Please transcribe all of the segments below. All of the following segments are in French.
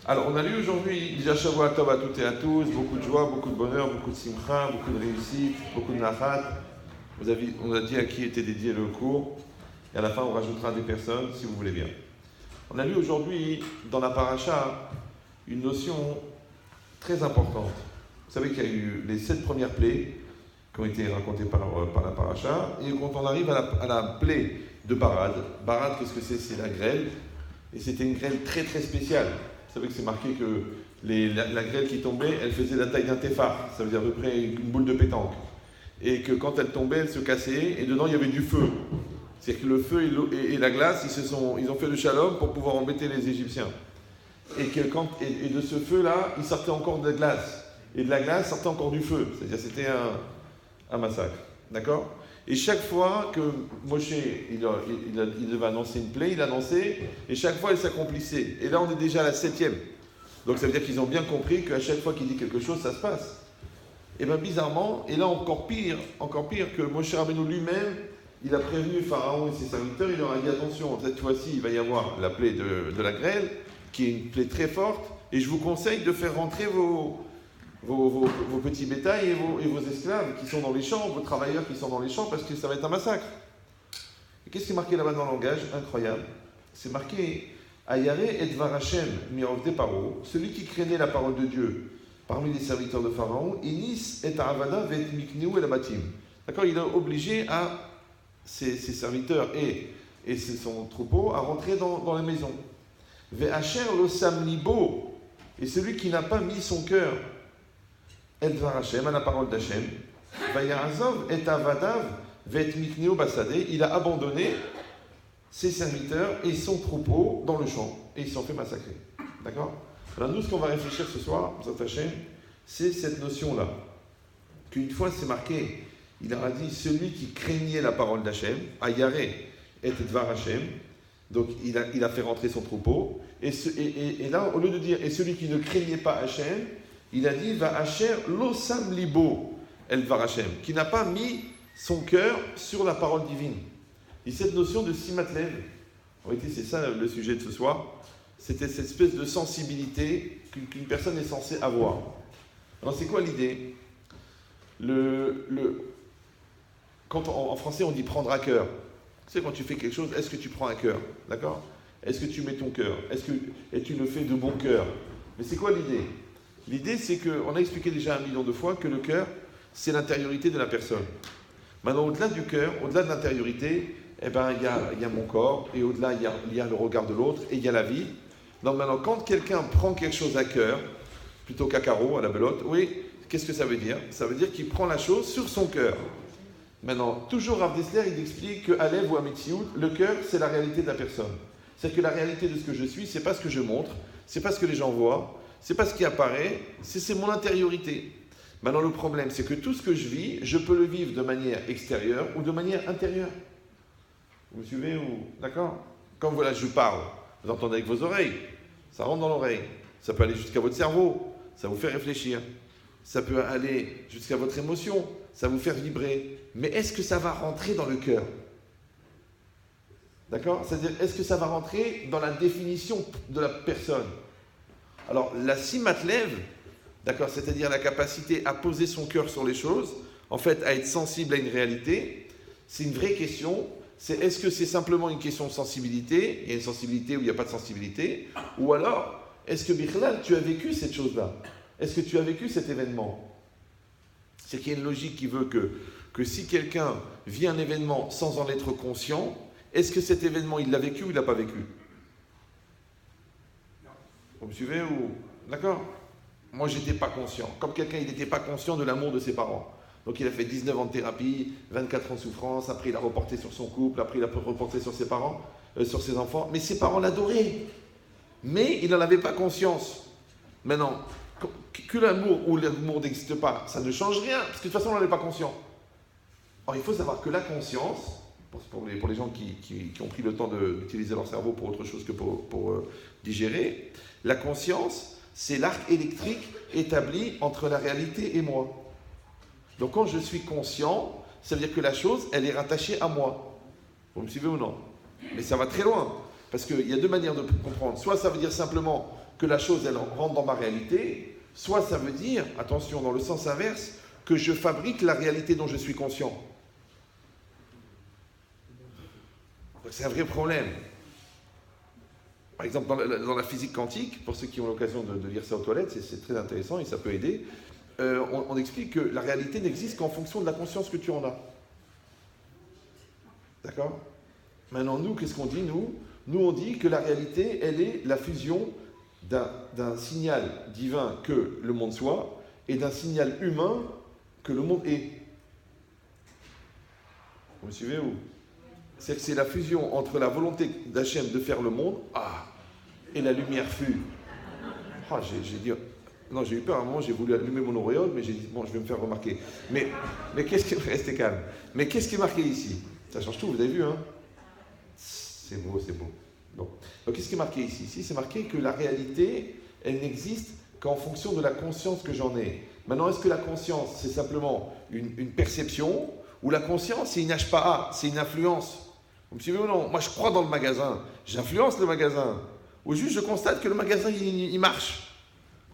Alors, on a lu aujourd'hui, déjà Shavua Tov à toutes et à tous, beaucoup de joie, beaucoup de bonheur, beaucoup de simcha, beaucoup de réussite, beaucoup de nachat. On a dit à qui était dédié le cours, et à la fin on rajoutera des personnes, si vous voulez bien. On a lu aujourd'hui, dans la paracha, une notion très importante. Vous savez qu'il y a eu les 7 premières plaies qui ont été racontées par la paracha, et quand on arrive à la plaie de Barad, qu'est-ce que c'est? C'est la grêle, et c'était une grêle très très spéciale. Vous savez que c'est marqué que la grêle qui tombait, elle faisait la taille d'un téphar, ça veut dire à peu près une boule de pétanque. Et que quand elle tombait, elle se cassait, et dedans il y avait du feu. C'est-à-dire que le feu et la glace, ils ont fait le shalom pour pouvoir embêter les Égyptiens. Et de ce feu-là, il sortait encore de la glace. Et de la glace sortait encore du feu. C'est-à-dire que c'était un massacre. D'accord? Et chaque fois que Moshe, il devait annoncer une plaie, il annonçait, et chaque fois elle s'accomplissait. Et là on est déjà à la 7e. Donc ça veut dire qu'ils ont bien compris qu'à chaque fois qu'il dit quelque chose, ça se passe. Et bien bizarrement, et là encore pire que Moshe Rabbeinu lui-même, il a prévenu Pharaon et ses serviteurs, il leur a dit attention, cette fois-ci il va y avoir la plaie de la grêle, qui est une plaie très forte, et je vous conseille de faire rentrer vos petits bétails et vos esclaves qui sont dans les champs, vos travailleurs qui sont dans les champs, parce que ça va être un massacre. Et qu'est-ce qui est marqué là-bas dans le langage? Incroyable. C'est marqué Ayare et Dvar Hashem mirovde paro, celui qui craignait la parole de Dieu parmi les serviteurs de Pharaon, Inis et Avada vet mikneu el abatim. D'accord, il a obligé à ses serviteurs et son troupeau à rentrer dans les maisons. Ve Asher lo sam libo, et celui qui n'a pas mis son cœur El Dvar Hashem, à la parole d'Hachem, Vayazov et Avadav vet mikneu basade, il a abandonné ses serviteurs et son troupeau dans le champ, et ils se sont fait massacrer. D'accord? Alors nous, ce qu'on va réfléchir ce soir, c'est cette notion-là. Qu'une fois, c'est marqué, il a dit, celui qui craignait la parole d'Hachem, Ayare et Dvar Hashem, donc il a fait rentrer son troupeau, et là, au lieu de dire, et celui qui ne craignait pas Hachem, il a dit, va Hacher l'osam libo, el Dvar Hashem, qui n'a pas mis son cœur sur la parole divine. Et cette notion de simatlev, en réalité, c'est ça le sujet de ce soir, c'était cette espèce de sensibilité qu'une personne est censée avoir. Alors c'est quoi l'idée? Quand en français on dit prendre à cœur, tu sais quand tu fais quelque chose, est-ce que tu prends à cœur? D'accord? Est-ce que tu mets ton cœur? Et tu le fais de bon cœur? Mais c'est quoi l'idée? L'idée c'est qu'on a expliqué déjà 1 million de fois que le cœur c'est l'intériorité de la personne. Maintenant au-delà du cœur, au-delà de l'intériorité, eh ben, il y a mon corps, et au-delà, il y a le regard de l'autre, et il y a la vie. Donc maintenant, quand quelqu'un prend quelque chose à cœur, plutôt qu'à carreau, à la belote, oui, qu'est-ce que ça veut dire? Ça veut dire qu'il prend la chose sur son cœur. Maintenant, toujours Rav Dessler, il explique qu'à l'Ève ou à Metsiout, le cœur, c'est la réalité de la personne. C'est-à-dire que la réalité de ce que je suis, c'est pas ce que je montre, c'est pas ce que les gens voient, c'est pas ce qui apparaît, c'est mon intériorité. Maintenant, le problème, c'est que tout ce que je vis, je peux le vivre de manière extérieure ou de manière intérieure. Vous me suivez ou... D'accord? Comme voilà, je parle, vous entendez avec vos oreilles, ça rentre dans l'oreille, ça peut aller jusqu'à votre cerveau, ça vous fait réfléchir, ça peut aller jusqu'à votre émotion, ça vous fait vibrer, mais est-ce que ça va rentrer dans le cœur? D'accord? C'est-à-dire, est-ce que ça va rentrer dans la définition de la personne? Alors, la simatlev, d'accord, c'est-à-dire la capacité à poser son cœur sur les choses, en fait, à être sensible à une réalité, c'est une vraie question. C'est est-ce que c'est simplement une question de sensibilité? Il y a une sensibilité ou il n'y a pas de sensibilité? Ou alors, est-ce que Bichlal, tu as vécu cette chose-là? Est-ce que tu as vécu cet événement? C'est qu'il y a une logique qui veut que si quelqu'un vit un événement sans en être conscient, est-ce que cet événement, il l'a vécu ou il ne l'a pas vécu? Vous me suivez ou... D'accord? Moi, je n'étais pas conscient. Comme quelqu'un, il n'était pas conscient de l'amour de ses parents. Donc il a fait 19 ans de thérapie, 24 ans de souffrance, après il a reporté sur son couple, après il a reporté sur ses parents, sur ses enfants. Mais ses parents l'adoraient. Mais il n'en avait pas conscience. Maintenant, que l'amour ou l'amour n'existe pas, ça ne change rien, parce que de toute façon on n'en est pas conscient. Or il faut savoir que la conscience, pour les gens qui ont pris le temps d'utiliser leur cerveau pour autre chose que pour digérer, la conscience, c'est l'arc électrique établi entre la réalité et moi. Donc quand je suis conscient, ça veut dire que la chose, elle est rattachée à moi. Vous me suivez ou non? Mais ça va très loin. Parce qu'il y a deux manières de comprendre. Soit ça veut dire simplement que la chose, elle rentre dans ma réalité, soit ça veut dire, attention, dans le sens inverse, que je fabrique la réalité dont je suis conscient. Donc c'est un vrai problème. Par exemple, dans la physique quantique, pour ceux qui ont l'occasion de lire ça aux toilettes, c'est très intéressant et ça peut aider, on explique que la réalité n'existe qu'en fonction de la conscience que tu en as. D'accord? Maintenant, nous, qu'est-ce qu'on dit, nous? Nous, on dit que la réalité, elle est la fusion d'un signal divin que le monde soit et d'un signal humain que le monde est. Vous me suivez où? C'est que c'est la fusion entre la volonté d'Hachem de faire le monde, et la lumière fut. J'ai dit, non, j'ai eu peur à un moment, j'ai voulu allumer mon auréole, mais j'ai dit, bon, je vais me faire remarquer. Mais qu'est-ce qui... Restez calme. Mais qu'est-ce qui est marqué ici? Ça change tout, vous avez vu, hein? C'est beau, c'est beau. Bon. Donc, qu'est-ce qui est marqué ici? Ici, c'est marqué que la réalité, elle n'existe qu'en fonction de la conscience que j'en ai. Maintenant, est-ce que la conscience, c'est simplement une perception, ou la conscience, c'est une HPA, c'est une influence? Vous me suivez ou non? Moi, je crois dans le magasin, j'influence le magasin. Ou juste, je constate que le magasin, il marche.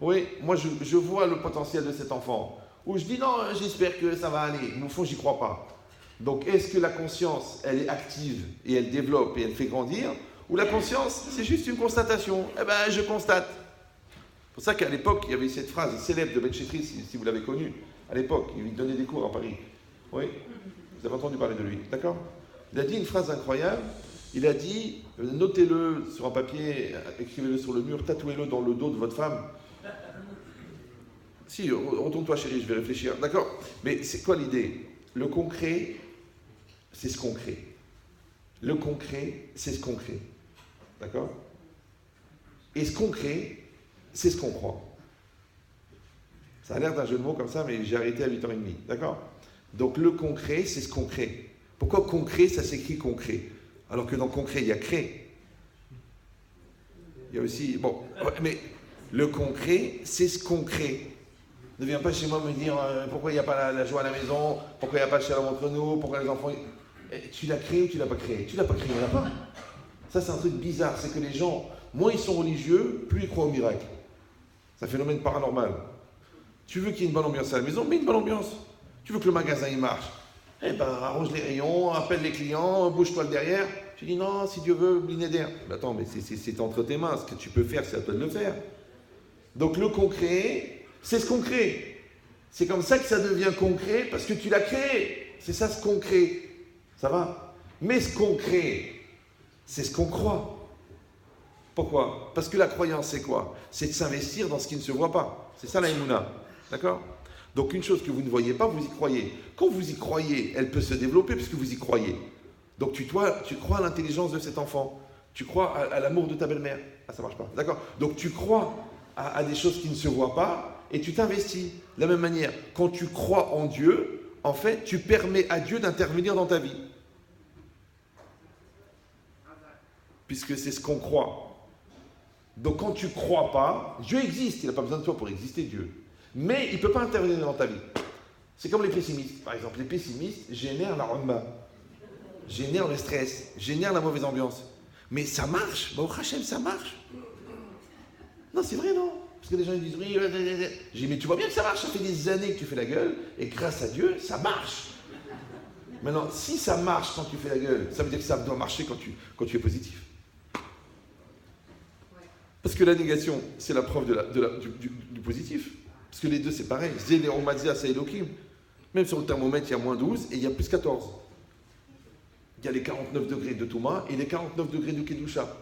Oui, moi, je vois le potentiel de cet enfant. Ou je dis, non, j'espère que ça va aller. Mais au fond, j'y crois pas. Donc, est-ce que la conscience, elle est active et elle développe et elle fait grandir? Ou la conscience, c'est juste une constatation? Eh bien, je constate. C'est pour ça qu'à l'époque, il y avait cette phrase célèbre de Ben Chetri, si vous l'avez connu. À l'époque, il donnait des cours à Paris. Oui, vous avez entendu parler de lui, d'accord? Il a dit une phrase incroyable. Il a dit, notez-le sur un papier, écrivez-le sur le mur, tatouez-le dans le dos de votre femme. Si, retourne-toi chérie, je vais réfléchir, d'accord? Mais c'est quoi l'idée? Le concret, c'est ce qu'on crée. Le concret, c'est ce qu'on crée. D'accord? Et ce qu'on crée, c'est ce qu'on croit. Ça a l'air d'un jeu de mots comme ça, mais j'ai arrêté à 8h30. D'accord? Donc le concret, c'est ce qu'on crée. Pourquoi concret, ça s'écrit concret? Alors que dans concret, il y a crée. Il y a aussi... Bon, mais le concret, c'est ce qu'on crée. Ne viens pas chez moi me dire pourquoi il n'y a pas la joie à la maison, pourquoi il n'y a pas le shalom entre nous, pourquoi les enfants... Tu l'as créé ou tu l'as pas créé? Tu l'as pas créé, il n'y en a pas. Ça, c'est un truc bizarre, c'est que les gens, moins ils sont religieux, plus ils croient au miracle. C'est un phénomène paranormal. Tu veux qu'il y ait une bonne ambiance à la maison, mets une bonne ambiance. Tu veux que le magasin il marche, eh ben arrange les rayons, appelle les clients, bouge-toi le derrière. Tu dis non, si Dieu veut, blinédaire. Mais attends, mais c'est entre tes mains, ce que tu peux faire, c'est à toi de le faire. Donc le concret, c'est ce qu'on crée. C'est comme ça que ça devient concret, parce que tu l'as créé. C'est ça ce concret. Ça va? Mais ce qu'on crée, c'est ce qu'on croit. Pourquoi? Parce que la croyance, c'est quoi? C'est de s'investir dans ce qui ne se voit pas. C'est ça la Emouna. D'accord? Donc une chose que vous ne voyez pas, vous y croyez. Quand vous y croyez, elle peut se développer puisque vous y croyez. Donc tu crois à l'intelligence de cet enfant. Tu crois à l'amour de ta belle-mère. Ah, ça marche pas. D'accord? Donc tu crois à des choses qui ne se voient pas et tu t'investis. De la même manière, quand tu crois en Dieu, en fait, tu permets à Dieu d'intervenir dans ta vie. Puisque c'est ce qu'on croit. Donc quand tu ne crois pas, Dieu existe, il n'a pas besoin de toi pour exister, Dieu. Mais il ne peut pas intervenir dans ta vie. C'est comme les pessimistes. Par exemple, les pessimistes génèrent la rumba, génèrent le stress, génèrent la mauvaise ambiance. Mais ça marche, au Hachem, ça marche. Non, c'est vrai, non? Parce que les gens ils disent, oui, j'ai dit, mais tu vois bien que ça marche, ça fait des années que tu fais la gueule, et grâce à Dieu, ça marche. Maintenant, si ça marche quand tu fais la gueule, ça veut dire que ça doit marcher quand tu es positif. Parce que la négation, c'est la preuve du positif. Parce que les deux, c'est pareil. Zéléromatzia, c'est Elohim. Même sur le thermomètre, il y a moins 12 et il y a plus 14. Il y a les 49 degrés de Touma et les 49 degrés de Kedusha.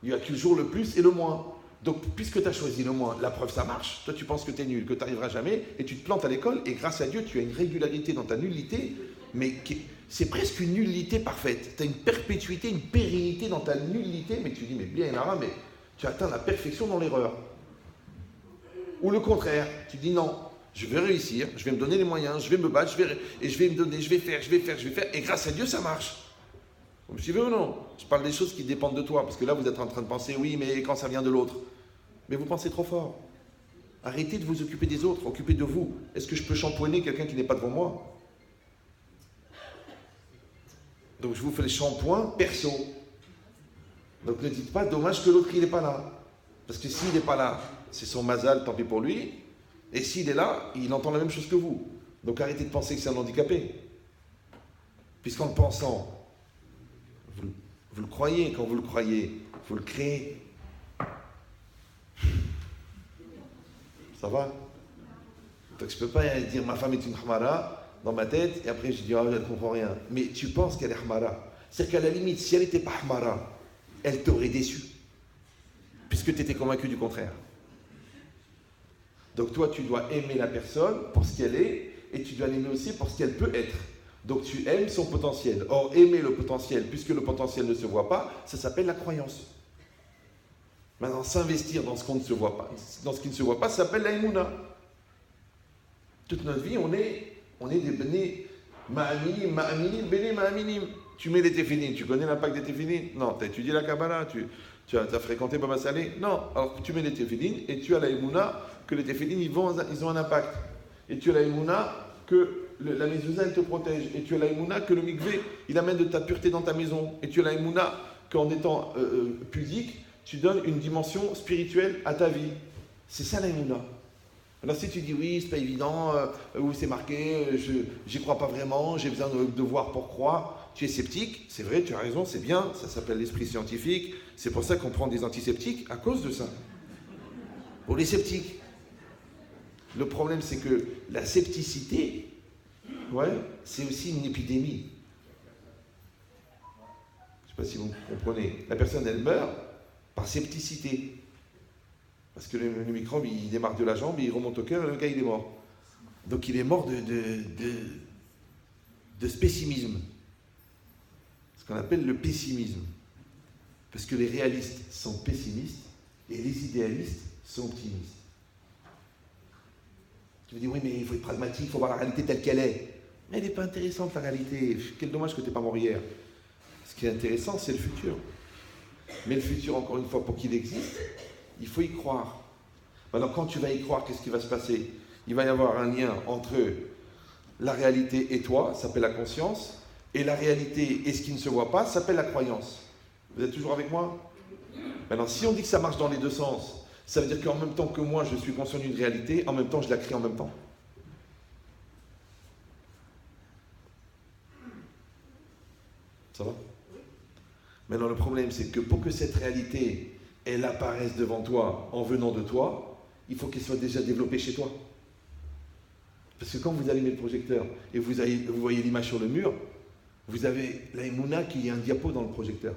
Il y a toujours le plus et le moins. Donc, puisque tu as choisi le moins, la preuve, ça marche. Toi, tu penses que tu es nul, que tu n'arriveras jamais, et tu te plantes à l'école, et grâce à Dieu, tu as une régularité dans ta nullité, mais c'est presque une nullité parfaite. Tu as une perpétuité, une pérennité dans ta nullité, mais tu dis, mais bien, Nara, mais tu atteins la perfection dans l'erreur. Ou le contraire, tu dis non, je vais réussir, je vais me donner les moyens, je vais me battre, et je vais me donner, je vais faire, et grâce à Dieu, ça marche. Vous me suivez ou non? Je parle des choses qui dépendent de toi, parce que là, vous êtes en train de penser, oui, mais quand ça vient de l'autre. Mais vous pensez trop fort. Arrêtez de vous occuper des autres, occupez de vous. Est-ce que je peux shampoiner quelqu'un qui n'est pas devant moi? Donc je vous fais le shampoing perso. Donc ne dites pas, dommage que l'autre il n'est pas là. Parce que s'il n'est pas là, c'est son mazal, tant pis pour lui. Et s'il est là, il entend la même chose que vous. Donc arrêtez de penser que c'est un handicapé. Puisqu'en le pensant, vous le croyez, quand vous le croyez, vous le créez. Ça va? Donc je ne peux pas dire ma femme est une hamara dans ma tête et après je dis elle ne comprend rien. Mais tu penses qu'elle est hamara. C'est-à-dire qu'à la limite, si elle n'était pas hamara, elle t'aurait déçu. Puisque tu étais convaincu du contraire. Donc toi, tu dois aimer la personne pour ce qu'elle est et tu dois l'aimer aussi pour ce qu'elle peut être. Donc tu aimes son potentiel. Or, aimer le potentiel, puisque le potentiel ne se voit pas, ça s'appelle la croyance. Maintenant, s'investir dans ce qu'on ne se voit pas, dans ce qui ne se voit pas, ça s'appelle la émouna. Toute notre vie, on est des béné ma'aminim, béné ma'aminim. Tu mets des téfilines, tu connais l'impact des téfilines? Non, tu as étudié la Kabbalah, tu as fréquenté Baba Salé? Non, alors tu mets des téfilines et tu as la émouna que les téfilines, ils ont un impact. Et tu as la émouna que la mezouza, elle te protège. Et tu as la émouna que le mikvé, il amène de ta pureté dans ta maison. Et tu as la émouna qu'en étant pudique, tu donnes une dimension spirituelle à ta vie. C'est ça la émouna. Alors si tu dis oui, c'est pas évident, ou c'est marqué, j'y crois pas vraiment, j'ai besoin de voir pour croire, tu es sceptique, c'est vrai, tu as raison, c'est bien, ça s'appelle l'esprit scientifique, c'est pour ça qu'on prend des antiseptiques à cause de ça. Pour les sceptiques. Le problème, c'est que la scepticité, c'est aussi une épidémie. Je ne sais pas si vous comprenez. La personne, elle meurt par scepticité. Parce que le microbe, il démarre de la jambe, il remonte au cœur et le gars, il est mort. Donc il est mort de pessimisme. Ce qu'on appelle le pessimisme. Parce que les réalistes sont pessimistes et les idéalistes sont optimistes. Tu me dis, oui, mais il faut être pragmatique, il faut voir la réalité telle qu'elle est. Mais elle n'est pas intéressante, la réalité. Quel dommage que tu n'es pas mort hier. Ce qui est intéressant, c'est le futur. Mais le futur, encore une fois, pour qu'il existe, il faut y croire. Maintenant, quand tu vas y croire, qu'est-ce qui va se passer? Il va y avoir un lien entre la réalité et toi, ça s'appelle la conscience, et la réalité et ce qui ne se voit pas, ça s'appelle la croyance. Vous êtes toujours avec moi? Maintenant, si on dit que ça marche dans les deux sens, ça veut dire qu'en même temps que moi, je suis conscient d'une réalité, en même temps, je la crée en même temps. Ça va? Maintenant, le problème, c'est que pour que cette réalité, elle apparaisse devant toi, en venant de toi, il faut qu'elle soit déjà développée chez toi. Parce que quand vous allumez le projecteur et vous voyez l'image sur le mur, vous avez la émouna qui est un diapo dans le projecteur.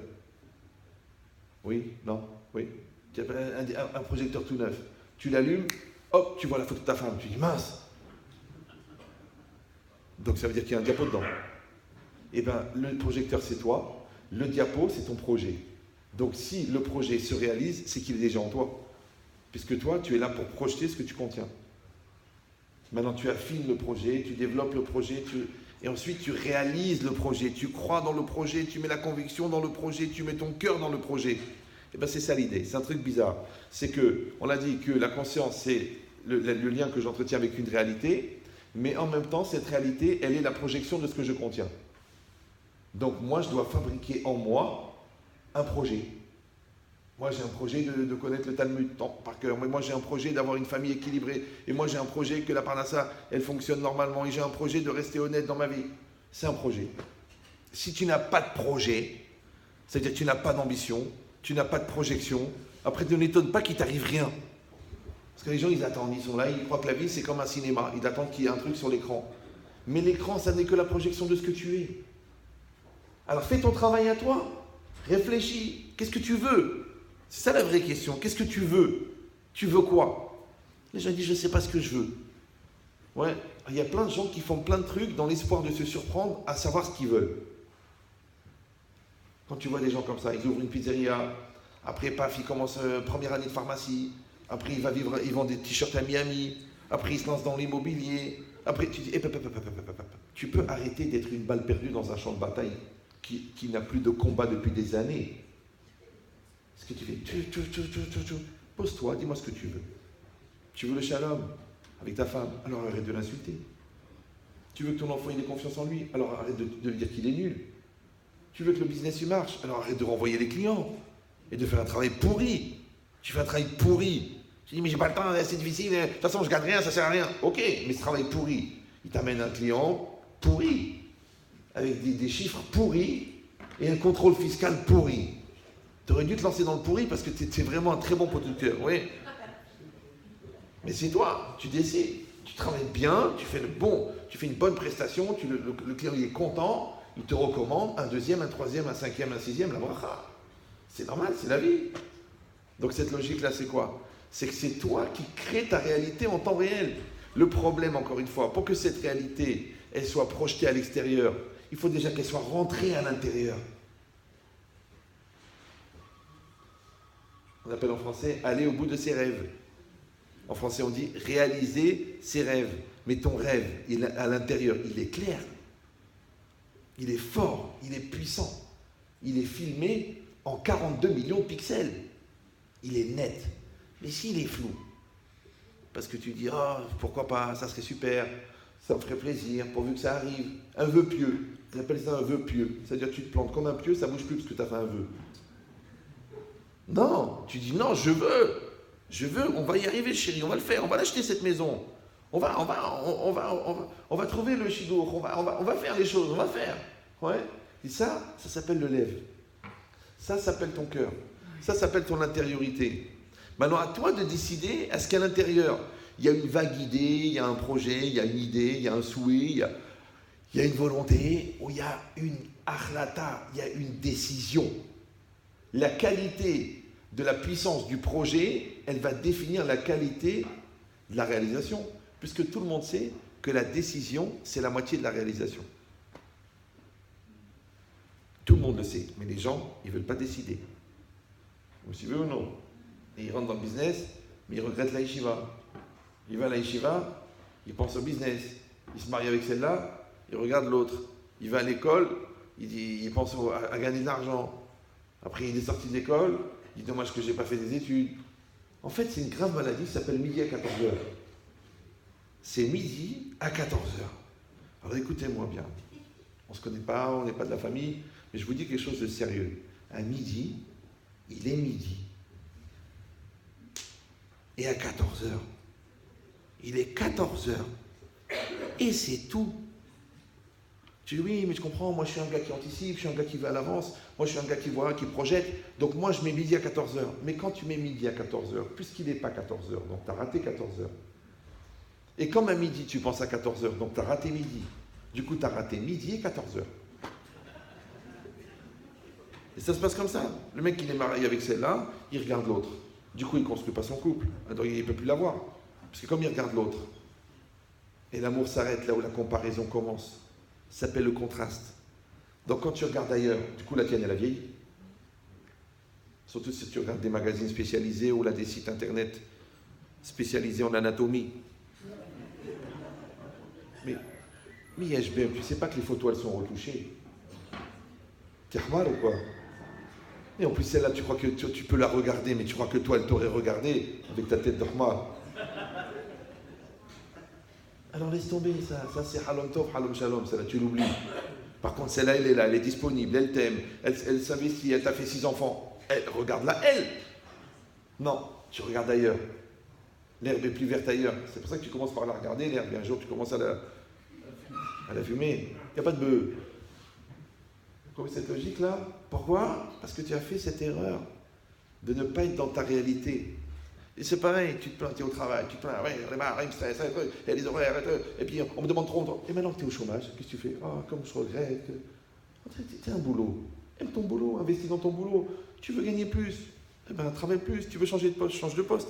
Oui? Non? Oui? Tu as un projecteur tout neuf. Tu l'allumes, hop, tu vois la photo de ta femme. Tu dis, mince! Donc ça veut dire qu'il y a un diapo dedans. Eh bien, le projecteur, c'est toi. Le diapo, c'est ton projet. Donc si le projet se réalise, c'est qu'il est déjà en toi. Puisque toi, tu es là pour projeter ce que tu contiens. Maintenant, tu affines le projet, tu développes le projet, et ensuite tu réalises le projet. Tu crois dans le projet, tu mets la conviction dans le projet, tu mets ton cœur dans le projet. Et bien c'est ça l'idée. C'est un truc bizarre. C'est que, on a dit que la conscience, c'est le lien que j'entretiens avec une réalité, mais en même temps, cette réalité, elle est la projection de ce que je contiens. Donc moi, je dois fabriquer en moi un projet. Moi, j'ai un projet de connaître le Talmud par cœur. Moi, j'ai un projet d'avoir une famille équilibrée. Et moi, j'ai un projet que la parnassa, elle fonctionne normalement. Et j'ai un projet de rester honnête dans ma vie. C'est un projet. Si tu n'as pas de projet, c'est-à-dire que tu n'as pas d'ambition, tu n'as pas de projection, après, ne n'étonne pas qu'il t'arrive rien. Parce que les gens, ils attendent. Ils sont là, ils croient que la vie, c'est comme un cinéma. Ils attendent qu'il y ait un truc sur l'écran. Mais l'écran, ça n'est que la projection de ce que tu es. Alors fais ton travail à toi, réfléchis, qu'est-ce que tu veux? C'est ça la vraie question, qu'est-ce que tu veux? Tu veux quoi? Les gens disent, je ne sais pas ce que je veux. Ouais, il y a plein de gens qui font plein de trucs dans l'espoir de se surprendre à savoir ce qu'ils veulent. Quand tu vois des gens comme ça, ils ouvrent une pizzeria, après paf, ils commencent première année de pharmacie, après ils vendent des t-shirts à Miami, après ils se lancent dans l'immobilier, après tu dis, tu peux arrêter d'être une balle perdue dans un champ de bataille qui n'a plus de combat depuis des années. Ce que tu fais, pose-toi, dis-moi ce que tu veux. Tu veux le shalom avec ta femme, alors arrête de l'insulter. Tu veux que ton enfant ait confiance en lui, alors arrête de lui dire qu'il est nul. Tu veux que le business marche, alors arrête de renvoyer les clients. et de faire un travail pourri. Tu fais un travail pourri. Tu dis, mais j'ai pas le temps, c'est difficile, de toute façon je gagne rien, ça sert à rien. Ok, mais ce travail pourri, il t'amène un client pourri, avec des chiffres pourris et un contrôle fiscal pourri. Tu aurais dû te lancer dans le pourri parce que tu es vraiment un très bon producteur, oui. Mais c'est toi, tu décides. Tu travailles bien, tu fais une bonne prestation, le client il est content, il te recommande un deuxième, un troisième, un cinquième, un sixième, la bracha. C'est normal, c'est la vie. Donc cette logique-là, c'est quoi? C'est que c'est toi qui crée ta réalité en temps réel. Le problème, encore une fois, pour que cette réalité, elle soit projetée à l'extérieur, il faut déjà qu'elle soit rentrée à l'intérieur. On appelle en français « aller au bout de ses rêves ». En français, on dit « réaliser ses rêves ». Mais ton rêve, il est à l'intérieur, il est clair. Il est fort, il est puissant. Il est filmé en 42 millions de pixels. Il est net. Mais s'il est flou, parce que tu dis « ah, pourquoi pas, ça serait super, ça me ferait plaisir, pourvu que ça arrive ». Un vœu pieux, on appelle ça un vœu pieux. C'est-à-dire que tu te plantes comme un pieu, ça ne bouge plus parce que tu as fait un vœu. Non, tu dis non, je veux, on va y arriver chérie, on va le faire, on va l'acheter cette maison. On va trouver le chidour, on va faire les choses, on va faire. Ouais. Et ça s'appelle le lève. Ça s'appelle ton cœur. Ça s'appelle ton intériorité. Maintenant, à toi de décider, est-ce qu'à l'intérieur, il y a une vague idée, il y a un projet, il y a une idée, il y a un souhait, il y a une volonté, ou il y a une achlata, il y a une décision. La qualité de la puissance du projet, elle va définir la qualité de la réalisation, puisque tout le monde sait que la décision, c'est la moitié de la réalisation. Tout le monde le sait, mais les gens, ils ne veulent pas décider. Vous suivez ou non? Et ils rentrent dans le business, mais ils regrettent la yeshiva. Il va à la yeshiva, il pense au business. Il se marie avec celle-là, il regarde l'autre. Il va à l'école, il pense à gagner de l'argent. Après, il est sorti de l'école, il dit dommage que je n'ai pas fait des études. En fait, c'est une grave maladie qui s'appelle midi à 14h. C'est midi à 14h. Alors écoutez-moi bien. On ne se connaît pas, on n'est pas de la famille, mais je vous dis quelque chose de sérieux. À midi, il est midi. Et à 14h, il est 14h. Et c'est tout. Tu dis oui, mais je comprends, moi je suis un gars qui anticipe, je suis un gars qui va à l'avance, moi je suis un gars qui voit, qui projette, donc moi je mets midi à 14h. Mais quand tu mets midi à 14h, puisqu'il n'est pas 14h, donc tu as raté 14h. Et comme à midi tu penses à 14h, donc tu as raté midi. Du coup tu as raté midi et 14h. Et ça se passe comme ça. Le mec qui est marié avec celle-là, il regarde l'autre. Du coup il ne construit pas son couple, donc il ne peut plus l'avoir. Parce que comme il regarde l'autre, et l'amour s'arrête là où la comparaison commence. Ça s'appelle le contraste. Donc quand tu regardes ailleurs, du coup la tienne elle a vieilli. Surtout si tu regardes des magazines spécialisés ou là des sites internet spécialisés en anatomie. Mais HBM, tu sais pas que les photos elles sont retouchées. T'es mal ou quoi? Et en plus celle-là tu crois que tu peux la regarder, mais tu crois que toi elle t'aurait regardé avec ta tête d'Ormal. Alors laisse tomber, ça c'est halom tov, halom shalom, celle-là tu l'oublies. Par contre celle-là elle est là, elle est disponible, elle t'aime, elle s'investit, elle t'a fait 6 enfants. Regarde-la, elle. Non, tu regardes ailleurs. L'herbe est plus verte ailleurs. C'est pour ça que tu commences par la regarder, l'herbe, et un jour tu commences à la fumer. Il n'y a pas de bœuf. Vous comprenez cette logique-là? Pourquoi? Parce que tu as fait cette erreur de ne pas être dans ta réalité. Et c'est pareil, tu te plains, tu es au travail, tu te plains, ouais, les marres, il me stresse, il y a les horaires, et puis on me demande trop. Et maintenant que tu es au chômage, qu'est-ce que tu fais? Ah, comme je regrette. Tu as un boulot. Aime ton boulot, investis dans ton boulot. Tu veux gagner plus, eh ben, travaille plus. Tu veux changer de poste, change de poste.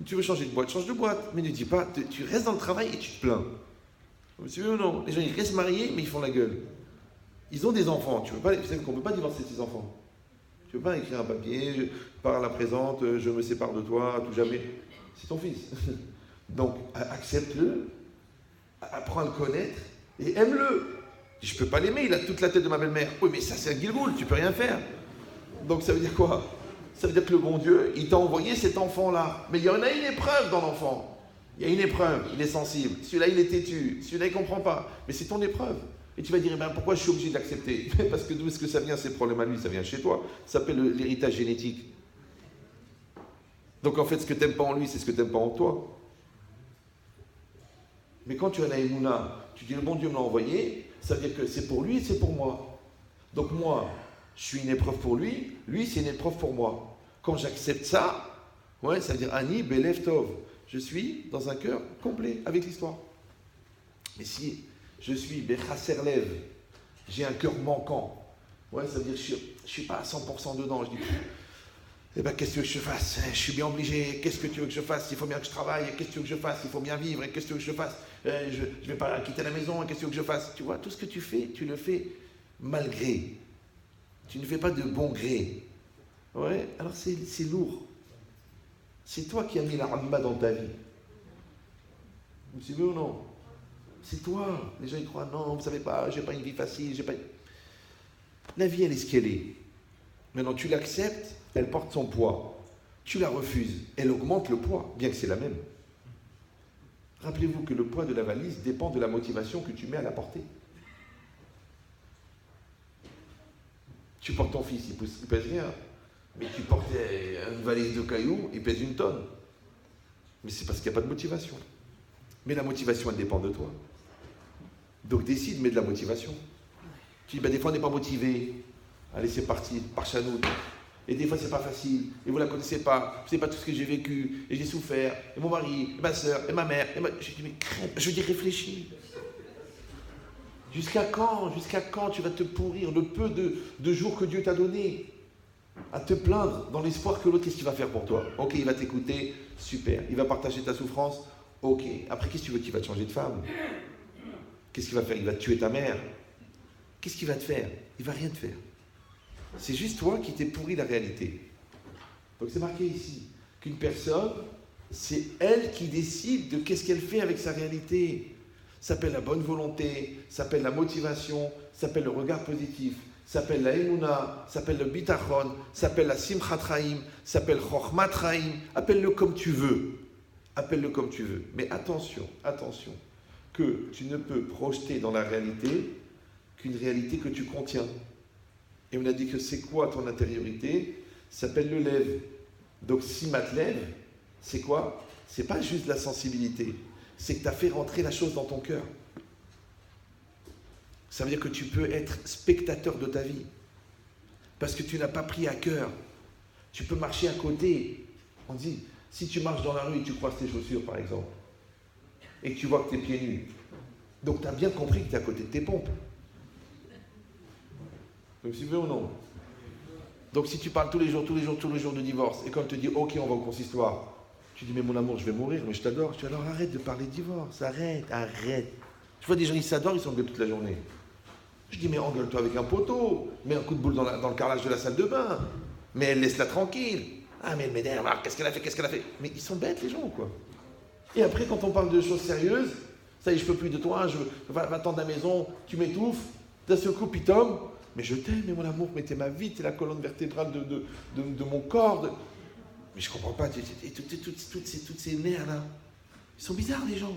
Tu veux changer de boîte, change de boîte. Mais ne dis pas, tu restes dans le travail et tu te plains. Vous savez ou non? Les gens, ils restent mariés, mais ils font la gueule. Ils ont des enfants. Tu sais qu'on ne peut pas divorcer ses enfants. Tu ne peux pas écrire un papier, par à la présente, je me sépare de toi, à tout jamais. C'est ton fils. Donc, accepte-le, apprends à le connaître et aime-le. Je ne peux pas l'aimer, il a toute la tête de ma belle-mère. Oui, mais ça, c'est un guilgoul, tu ne peux rien faire. Donc, ça veut dire quoi? Ça veut dire que le bon Dieu, il t'a envoyé cet enfant-là. Mais il y en a une épreuve dans l'enfant. Il y a une épreuve, il est sensible. Celui-là, il est têtu. Celui-là, il ne comprend pas. Mais c'est ton épreuve. Et tu vas dire, eh ben, pourquoi je suis obligé d'accepter? Parce que d'où est-ce que ça vient, ces problèmes à lui? Ça vient chez toi. Ça s'appelle l'héritage génétique. Donc en fait, ce que tu n'aimes pas en lui, c'est ce que tu n'aimes pas en toi. Mais quand tu as la émouna, tu dis le bon Dieu me l'a envoyé, ça veut dire que c'est pour lui et c'est pour moi. Donc moi, je suis une épreuve pour lui, lui c'est une épreuve pour moi. Quand j'accepte ça, ouais, ça veut dire Ani Belev Tov. Je suis dans un cœur complet avec l'histoire. Mais si je suis Bechasser Lev, j'ai un cœur manquant, ouais, ça veut dire que je ne suis pas à 100% dedans. Je dis, eh ben, qu'est-ce que tu veux que je fasse? Je suis bien obligé. Qu'est-ce que tu veux que je fasse? Il faut bien que je travaille. Qu'est-ce que tu veux que je fasse? Il faut bien vivre. Qu'est-ce que tu veux que je fasse? Je ne vais pas quitter la maison. Qu'est-ce que tu veux que je fasse? Tu vois, tout ce que tu fais, tu le fais malgré. Tu ne fais pas de bon gré. Ouais, alors c'est lourd. C'est toi qui as mis la ramma dans ta vie. Vous savez ou non? C'est toi. Les gens ils croient, non, vous ne savez pas, j'ai pas une vie facile, j'ai pas. La vie, elle est ce qu'elle est. Maintenant, tu l'acceptes, elle porte son poids. Tu la refuses, elle augmente le poids, bien que c'est la même. Rappelez-vous que le poids de la valise dépend de la motivation que tu mets à la porter. Tu portes ton fils, il pèse rien. Mais tu portes une valise de cailloux, il pèse 1 tonne. Mais c'est parce qu'il n'y a pas de motivation. Mais la motivation, elle dépend de toi. Donc décide, mets de la motivation. Tu dis, ben, des fois on n'est pas motivé. Allez, c'est parti, par chanoute. Et des fois c'est pas facile. Et vous la connaissez pas. Vous ne savez pas tout ce que j'ai vécu. Et j'ai souffert. Et mon mari, et ma soeur, et ma mère. Je dis, mais crème, je dis, réfléchis. Jusqu'à quand tu vas te pourrir le peu de jours que Dieu t'a donné à te plaindre dans l'espoir que l'autre, qu'est-ce qu'il va faire pour toi? Ok, il va t'écouter, super. Il va partager ta souffrance, ok. Après, qu'est-ce que tu veux qu'il va te changer de femme? Qu'est-ce qu'il va faire? Il va te tuer ta mère. Qu'est-ce qu'il va te faire? Il va rien te faire. C'est juste toi qui t'es pourri la réalité. Donc c'est marqué ici qu'une personne, c'est elle qui décide de qu'est-ce qu'elle fait avec sa réalité. Ça s'appelle la bonne volonté, ça s'appelle la motivation, ça s'appelle le regard positif, ça s'appelle la Emouna, ça s'appelle le Bitachon, ça s'appelle la Simchat Chaim, ça s'appelle Chochmat Chaim. Appelle-le comme tu veux. Appelle-le comme tu veux. Mais attention, que tu ne peux projeter dans la réalité qu'une réalité que tu contiens. Et on a dit que c'est quoi ton intériorité? Ça s'appelle le lève. Donc si lève, c'est quoi? C'est pas juste la sensibilité. C'est que tu as fait rentrer la chose dans ton cœur. Ça veut dire que tu peux être spectateur de ta vie. Parce que tu n'as pas pris à cœur. Tu peux marcher à côté. On dit, si tu marches dans la rue et tu croises tes chaussures, par exemple, et que tu vois que tu es pieds nus, donc tu as bien compris que tu es à côté de tes pompes. Vous me suivez ou non? Donc si tu parles tous les jours de divorce, et quand on te dit, ok, on va au consistoire, tu dis, mais mon amour, je vais mourir, mais je t'adore. Je dis, alors arrête de parler de divorce, arrête. Tu vois des gens, ils s'adorent, ils s'engueulent toute la journée. Je dis, mais engueule-toi avec un poteau, mets un coup de boule dans le carrelage de la salle de bain, mais laisse-la tranquille. Ah, mais elle m'énerve, qu'est-ce qu'elle a fait? Mais ils sont bêtes, les gens, quoi. Et après, quand on parle de choses sérieuses, ça y est, je peux plus de toi, va-t'en de la maison, tu m'étouffes, d'un seul coup, pitom, mais je t'aime, mais mon amour, mais t'es ma vie, t'es la colonne vertébrale de mon corps. Mais je comprends pas, toutes ces nerfs-là, ils sont bizarres, les gens.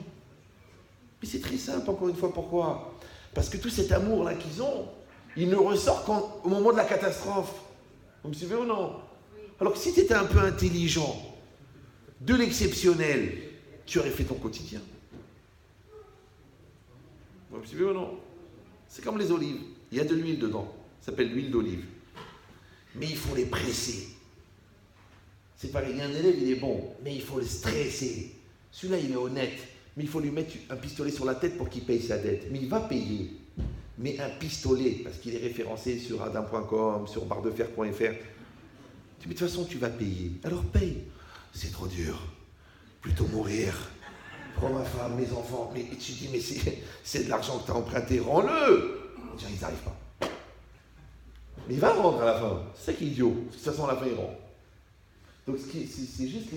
Mais c'est très simple, encore une fois, pourquoi? Parce que tout cet amour-là qu'ils ont, il ne ressort qu'au moment de la catastrophe. Vous me suivez ou non? Alors que si tu étais un peu intelligent, de l'exceptionnel, tu aurais fait ton quotidien. Vous me suivez ou non? C'est comme les olives. Il y a de l'huile dedans. Ça s'appelle l'huile d'olive. Mais il faut les presser. C'est pareil, il y a un élève, il est bon, mais il faut le stresser. Celui-là, il est honnête, mais il faut lui mettre un pistolet sur la tête pour qu'il paye sa dette. Mais il va payer. Mais un pistolet, parce qu'il est référencé sur adam.com, sur barredefer.fr. Mais de toute façon, tu vas payer. Alors paye. C'est trop dur. Plutôt mourir. Prends ma femme, mes enfants. Mais tu dis, mais c'est de l'argent que tu as emprunté, rends-le. Les gens, ils n'arrivent pas. Mais il va rendre à la fin. C'est ça qui est idiot. De toute façon, à la fin, il rend. Donc c'est juste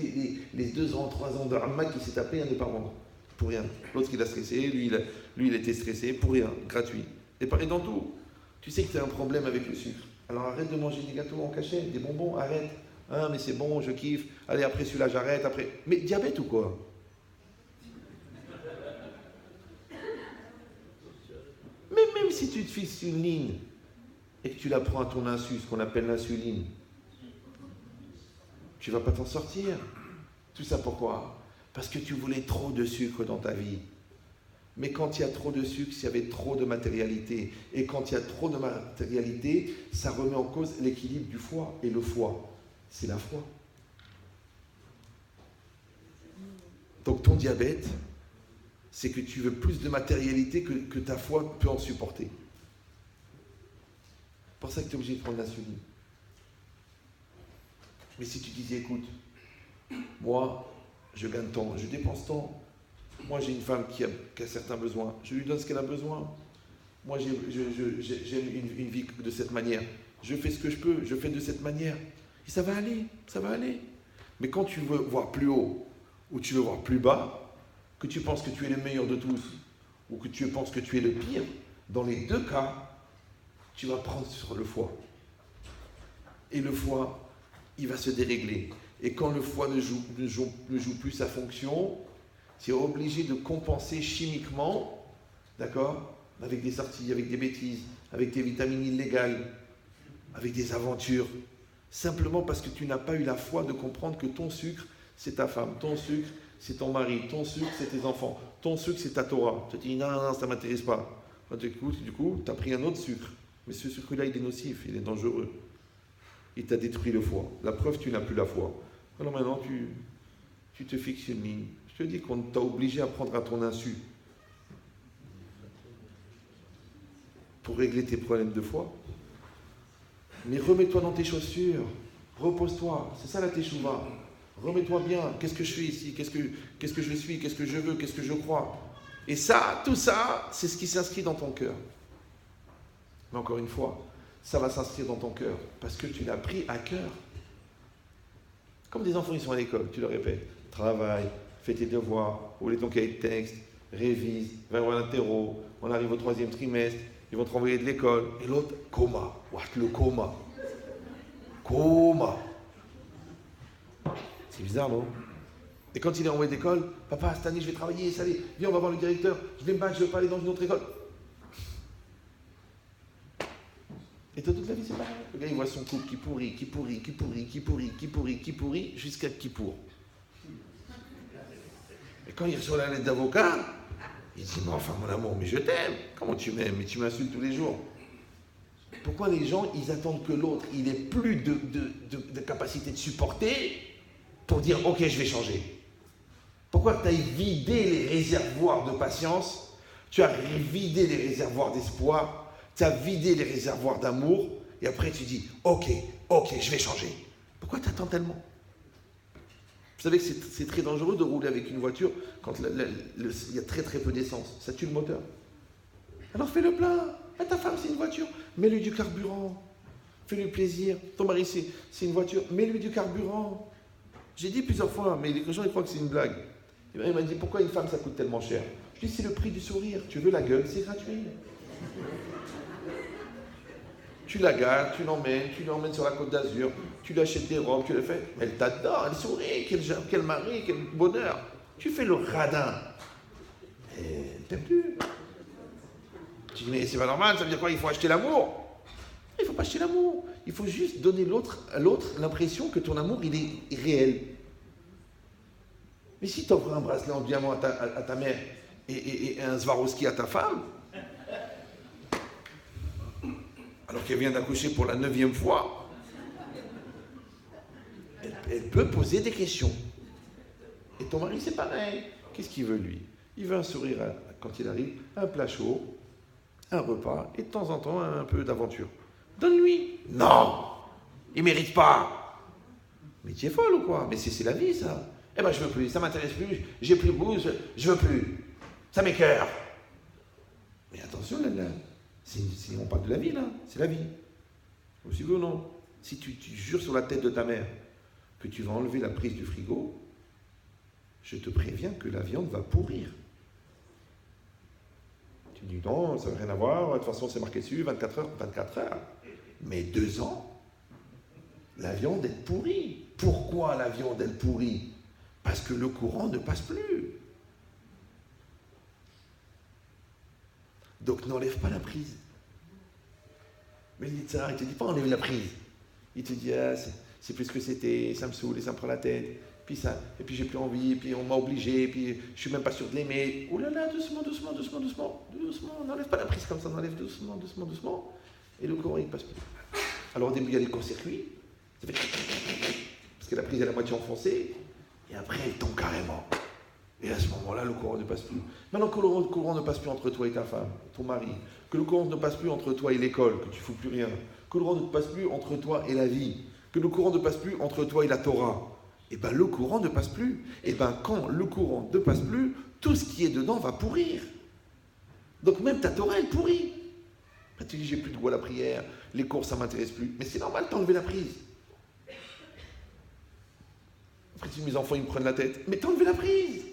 les 2 ans, 3 ans de Ramma qui s'est tapé à ne pas rendre. Pour rien. L'autre qui l'a stressé, lui il était stressé, pour rien, gratuit. Et pareil dans tout. Tu sais que tu as un problème avec le sucre. Alors arrête de manger des gâteaux en cachette, des bonbons, arrête. Ah mais c'est bon, je kiffe. Allez, après celui-là, j'arrête, après. Mais diabète ou quoi? Mais même si tu te fixes une ligne et que tu la prends à ton insu, ce qu'on appelle l'insuline, tu ne vas pas t'en sortir. Tout ça pourquoi? Parce que tu voulais trop de sucre dans ta vie. Mais quand il y a trop de sucre, il y avait trop de matérialité. Et quand il y a trop de matérialité, ça remet en cause l'équilibre du foie. Et le foie, c'est la foi. Donc ton diabète, c'est que tu veux plus de matérialité que ta foi peut en supporter. C'est pour ça que tu es obligé de prendre l'insuline. Mais si tu disais, écoute, moi, je gagne tant, je dépense tant. Moi, j'ai une femme qui a certains besoins. Je lui donne ce qu'elle a besoin. Moi, j'aime une vie de cette manière. Je fais ce que je peux, je fais de cette manière. Et ça va aller, ça va aller. Mais quand tu veux voir plus haut ou tu veux voir plus bas, que tu penses que tu es le meilleur de tous ou que tu penses que tu es le pire, dans les deux cas, tu vas prendre sur le foie. Et le foie, il va se dérégler. Et quand le foie ne joue plus sa fonction, tu es obligé de compenser chimiquement, d'accord, avec des sorties, avec des bêtises, avec des vitamines illégales, avec des aventures, simplement parce que tu n'as pas eu la foi de comprendre que ton sucre, c'est ta femme, ton sucre, c'est ton mari, ton sucre, c'est tes enfants, ton sucre, c'est ta Torah. Tu te dis, non, ça ne m'intéresse pas. Du coup, tu as pris un autre sucre. Mais ce sucre-là, il est nocif, il est dangereux. Il t'a détruit le foie. La preuve, tu n'as plus la foi. Alors maintenant, tu te fixes une ligne. Je te dis qu'on t'a obligé à prendre à ton insu pour régler tes problèmes de foi. Mais remets-toi dans tes chaussures, repose-toi, c'est ça la teshuva. Remets-toi bien, qu'est-ce que je fais ici, qu'est-ce que je suis, qu'est-ce que je veux, qu'est-ce que je crois. Et ça, tout ça, c'est ce qui s'inscrit dans ton cœur. Mais encore une fois, ça va s'inscrire dans ton cœur parce que tu l'as pris à cœur. Comme des enfants, ils sont à l'école, tu leur répètes, travaille, fais tes devoirs, oublie ton cahier de texte, révise, va voir l'interro, on arrive au 3e trimestre, ils vont te renvoyer de l'école. Et l'autre, coma. What, le coma. Coma. C'est bizarre, non? Et quand il est renvoyé d'école, papa, cette année, je vais travailler, ça allait, viens, on va voir le directeur, je vais me battre, je ne veux pas aller dans une autre école. Et toute la vie, c'est pareil. Le gars, il voit son couple qui pourrit, jusqu'à qui pourrit. Et quand il reçoit la lettre d'avocat, il dit, mais enfin, mon amour, mais je t'aime. Comment tu m'aimes? Mais tu m'insultes tous les jours. Pourquoi les gens, ils attendent que l'autre, il ait plus de capacité de supporter pour dire, ok, je vais changer? Pourquoi tu as vidé les réservoirs de patience, tu as vidé les réservoirs d'espoir, tu as vidé les réservoirs d'amour, et après tu dis, ok, je vais changer. Pourquoi tu attends tellement? Vous savez que c'est très dangereux de rouler avec une voiture quand il y a très très peu d'essence. Ça tue le moteur. Alors fais le plein. Ah, ta femme, c'est une voiture. Mets-lui du carburant. Fais-lui plaisir. Ton mari, c'est une voiture. Mets-lui du carburant. J'ai dit plusieurs fois, mais les gens ils croient que c'est une blague. Et bien, il m'a dit, pourquoi une femme, ça coûte tellement cher? Je dis, c'est le prix du sourire. Tu veux la gueule, c'est gratuit. Tu la gardes, tu l'emmènes sur la Côte d'Azur, tu lui achètes des robes, tu le fais. Mais elle t'adore, elle sourit, quel mari, quel bonheur. Tu fais le radin. Et elle t'aime plus. Tu dis, mais c'est pas normal, ça veut dire quoi? Il faut acheter l'amour. Il ne faut pas acheter l'amour. Il faut juste donner à l'autre l'impression que ton amour, il est réel. Mais si tu offres un bracelet en diamant à ta mère et un Swarovski à ta femme, alors qu'elle vient d'accoucher pour la 9e fois, elle peut poser des questions. Et ton mari, c'est pareil. Qu'est-ce qu'il veut, lui? Il veut un sourire quand il arrive, un plat chaud, un repas, et de temps en temps, un peu d'aventure. Donne-lui. Non, il ne mérite pas. Mais tu es folle ou quoi? Mais c'est la vie, ça. Eh ben, je veux plus, ça m'intéresse plus, j'ai plus le goût, je veux plus. Ça m'écoeure. Mais attention, là. On parle de la vie, là. C'est la vie. Vous suivez ou non? Si tu jures sur la tête de ta mère que tu vas enlever la prise du frigo, je te préviens que la viande va pourrir. Tu dis non, ça n'a rien à voir, de toute façon c'est marqué dessus, 24 heures, 24 heures. Mais 2 ans, la viande est pourrie. Pourquoi la viande est pourrie? Parce que le courant ne passe plus. Donc n'enlève pas la prise. Mais le Yitzhara, il ne te dit pas enlève la prise. Il te dit, c'est plus ce que c'était, ça me saoule et ça me prend la tête. Puis ça, et puis j'ai plus envie, et puis on m'a obligé, et puis je suis même pas sûr de l'aimer. Oh là là, doucement, on n'enlève pas la prise comme ça, on enlève doucement. Et le courant il passe plus. Alors au début il y a les courts-circuits, ça fait parce que la prise est à la moitié enfoncée, et après elle tombe carrément. Et à ce moment-là, le courant ne passe plus. Maintenant que le courant ne passe plus entre toi et ta femme, ton mari, que le courant ne passe plus entre toi et l'école, que tu ne fous plus rien, que le courant ne passe plus entre toi et la vie, que le courant ne passe plus entre toi et la Torah, et bien le courant ne passe plus. Et bien quand le courant ne passe plus, tout ce qui est dedans va pourrir. Donc même ta Torah, elle pourrit. Ben, tu dis, j'ai plus de goût à la prière, les cours, ça ne m'intéresse plus. Mais c'est normal, t'enlever la prise. Après, tu dis, mes enfants, ils me prennent la tête. Mais t'enlever la prise.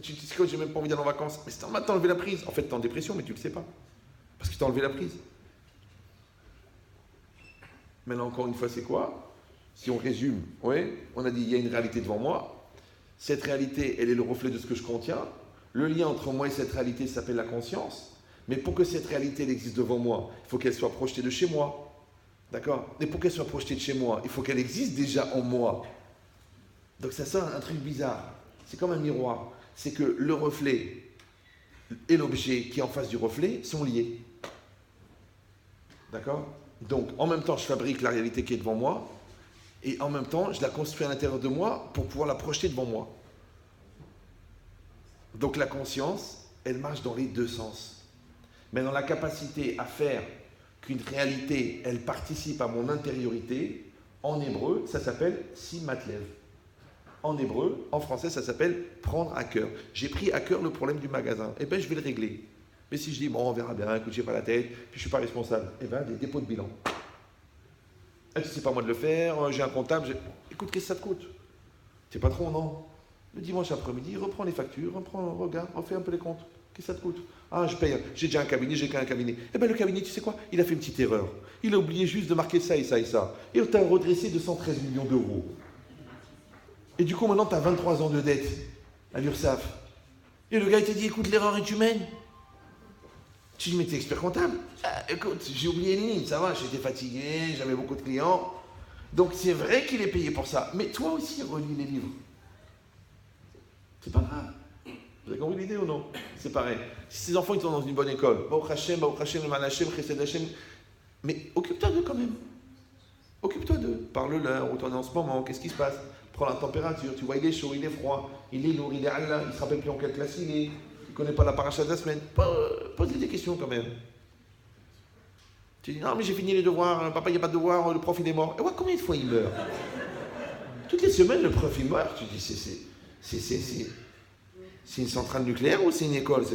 Tu dis, c'est quoi, j'ai même pas envie d'aller en vacances. Mais c'est normal, t'as enlevé la prise. En fait, t'es en dépression, mais tu le sais pas. Parce que t'as enlevé la prise. Maintenant, encore une fois, c'est quoi? Si on résume, ouais, on a dit, il y a une réalité devant moi. Cette réalité, elle est le reflet de ce que je contiens. Le lien entre moi et cette réalité s'appelle la conscience. Mais pour que cette réalité, elle existe devant moi, il faut qu'elle soit projetée de chez moi. D'accord? Et pour qu'elle soit projetée de chez moi, il faut qu'elle existe déjà en moi. Donc ça sort un truc bizarre. C'est comme un miroir. C'est que le reflet et l'objet qui est en face du reflet sont liés. D'accord? Donc, en même temps, je fabrique la réalité qui est devant moi, et en même temps, je la construis à l'intérieur de moi pour pouvoir la projeter devant moi. Donc, la conscience, elle marche dans les deux sens. Mais dans la capacité à faire qu'une réalité, elle participe à mon intériorité, en hébreu, ça s'appelle simatlev. En hébreu, en français, ça s'appelle prendre à cœur. J'ai pris à cœur le problème du magasin. Eh bien, je vais le régler. Mais si je dis, bon, on verra bien, écoute, j'ai pas la tête, puis je suis pas responsable, eh bien, des dépôts de bilan. Ah, tu sais pas moi de le faire, j'ai un comptable, écoute, qu'est-ce que ça te coûte? T'es patron, non? Le dimanche après-midi, reprends les factures, regarde, refais un peu les comptes. Qu'est-ce que ça te coûte? Ah, je paye, j'ai déjà un cabinet, j'ai qu'un cabinet. Eh bien, le cabinet, tu sais quoi? Il a fait une petite erreur. Il a oublié juste de marquer ça et ça et ça. Et on t'a redressé de 113 millions d'euros. Et du coup, maintenant, tu as 23 ans de dette à l'URSSAF. Et le gars, il t'a dit, écoute, l'erreur est humaine. Tu dis, mais t'es expert comptable? Ah, écoute, j'ai oublié une ligne, ça va, j'étais fatigué, j'avais beaucoup de clients. Donc, c'est vrai qu'il est payé pour ça. Mais toi aussi, relis les livres. C'est pas grave. Vous avez compris l'idée ou non? C'est pareil. Si ces enfants, ils sont dans une bonne école, Baruch Hashem, le Man Hashem, Chesed Hashem, mais occupe-toi d'eux quand même. Occupe-toi d'eux. Parle-leur, où t'en es en ce moment, qu'est-ce qui se passe? Prends la température, tu vois, il est chaud, il est froid, il est lourd, il est Allah, il ne se rappelle plus en quelle classe il est, il ne connaît pas la paracha de la semaine. Pose-lui des questions quand même. Tu dis, non, mais j'ai fini les devoirs, papa, il n'y a pas de devoirs, le prof, il est mort. Et ouais, combien de fois il meurt? Toutes les semaines, le prof, il meurt. Tu dis, c'est une centrale nucléaire ou c'est une école?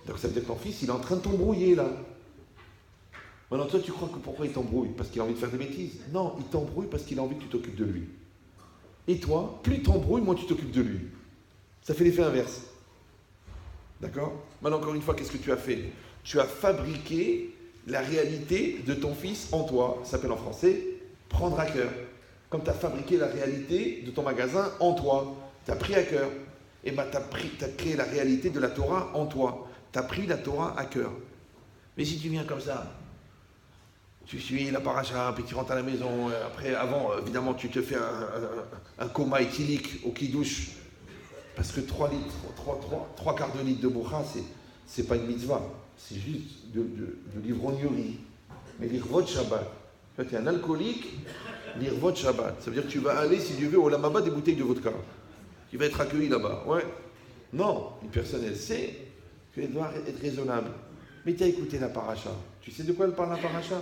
Donc ça veut dire que ton fils, il est en train de t'embrouiller, là. Maintenant, toi, tu crois que pourquoi il t'embrouille? Parce qu'il a envie de faire des bêtises? Non, il t'embrouille parce qu'il a envie que tu t'occupes de lui. Et toi, plus il t'embrouille, moins tu t'occupes de lui. Ça fait l'effet inverse. D'accord? Maintenant, encore une fois, qu'est-ce que tu as fait? Tu as fabriqué la réalité de ton fils en toi. Ça s'appelle en français prendre à cœur. Comme tu as fabriqué la réalité de ton magasin en toi. Tu as pris à cœur. Et bien, tu as créé la réalité de la Torah en toi. Tu as pris la Torah à cœur. Mais si tu viens comme ça, tu suis la paracha, puis tu rentres à la maison. Après, avant, évidemment, tu te fais un coma éthylique au kidouche. Parce que 3 quarts de litre de boucha, c'est pas une mitzvah. C'est juste de l'ivrognerie. Mais l'irvot Shabbat. Là, tu es un alcoolique, l'irvot Shabbat. Ça veut dire que tu vas aller, si Dieu veut, au lamaba des bouteilles de vodka. Tu vas être accueilli là-bas. Ouais. Non, une personne, elle sait qu'elle doit être raisonnable. Mais tu as écouté la paracha. Tu sais de quoi elle parle, la paracha?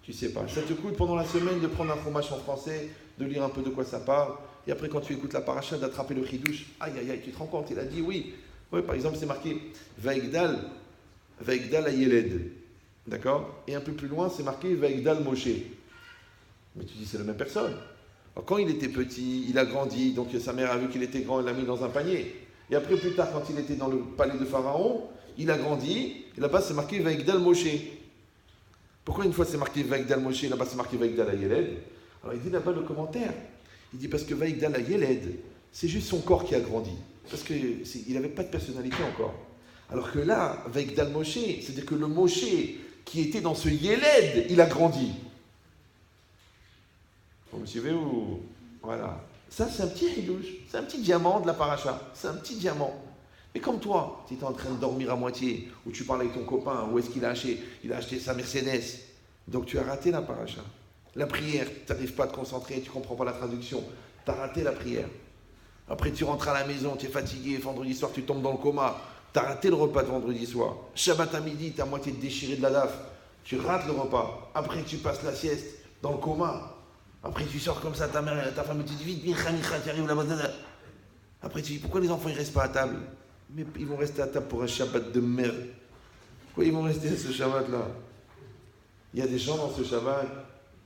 Tu sais pas. Ça te coûte pendant la semaine de prendre un fromage en français, de lire un peu de quoi ça parle, et après quand tu écoutes la paracha, d'attraper le chidouche. Aïe aïe aïe, tu te rends compte, il a dit oui. Oui, par exemple, c'est marqué Vaigdal Ayeled. D'accord? Et un peu plus loin, c'est marqué Vaigdal Moshe. Mais tu dis, c'est la même personne. Alors, quand il était petit, il a grandi, donc sa mère a vu qu'il était grand, elle l'a mis dans un panier. Et après, plus tard, quand il était dans le palais de Pharaon, il a grandi, et là-bas, c'est marqué Vaigdal Moshe. Pourquoi une fois c'est marqué Vaigdal Moshe, là-bas c'est marqué Vaigdal Ayeled? Alors il dit là-bas le commentaire, il dit parce que Vaigdal Ayeled, c'est juste son corps qui a grandi. Parce qu'il n'avait pas de personnalité encore. Alors que là, Vaigdal Moshe, c'est-à-dire que le Moshe qui était dans ce Yeled, il a grandi. Vous me suivez ou... Voilà. Ça, c'est un petit hidouche. C'est un petit diamant de la paracha. C'est un petit diamant. Mais comme toi, tu es en train de dormir à moitié, ou tu parles avec ton copain, où est-ce qu'il a acheté? Il a acheté sa Mercedes. Donc tu as raté la paracha. La prière, tu n'arrives pas à te concentrer, tu ne comprends pas la traduction. Tu as raté la prière. Après, tu rentres à la maison, tu es fatigué, vendredi soir, tu tombes dans le coma. Tu as raté le repas de vendredi soir. Shabbat à midi, tu es à moitié déchiré de la daf. Tu rates le repas. Après, tu passes la sieste dans le coma. Après, tu sors comme ça, ta femme te dit vite, Micha, tu arrives là-bas. Après, tu dis pourquoi les enfants ne restent pas à table? Mais ils vont rester à table pour un Shabbat de merde. Pourquoi ils vont rester à ce Shabbat-là? Il y a des chants dans ce Shabbat.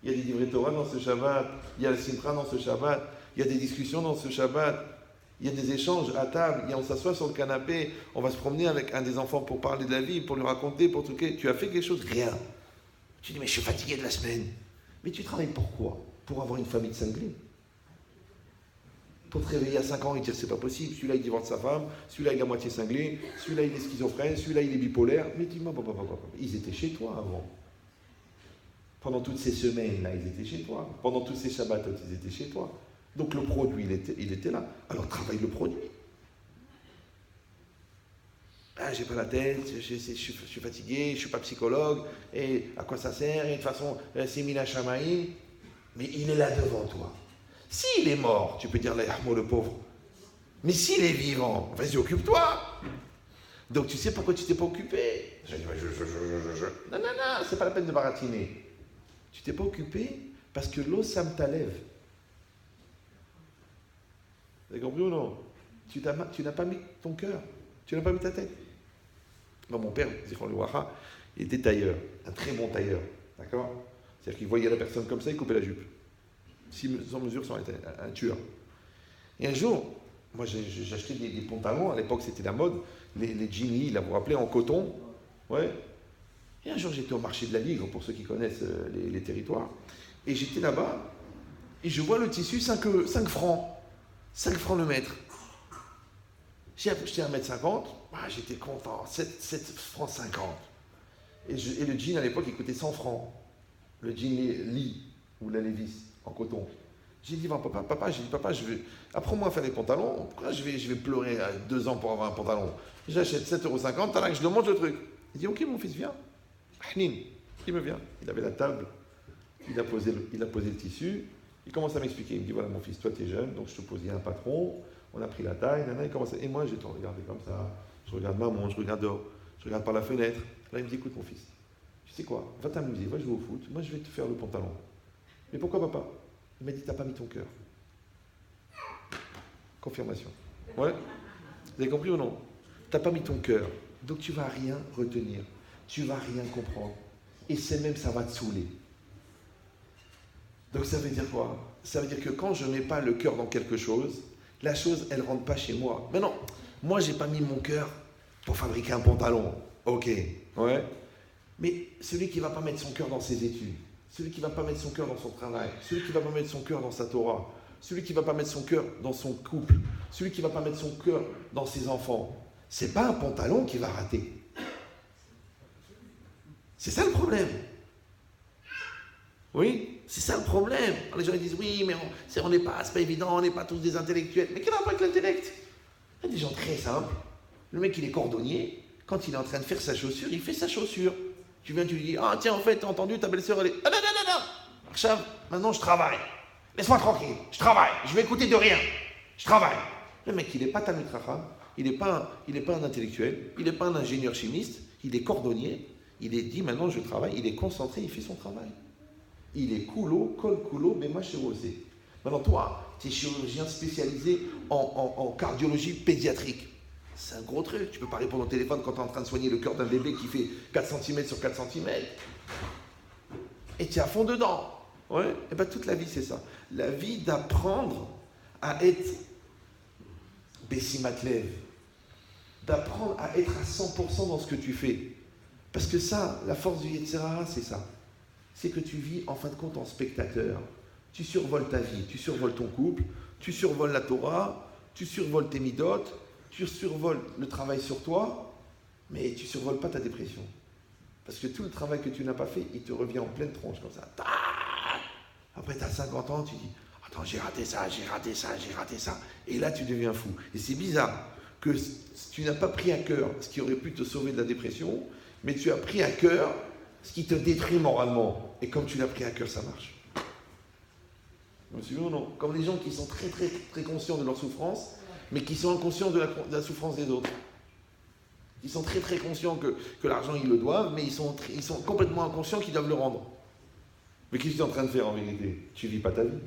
Il y a des livrets Torah dans ce Shabbat. Il y a le Simcha dans ce Shabbat. Il y a des discussions dans ce Shabbat. Il y a des échanges à table. On s'assoit sur le canapé. On va se promener avec un des enfants pour parler de la vie, pour lui raconter, pour tout. Tu as fait quelque chose? Rien. Tu dis, mais je suis fatigué de la semaine. Mais tu travailles pourquoi? Pour avoir une famille de cinglés. Pour te réveiller à 5 ans et dire c'est pas possible, celui-là il divorce sa femme, celui-là il est à moitié cinglé, celui-là il est schizophrène, celui-là il est bipolaire. Mais dis-moi, ils étaient chez toi avant. Pendant toutes ces semaines-là, ils étaient chez toi. Pendant tous ces Shabbats, ils étaient chez toi. Donc le produit, il était là. Alors travaille le produit. Ah, j'ai pas la tête, je suis fatigué, je suis pas psychologue, et à quoi ça sert? Et de toute façon, c'est Mina Shamaïm, mais il est là devant toi. S'il est mort, tu peux dire le pauvre. Mais s'il est vivant, vas-y, occupe-toi. Donc tu sais pourquoi tu t'es pas occupé? Non, c'est pas la peine de baratiner. Tu t'es pas occupé parce que l'osam t'alève. Vous avez compris ou non? Tu n'as pas mis ton cœur, tu n'as pas mis ta tête. Moi, mon père, il était tailleur, un très bon tailleur, d'accord? C'est-à-dire qu'il voyait la personne comme ça, il coupait la jupe. Sans mesure, ça aurait été un tueur. Et un jour, moi j'ai acheté des pantalons, à l'époque c'était la mode, les jeans, là, vous vous rappelez, en coton. Ouais. Et un jour j'étais au marché de la Ligre, pour ceux qui connaissent les territoires, et j'étais là-bas, et je vois le tissu 5 francs. 5 francs le mètre. J'ai acheté 1,50 m, j'étais content, 7 francs 50. Et le jean à l'époque il coûtait 100 francs. Le jean Lee, ou la Levi's, en coton. J'ai dit, papa, apprends-moi à faire des pantalons. Pourquoi je vais pleurer 2 ans pour avoir un pantalon? J'achète 7,50 €, t'as là que je le montre le truc. Il dit, ok mon fils, viens. Ahnin, il me vient. Il avait la table, il a posé le tissu, il commence à m'expliquer. Il me dit, voilà mon fils, toi tu es jeune, donc je te pose, il y a un patron, on a pris la taille, il commence et moi j'étais regardé comme ça, je regarde maman, je regarde dehors, je regarde par la fenêtre. Là il me dit, écoute mon fils, tu sais quoi, va t'amuser, va jouer au foot, moi je vais te faire le pantalon. Mais pourquoi papa? Il m'a dit, t'as pas mis ton cœur. Confirmation. Ouais? Vous avez compris ou non? T'as pas mis ton cœur. Donc tu vas rien retenir. Tu vas rien comprendre. Et c'est même, ça va te saouler. Donc ça veut dire quoi? Ça veut dire que quand je mets pas le cœur dans quelque chose, la chose, elle rentre pas chez moi. Mais non, moi j'ai pas mis mon cœur pour fabriquer un pantalon. Ok, ouais. Mais celui qui va pas mettre son cœur dans ses études, celui qui ne va pas mettre son cœur dans son travail, celui qui ne va pas mettre son cœur dans sa Torah, celui qui ne va pas mettre son cœur dans son couple, celui qui ne va pas mettre son cœur dans ses enfants, c'est pas un pantalon qui va rater. C'est ça le problème. Oui, c'est ça le problème. Alors les gens ils disent, oui, mais c'est pas évident, on n'est pas tous des intellectuels. Mais quel rapport avec l'intellect? Il y a des gens très simples. Le mec, il est cordonnier. Quand il est en train de faire sa chaussure, il fait sa chaussure. Tu viens, tu lui dis, ah tiens, en fait, t'as entendu, ta belle-sœur, elle est... Ah non. Archav, maintenant je travaille. Laisse-moi tranquille, je travaille, je vais écouter de rien. Je travaille. Le mec, il n'est pas Talmid Chacham, il n'est pas un intellectuel, il n'est pas un ingénieur chimiste, il est cordonnier, il est dit, maintenant je travaille, il est concentré, il fait son travail. Il est coulo, col coulo, mais moi je sais où c'est. Maintenant toi, tu es chirurgien spécialisé en cardiologie pédiatrique. C'est un gros truc. Tu peux pas répondre au téléphone quand tu es en train de soigner le cœur d'un bébé qui fait 4 cm sur 4 cm. Et tu es à fond dedans. Ouais. Et bien toute la vie, c'est ça. La vie d'apprendre à être Bessimatlev. D'apprendre à être à 100% dans ce que tu fais. Parce que ça, la force du Yetzirah, c'est ça. C'est que tu vis en fin de compte en spectateur. Tu survoles ta vie, tu survoles ton couple, tu survoles la Torah, tu survoles tes midotes, tu survoles le travail sur toi, mais tu ne survoles pas ta dépression. Parce que tout le travail que tu n'as pas fait, il te revient en pleine tronche comme ça. Après, tu as 50 ans, tu dis, attends, j'ai raté ça. Et là, tu deviens fou. Et c'est bizarre que tu n'as pas pris à cœur ce qui aurait pu te sauver de la dépression, mais tu as pris à cœur ce qui te détruit moralement. Et comme tu l'as pris à cœur, ça marche. Vous me suivez ou non? Comme les gens qui sont très, très, très conscients de leur souffrance, mais qui sont inconscients de la souffrance des autres. Ils sont très, très conscients que l'argent, ils le doivent, mais ils sont complètement inconscients qu'ils doivent le rendre. Mais qu'est-ce que tu es en train de faire en vérité? Tu ne vis pas ta vie.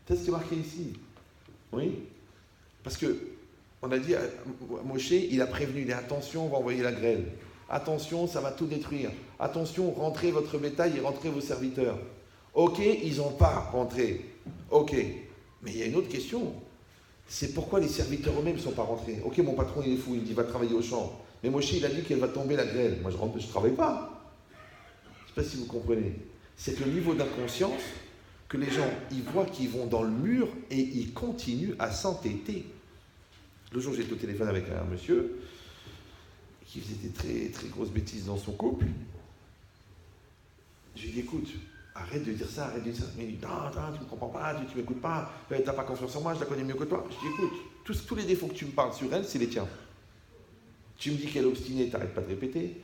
C'est ce qui est marqué ici. Oui. Parce que, on a dit, Moshe, il a prévenu, il a dit, attention, on va envoyer la grêle. Attention, ça va tout détruire. Attention, rentrez votre bétail et rentrez vos serviteurs. Ok, ils n'ont pas rentré. Ok. Mais il y a une autre question. C'est pourquoi les serviteurs eux-mêmes ne sont pas rentrés. Ok, mon patron, il est fou, il me dit, va travailler au champ. Mais Moshe, il a dit qu'elle va tomber la grêle. Moi, je ne travaille pas. Je ne sais pas si vous comprenez. C'est le niveau d'inconscience que les gens, ils voient qu'ils vont dans le mur et ils continuent à s'entêter. Le jour, j'étais au téléphone avec un monsieur qui faisait des très, très grosses bêtises dans son couple. Je lui ai dit, écoute, arrête de dire ça, arrête de dire ça. Mais il dit, non, tu ne me comprends pas, tu ne m'écoutes pas, tu n'as pas confiance en moi, je la connais mieux que toi. Je lui ai dit, écoute, tous les défauts que tu me parles sur elle, c'est les tiens. Tu me dis qu'elle est obstinée, tu n'arrêtes pas de répéter.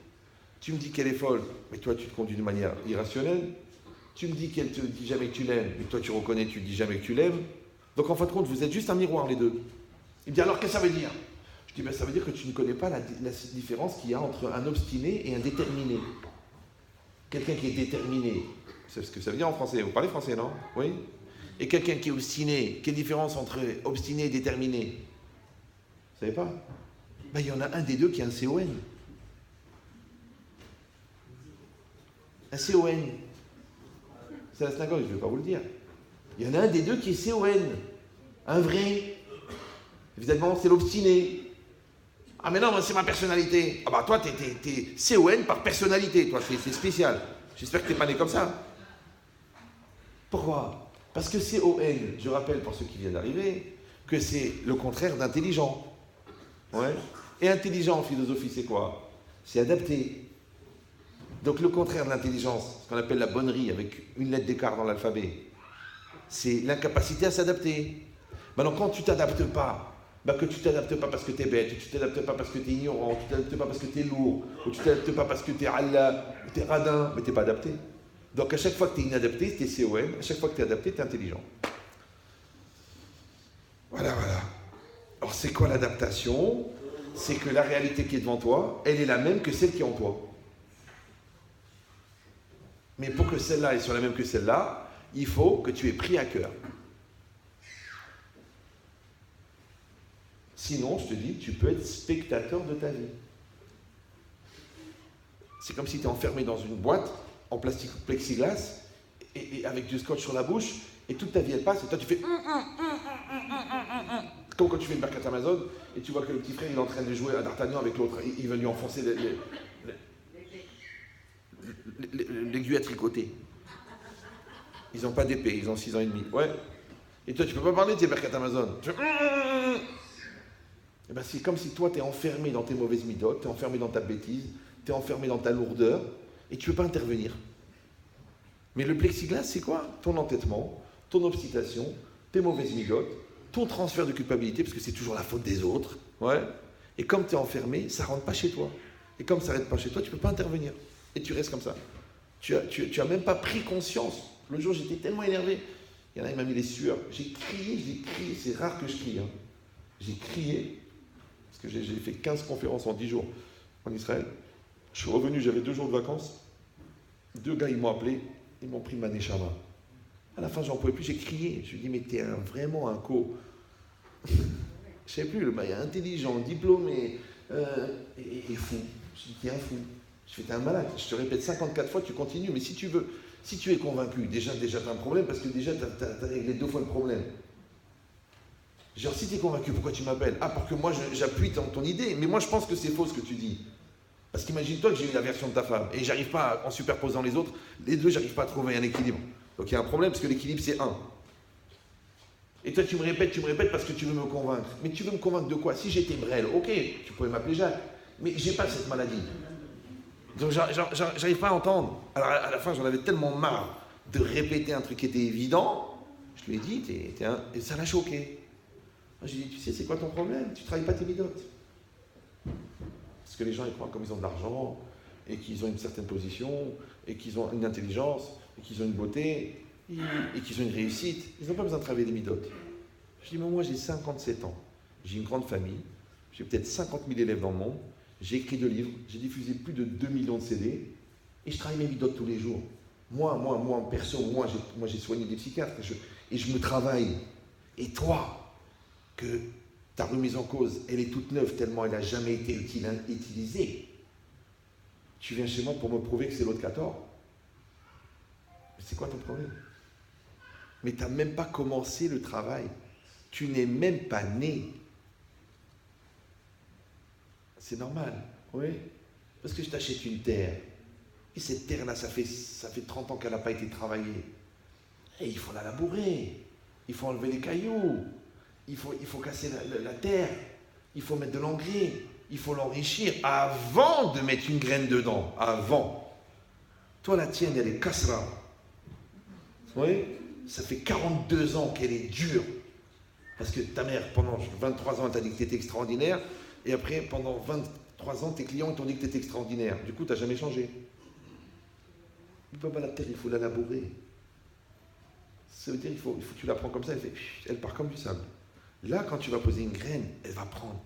Tu me dis qu'elle est folle, mais toi, tu te conduis de manière irrationnelle. Tu me dis qu'elle te dit jamais que tu l'aimes, mais toi, tu reconnais, tu dis jamais que tu l'aimes. Donc, en fin de compte, vous êtes juste un miroir, les deux. Il me dit, alors, qu'est-ce que ça veut dire? Je dis, ben, ça veut dire que tu ne connais pas la différence qu'il y a entre un obstiné et un déterminé. Quelqu'un qui est déterminé, c'est ce que ça veut dire en français. Vous parlez français, non? Oui. Et quelqu'un qui est obstiné, quelle différence entre obstiné et déterminé? Vous savez pas? Ben, il y en a un des deux qui a un CON. Un CON. C'est la synagogue, je ne vais pas vous le dire. Il y en a un des deux qui est CON. Un vrai. Évidemment, c'est l'obstiné. Ah mais non, moi c'est ma personnalité. Ah bah toi, t'es CON par personnalité. Toi, c'est spécial. J'espère que t'es pas né comme ça. Pourquoi? Parce que CON, je rappelle pour ceux qui viennent d'arriver, que c'est le contraire d'intelligent. Ouais. Et intelligent en philosophie, c'est quoi? C'est adapté. Donc le contraire de l'intelligence, ce qu'on appelle la bonnerie, avec une lettre d'écart dans l'alphabet, c'est l'incapacité à s'adapter. Maintenant, quand tu ne t'adaptes pas, que tu ne t'adaptes pas parce que tu es bête, ou tu ne t'adaptes pas parce que tu es ignorant, ou tu ne t'adaptes pas parce que tu es lourd, ou tu ne t'adaptes pas parce que tu es Allah, ou tu es radin, mais tu n'es pas adapté. Donc à chaque fois que tu es inadapté, tu es CON, à chaque fois que tu es adapté, tu es intelligent. Voilà. Alors c'est quoi l'adaptation? C'est que la réalité qui est devant toi, elle est la même que celle qui est en toi. Mais pour que celle-là soit la même que celle-là, il faut que tu aies pris à cœur. Sinon, je te dis, tu peux être spectateur de ta vie. C'est comme si tu es enfermé dans une boîte en plastique plexiglas et avec du scotch sur la bouche et toute ta vie elle passe et toi tu fais comme quand tu fais une Birkat Amazon et tu vois que le petit frère il est en train de jouer à D'Artagnan avec l'autre, il va lui enfoncer l'aiguille à tricoter. Ils n'ont pas d'épée, ils ont 6 ans et demi. Ouais. Et toi tu peux pas parler de tes Birkat Amazon. Et ben, c'est comme si toi tu es enfermé dans tes mauvaises midotes, tu es enfermé dans ta bêtise, tu es enfermé dans ta lourdeur et tu ne peux pas intervenir. Mais le plexiglas, c'est quoi? Ton entêtement, ton obstination, tes mauvaises midotes, ton transfert de culpabilité, parce que c'est toujours la faute des autres. Ouais. Et comme tu es enfermé, ça ne rentre pas chez toi. Et comme ça ne rentre pas chez toi, tu ne peux pas intervenir. Et tu restes comme ça. Tu n'as même pas pris conscience. Le jour, j'étais tellement énervé. Il y en a, il m'a mis les sueurs. J'ai crié. C'est rare que je crie. Hein. J'ai crié. Parce que j'ai fait 15 conférences en 10 jours en Israël. Je suis revenu, j'avais 2 jours de vacances. 2 gars, ils m'ont appelé, ils m'ont pris ma neshama. À la fin, j'en pouvais plus, j'ai crié. Je lui ai dit, mais t'es vraiment un co. Je ne sais plus, le mec est intelligent, diplômé, et fou. Je lui ai dit, t'es un fou. Je fais, t'es un malade. Je te répète 54 fois, tu continues, mais si tu es convaincu, déjà t'as un problème, parce que déjà t'as réglé 2 fois le problème. Genre, si tu es convaincu, pourquoi tu m'appelles? Ah, pour que moi j'appuie ton idée. Mais moi je pense que c'est faux ce que tu dis. Parce qu'imagine-toi que j'ai eu la version de ta femme et j'arrive pas, en superposant les autres, les deux, j'arrive pas à trouver un équilibre. Donc il y a un problème parce que l'équilibre c'est 1. Et toi tu me répètes parce que tu veux me convaincre. Mais tu veux me convaincre de quoi? Si j'étais Brel, ok, tu pourrais m'appeler Jacques. Mais j'ai pas cette maladie. Donc j'arrive pas à entendre. Alors à la fin j'en avais tellement marre de répéter un truc qui était évident, je lui ai dit, et ça l'a choqué. Moi, j'ai dit, tu sais, c'est quoi ton problème? Tu ne travailles pas tes midotes. Parce que les gens, ils croient comme ils ont de l'argent, et qu'ils ont une certaine position, et qu'ils ont une intelligence, et qu'ils ont une beauté, et qu'ils ont une réussite. Ils n'ont pas besoin de travailler des midotes. Je dis, mais moi, j'ai 57 ans. J'ai une grande famille. J'ai peut-être 50 000 élèves dans le monde. J'ai écrit 2 livres. J'ai diffusé plus de 2 millions de CD. Et je travaille mes midotes tous les jours. Moi, en perso, j'ai soigné des psychiatres. Et je me travaille. Et toi, que ta remise en cause, elle est toute neuve tellement elle n'a jamais été utilisée. Tu viens chez moi pour me prouver que c'est l'autre qui a tort. Mais c'est quoi ton problème? Mais tu n'as même pas commencé le travail. Tu n'es même pas né. C'est normal, oui. Parce que je t'achète une terre. Et cette terre-là, ça fait 30 ans qu'elle n'a pas été travaillée. Et il faut la labourer. Il faut enlever les cailloux. Il faut casser la terre. Il faut mettre de l'engrais. Il faut l'enrichir avant de mettre une graine dedans. Avant. Toi, la tienne, elle est cassera. Oui. Ça fait 42 ans qu'elle est dure. Parce que ta mère, pendant 23 ans, elle t'a dit que tu étais extraordinaire. Et après, pendant 23 ans, tes clients t'ont dit que tu étais extraordinaire. Du coup, tu n'as jamais changé. Il ne peut pas la terre, il faut la labourer. Ça veut dire qu'il faut que tu la prends comme ça, elle part comme du sable. Là, quand tu vas poser une graine, elle va prendre.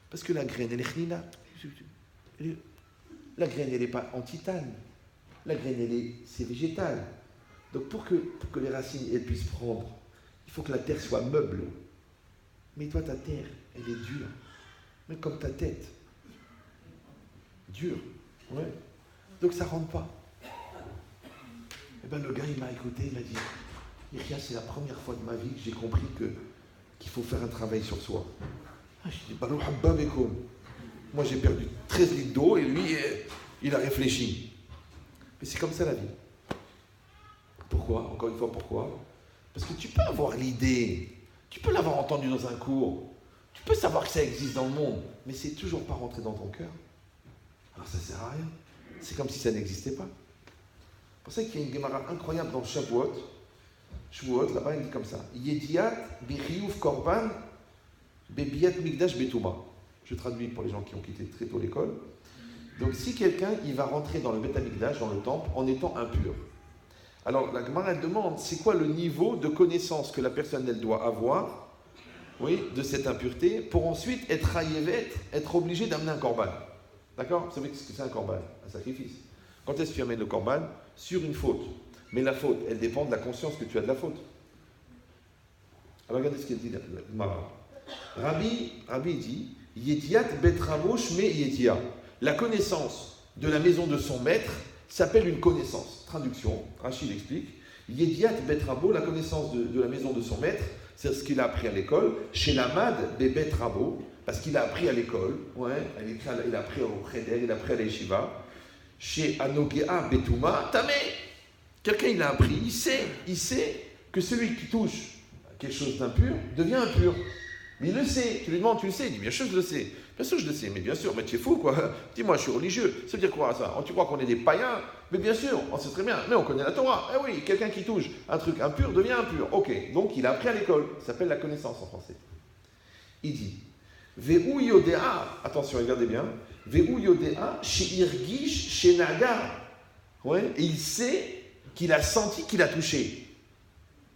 Parce que la graine, elle est chnina. La graine, elle n'est pas en titane. La graine, c'est végétal. Donc, pour que les racines elles puissent prendre, il faut que la terre soit meuble. Mais toi, ta terre, elle est dure. Mais comme ta tête. Dure. Ouais. Donc, ça ne rentre pas. Et bien, le gars, il m'a écouté, il m'a dit, Yahya, c'est la première fois de ma vie que j'ai compris qu'il faut faire un travail sur soi. Je dis, Baruch Habba Bekoum. Moi, j'ai perdu 13 litres d'eau et lui, il a réfléchi. Mais c'est comme ça la vie. Pourquoi? Encore une fois, pourquoi? Parce que tu peux avoir l'idée, tu peux l'avoir entendu dans un cours, tu peux savoir que ça existe dans le monde, mais c'est toujours pas rentré dans ton cœur. Alors ça sert à rien. C'est comme si ça n'existait pas. C'est pour ça qu'il y a une Gemara incroyable dans Shavuot. Shavuot, là-bas, il dit comme ça. Yediat bichiyuv korban bebiat migdash betuma. Je traduis pour les gens qui ont quitté très tôt l'école. Donc si quelqu'un, il va rentrer dans le Bet Hamikdash, dans le temple, en étant impur. Alors la Gemara, elle demande, c'est quoi le niveau de connaissance que la personne, elle doit avoir, oui, de cette impureté, pour ensuite être hayevet, être obligé d'amener un korban. D'accord? Vous savez ce que c'est un korban? Un sacrifice. Quand est-ce que tu amènes le korban? Sur une faute. Mais la faute, elle dépend de la conscience que tu as de la faute. Alors regardez ce qu'il dit la Gemara. Rabbi dit, Yediat betramo shme yedia. La connaissance de la maison de son maître s'appelle une connaissance. Traduction, Rachid explique. Yediat betramo, la connaissance de la maison de son maître, c'est ce qu'il a appris à l'école. Chez l'amad be betramo, parce qu'il a appris à l'école, ouais, il a appris au Cheder, il a appris à l'Eshiva. Chez Anogea Betuma, Tamé. Quelqu'un, il a appris, il sait que celui qui touche à quelque chose d'impur devient impur. Mais il le sait. Tu lui demandes, tu le sais? Il dit, bien sûr, je le sais. Bien sûr, je le sais. Mais bien sûr, mais tu es fou, quoi. Dis-moi, je suis religieux. Ça veut dire quoi, ça? Tu crois qu'on est des païens? Mais bien sûr, on sait très bien. Mais on connaît la Torah. Eh oui, quelqu'un qui touche un truc impur devient impur. Ok. Donc, il a appris à l'école. Ça s'appelle la connaissance en français. Il dit, Ve'u yodea, attention, regardez bien. Ve'u yodea, she'irgish she'naga. Ouais. Et il sait qu'il a senti qu'il a touché.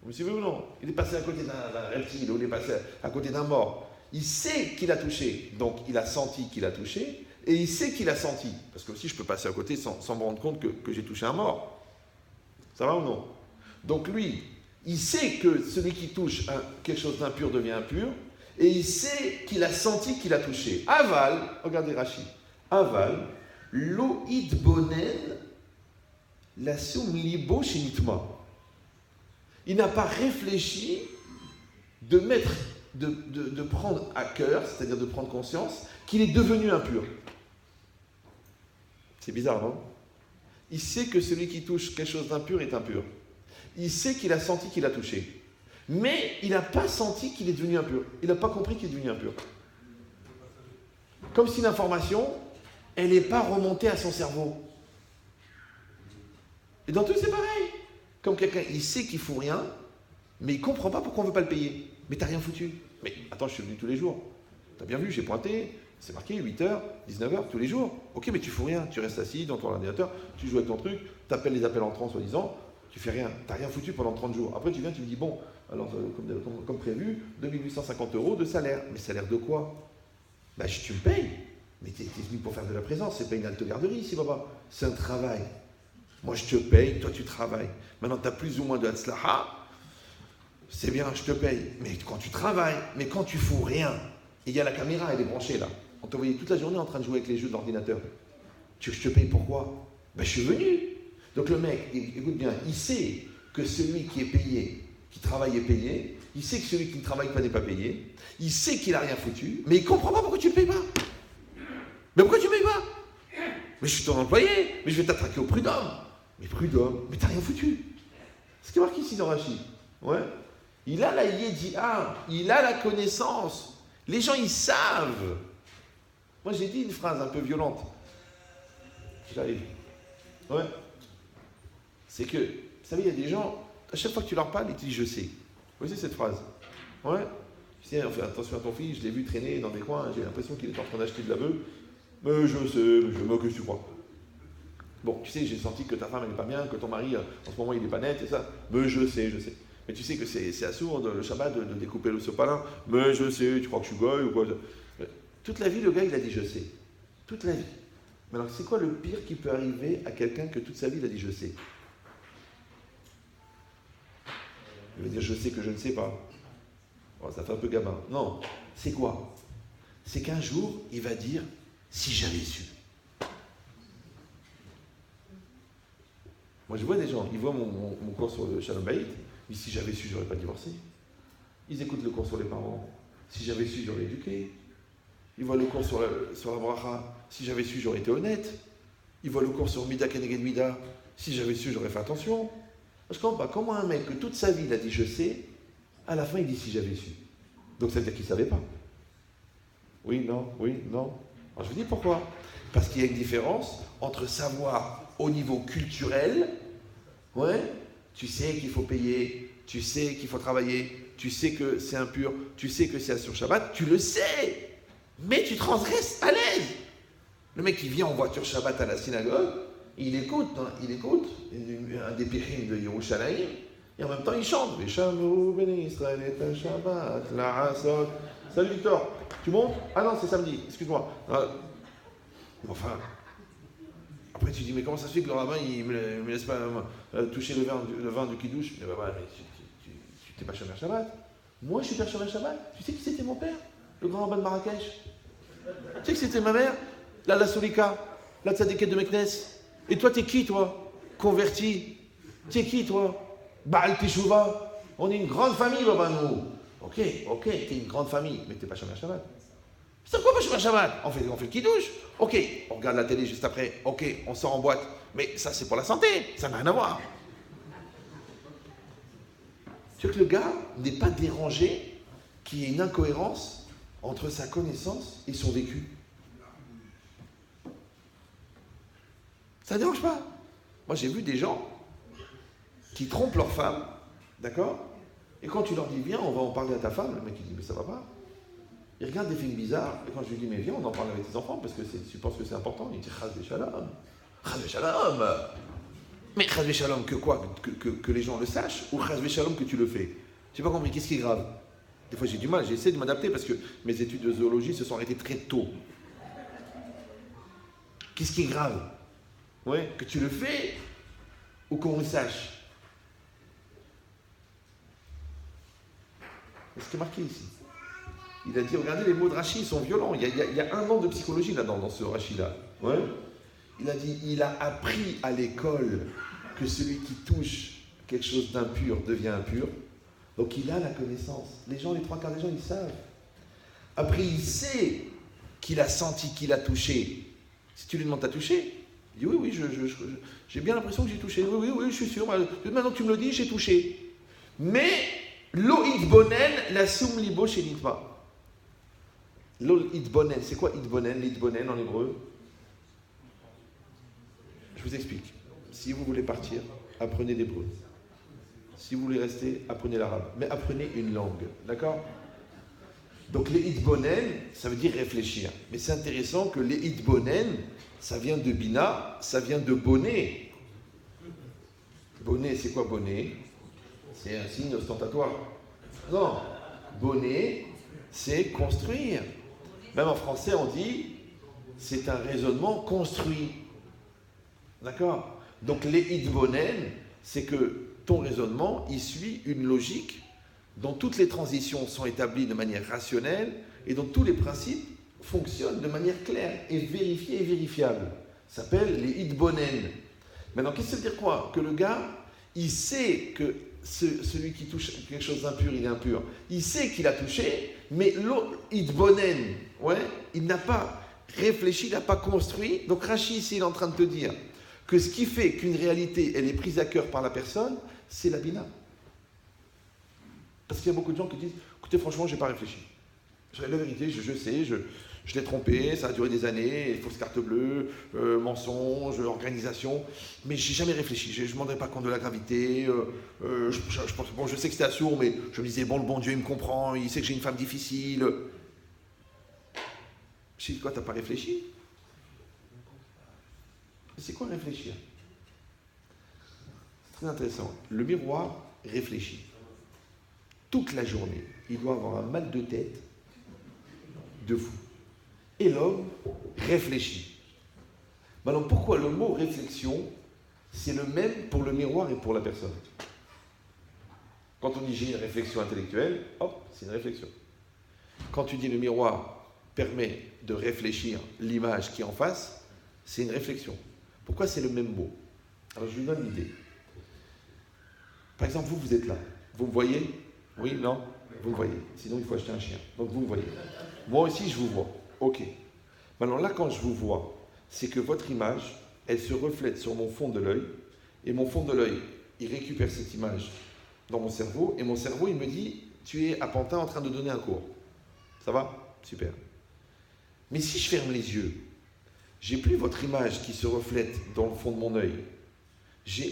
Vous me suivez ou non? Il est passé à côté d'un reptile, ou il est passé à côté d'un mort. Il sait qu'il a touché, donc il a senti qu'il a touché, et il sait qu'il a senti. Parce que aussi, je peux passer à côté sans me rendre compte que j'ai touché un mort. Ça va ou non? Donc lui, il sait que celui qui touche quelque chose d'impur devient impur, et il sait qu'il a senti qu'il a touché. Aval, regardez Rachid, aval, lo idbonen la sum libo shinitma. Il n'a pas réfléchi de prendre à cœur, c'est-à-dire de prendre conscience, qu'il est devenu impur. C'est bizarre, non? Il sait que celui qui touche quelque chose d'impur est impur. Il sait qu'il a senti qu'il a touché. Mais il n'a pas senti qu'il est devenu impur. Il n'a pas compris qu'il est devenu impur. Comme si l'information, elle n'est pas remontée à son cerveau. Et dans tout, c'est pareil. Comme quelqu'un, il sait qu'il ne fout rien, mais il ne comprend pas pourquoi on ne veut pas le payer. Mais tu n'as rien foutu. Mais attends, je suis venu tous les jours. Tu as bien vu, j'ai pointé, c'est marqué 8h, 19h, tous les jours. Ok, mais tu fous rien. Tu restes assis dans ton ordinateur, tu joues avec ton truc, tu appelles les appels entrants soi-disant, tu fais rien. Tu n'as rien foutu pendant 30 jours. Après, tu viens, tu me dis, bon, alors, comme prévu, 2850 € de salaire. Mais salaire de quoi? Ben, tu me payes. Mais tu es venu pour faire de la présence, c'est pas une halte garderie ici, papa. C'est un travail. Moi, je te paye, toi, tu travailles. Maintenant, tu as plus ou moins de hatzlaha. C'est bien, je te paye. Mais quand tu travailles, mais quand tu fous rien, et il y a la caméra, elle est branchée là. On te voyait toute la journée en train de jouer avec les jeux d'ordinateur. Tu veux que je te paye pourquoi? Ben, je suis venu. Donc le mec, écoute bien, il sait que celui qui est payé, qui travaille est payé. Il sait que celui qui ne travaille pas n'est pas payé. Il sait qu'il n'a rien foutu, mais il ne comprend pas pourquoi tu ne payes pas. Mais pourquoi tu ne payes pas? Mais je suis ton employé, mais je vais t'attraquer au prud'homme. Mais prud'homme, mais t'as rien foutu. C'est ce qui est marqué ici dans Rachi. Ouais. Il a la yédia, il a la connaissance. Les gens, ils savent. Moi, j'ai dit une phrase un peu violente. J'arrive. Ouais. C'est que, vous savez, il y a des gens, à chaque fois que tu leur parles, ils te disent « je sais ». Vous voyez cette phrase? Ouais. Tu sais, on fait attention à ton fils, je l'ai vu traîner dans des coins, j'ai l'impression qu'il est en train d'acheter de la bœuf. Mais je sais, je me que tu crois. Bon, tu sais, j'ai senti que ta femme, elle n'est pas bien, que ton mari, en ce moment, il n'est pas net et ça. Mais je sais, je sais. Mais tu sais que c'est assourd, le Shabbat, de découper le sopalin. Mais je sais, tu crois que je suis goy ou quoi? Toute la vie, le gars, il a dit « je sais ». Toute la vie. Mais alors, c'est quoi le pire qui peut arriver à quelqu'un que toute sa vie, il a dit « je sais ». Il va dire « je sais que je ne sais pas ». Bon, ça fait un peu gamin. Non, c'est quoi? C'est qu'un jour, il va dire « si j'avais su ». Moi, je vois des gens, ils voient mon cours sur le Shalom Bayit, mais si j'avais su, j'aurais pas divorcé. Ils écoutent le cours sur les parents. Si j'avais su, j'aurais éduqué. Ils voient le cours sur la bracha. Si j'avais su, j'aurais été honnête. Ils voient le cours sur Mida Keneged Mida. Si j'avais su, j'aurais fait attention. Je comprends pas. Comment un mec que toute sa vie, il a dit je sais, à la fin, il dit si j'avais su. Donc ça veut dire qu'il ne savait pas. Oui, non, oui, non. Alors, je vous dis pourquoi. Parce qu'il y a une différence entre savoir au niveau culturel, ouais, tu sais qu'il faut payer, tu sais qu'il faut travailler, tu sais que c'est impur, tu sais que c'est sur Shabbat, tu le sais, mais tu transgresses à l'aise. Le mec qui vient en voiture Shabbat à la synagogue, il écoute un des pirim de Yerushalayim, et en même temps il chante. Salut Victor, tu montes? Ah non, c'est samedi, excuse-moi. Enfin, après tu dis, mais comment ça se fait que le rabbin il me laisse pas toucher le vin du kidouche? Mais tu t'es pas Shomer Shabbat. Moi je suis pas Shomer Shabbat. Tu sais qui c'était mon père? Le grand rabbin de Marrakech. Tu sais que c'était ma mère? La Solika, la tzadékette de Meknes. Et toi, t'es qui, toi? Converti. T'es qui, toi? Baal Teshuvah. On est une grande famille, Baba, nous. Ok, t'es une grande famille, mais t'es pas Shomer Shabbat. C'est quoi pas Shomer Shabbat? On fait le kidouche. Ok, on regarde la télé juste après. Ok, on sort en boîte. Mais ça, c'est pour la santé. Ça n'a rien à voir. Tu veux que le gars n'est pas dérangé, qu'il y ait une incohérence entre sa connaissance et son vécu. Ça ne dérange pas. Moi, j'ai vu des gens qui trompent leur femme, d'accord? Et quand tu leur dis, viens, on va en parler à ta femme, le mec, il dit, mais ça va pas. Il regarde des films bizarres, et quand je lui dis, mais viens, on en parle avec tes enfants, parce que tu penses que c'est important, il dit, Chaz v'Shalom. Chaz v'Shalom. Mais Chaz v'Shalom, que quoi? Que les gens le sachent, ou Chaz v'Shalom que tu le fais? J'ai pas compris, qu'est-ce qui est grave? Des fois, j'ai du mal, j'essaie de m'adapter, parce que mes études de zoologie se sont arrêtées très tôt. Qu'est-ce qui est grave? Ouais, que tu le fais ou qu'on le sache. C'est ce qui est marqué ici. Il a dit, regardez, les mots de Rachi, ils sont violents. Il y a un an de psychologie là-dedans, dans ce Rachi-là. Ouais. Il a dit, il a appris à l'école que celui qui touche quelque chose d'impur devient impur. Donc il a la connaissance. Les gens, les trois quarts des gens, ils savent. Après, il sait qu'il a senti, qu'il a touché. Si tu lui demandes, t'as touché? Il dit oui, j'ai bien l'impression que j'ai touché. Oui, je suis sûr. Maintenant que tu me le dis, j'ai touché. Mais lo itbonen la sum libo chez l'itma. Lo itbonen, c'est quoi itbonen? L'itbonen en hébreu? Je vous explique. Si vous voulez partir, apprenez l'hébreu. Si vous voulez rester, apprenez l'arabe. Mais apprenez une langue, d'accord? Donc les hitbonen, ça veut dire réfléchir. Mais c'est intéressant que les hitbonen, ça vient de bina, ça vient de bonnet. Bonnet, c'est quoi bonnet? C'est un signe ostentatoire. Non, bonnet, c'est construire. Même en français, on dit, c'est un raisonnement construit. D'accord? Donc les hitbonen, c'est que ton raisonnement, il suit une logique dont toutes les transitions sont établies de manière rationnelle et dont tous les principes fonctionnent de manière claire et vérifiée et vérifiable. Ça s'appelle les hitbonen. Maintenant, qu'est-ce que ça veut dire quoi? Que le gars, il sait que celui qui touche quelque chose d'impur, il est impur. Il sait qu'il a touché, mais l'autre hitbonen, ouais, il n'a pas réfléchi, il n'a pas construit. Donc Rashi ici, il est en train de te dire que ce qui fait qu'une réalité, elle est prise à cœur par la personne, c'est la bina. Parce qu'il y a beaucoup de gens qui disent, écoutez, franchement, je n'ai pas réfléchi. La vérité, je sais, je l'ai trompé, ça a duré des années, fausse carte bleue, mensonge, organisation, mais je n'ai jamais réfléchi, je ne me rendais pas compte de la gravité, je pense, bon, je sais que c'était assourd, mais je me disais, bon, le bon Dieu, il me comprend, il sait que j'ai une femme difficile. Je dis, quoi, t'as pas réfléchi? C'est quoi réfléchir? C'est très intéressant. Le miroir réfléchit. Toute la journée, il doit avoir un mal de tête de fou. Et l'homme réfléchit. Maintenant, pourquoi le mot réflexion, c'est le même pour le miroir et pour la personne? Quand on dit j'ai une réflexion intellectuelle, hop, c'est une réflexion. Quand tu dis le miroir permet de réfléchir l'image qui est en face, c'est une réflexion. Pourquoi c'est le même mot? Alors je vous donne l'idée. Par exemple, vous êtes là. Vous me voyez? Oui, non? Vous me voyez. Sinon, il faut acheter un chien. Donc, vous me voyez. Moi aussi, je vous vois. OK. Maintenant, là, quand je vous vois, c'est que votre image, elle se reflète sur mon fond de l'œil. Et mon fond de l'œil, il récupère cette image dans mon cerveau. Et mon cerveau, il me dit, tu es à Pantin en train de donner un cours. Ça va? Super. Mais si je ferme les yeux, j'ai plus votre image qui se reflète dans le fond de mon œil.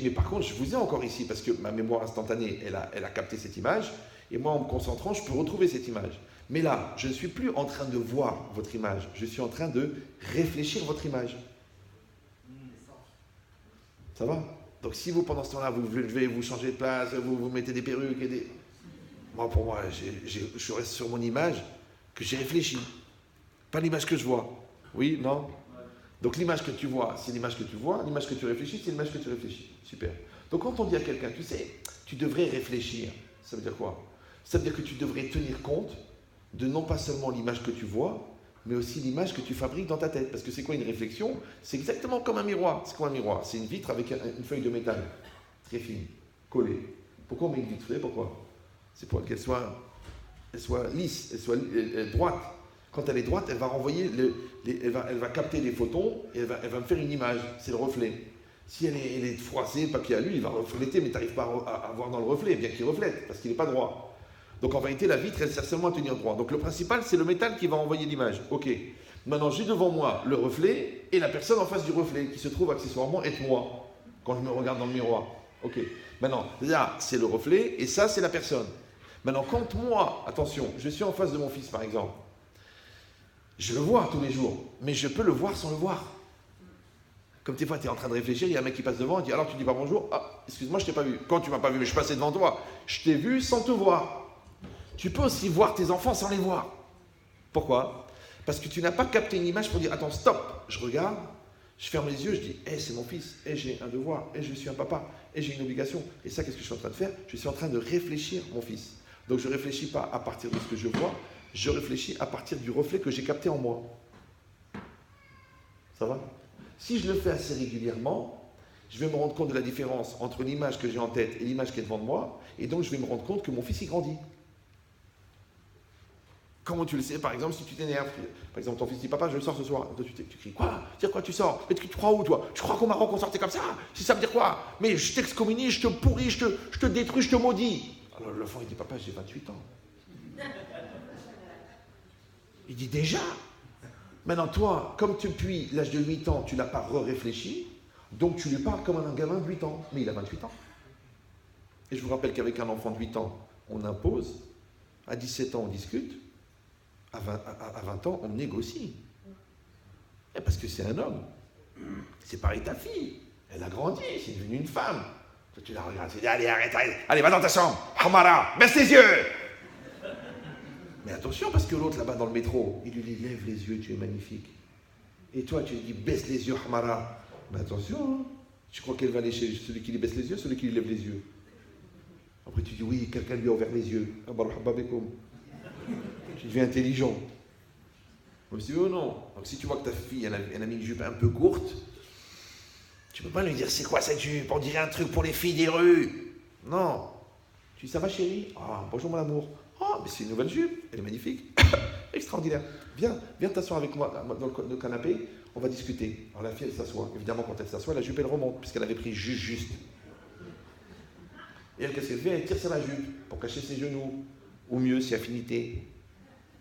Mais par contre, je vous ai encore ici parce que ma mémoire instantanée, elle a capté cette image. Et moi, en me concentrant, je peux retrouver cette image. Mais là, je ne suis plus en train de voir votre image. Je suis en train de réfléchir votre image. Ça va? Donc si vous, pendant ce temps-là, vous levez, vous changez de place, vous mettez des perruques et des... Moi, pour moi, je reste sur mon image que j'ai réfléchi. Pas l'image que je vois. Oui? Non? Donc l'image que tu vois, c'est l'image que tu vois. L'image que tu réfléchis, c'est l'image que tu réfléchis. Super. Donc quand on dit à quelqu'un, tu sais, tu devrais réfléchir, ça veut dire quoi? Ça veut dire que tu devrais tenir compte de non pas seulement l'image que tu vois, mais aussi l'image que tu fabriques dans ta tête. Parce que c'est quoi une réflexion? C'est exactement comme un miroir. C'est quoi un miroir? C'est une vitre avec une feuille de métal, très fine, collée. Pourquoi on met une vitre? Vous savez pourquoi? C'est pour qu'elle soit lisse, elle soit droite. Quand elle est droite, elle va renvoyer, elle va capter les photons et elle va me faire une image. C'est le reflet. Si elle est froissée, le papier à lui, il va refléter, mais tu n'arrives pas à voir dans le reflet, bien qu'il reflète, parce qu'il n'est pas droit. Donc en vérité, la vitre, elle sert seulement à tenir droit. Donc le principal, c'est le métal qui va envoyer l'image. Ok. Maintenant, j'ai devant moi le reflet et la personne en face du reflet, qui se trouve accessoirement être moi, quand je me regarde dans le miroir. Ok. Maintenant, là, c'est le reflet et ça, c'est la personne. Maintenant, quand moi, attention, je suis en face de mon fils, par exemple, je le vois tous les jours, mais je peux le voir sans le voir. Comme des fois, tu es en train de réfléchir, il y a un mec qui passe devant, il dit alors tu dis pas bonjour, ah, excuse-moi, je t'ai pas vu. Quand tu m'as pas vu, mais je suis passé devant toi, je t'ai vu sans te voir. Tu peux aussi voir tes enfants sans les voir. Pourquoi? Parce que tu n'as pas capté une image pour dire attends, stop, je regarde, je ferme les yeux, je dis c'est mon fils, j'ai un devoir, je suis un papa, j'ai une obligation. Et ça, qu'est-ce que je suis en train de faire? Je suis en train de réfléchir mon fils. Donc je ne réfléchis pas à partir de ce que je vois, je réfléchis à partir du reflet que j'ai capté en moi. Ça va? Si je le fais assez régulièrement, je vais me rendre compte de la différence entre l'image que j'ai en tête et l'image qui est devant de moi, et donc je vais me rendre compte que mon fils, il grandit. Comment tu le sais? Par exemple, si tu t'énerves, par exemple, ton fils dit papa, je sors ce soir. Toi, tu cries quoi? Dire quoi tu sors? Mais tu crois où toi? Tu crois qu'au Maroc on sortait comme ça? Si ça veut dire quoi? Mais je t'excommunie, je te pourris, je te détruis, je te maudis. Alors l'enfant il dit papa, j'ai 28 ans. Il dit déjà? Maintenant toi, comme depuis l'âge de 8 ans, tu n'as pas réfléchi, donc tu lui parles comme un gamin de 8 ans. Mais il a 28 ans. Et je vous rappelle qu'avec un enfant de 8 ans, on impose, à 17 ans, on discute, à 20 ans, on négocie. Et parce que c'est un homme. C'est pareil ta fille. Elle a grandi, c'est devenu une femme. Toi, tu la regardes, tu dis, allez, arrête, allez, va dans ta chambre. Hamara, baisse les yeux. Mais attention, parce que l'autre, là-bas, dans le métro, il lui dit, lève les yeux, tu es magnifique. Et toi, tu lui dis, baisse les yeux, Hamara. Mais attention, hein. Tu crois qu'elle va aller chez celui qui lui baisse les yeux, celui qui lui lève les yeux. Après, tu dis, oui, quelqu'un lui a ouvert les yeux. Tu deviens intelligent. Je me dis, oh non. Donc, si tu vois que ta fille, elle a mis une jupe un peu courte, tu peux pas lui dire, c'est quoi cette jupe? On dirait un truc pour les filles des rues. Non. Tu dis, ça va chérie? Ah, bonjour mon amour. Ah, mais c'est une nouvelle jupe. Elle est magnifique. Extraordinaire. Viens t'asseoir avec moi dans le canapé. On va discuter. Alors la fille, elle s'assoit. Évidemment, quand elle s'assoit, la jupe, elle remonte, puisqu'elle avait pris juste. Et elle, qu'est-ce qu'elle fait? Elle tire sur la jupe pour cacher ses genoux. Ou mieux, si affinité.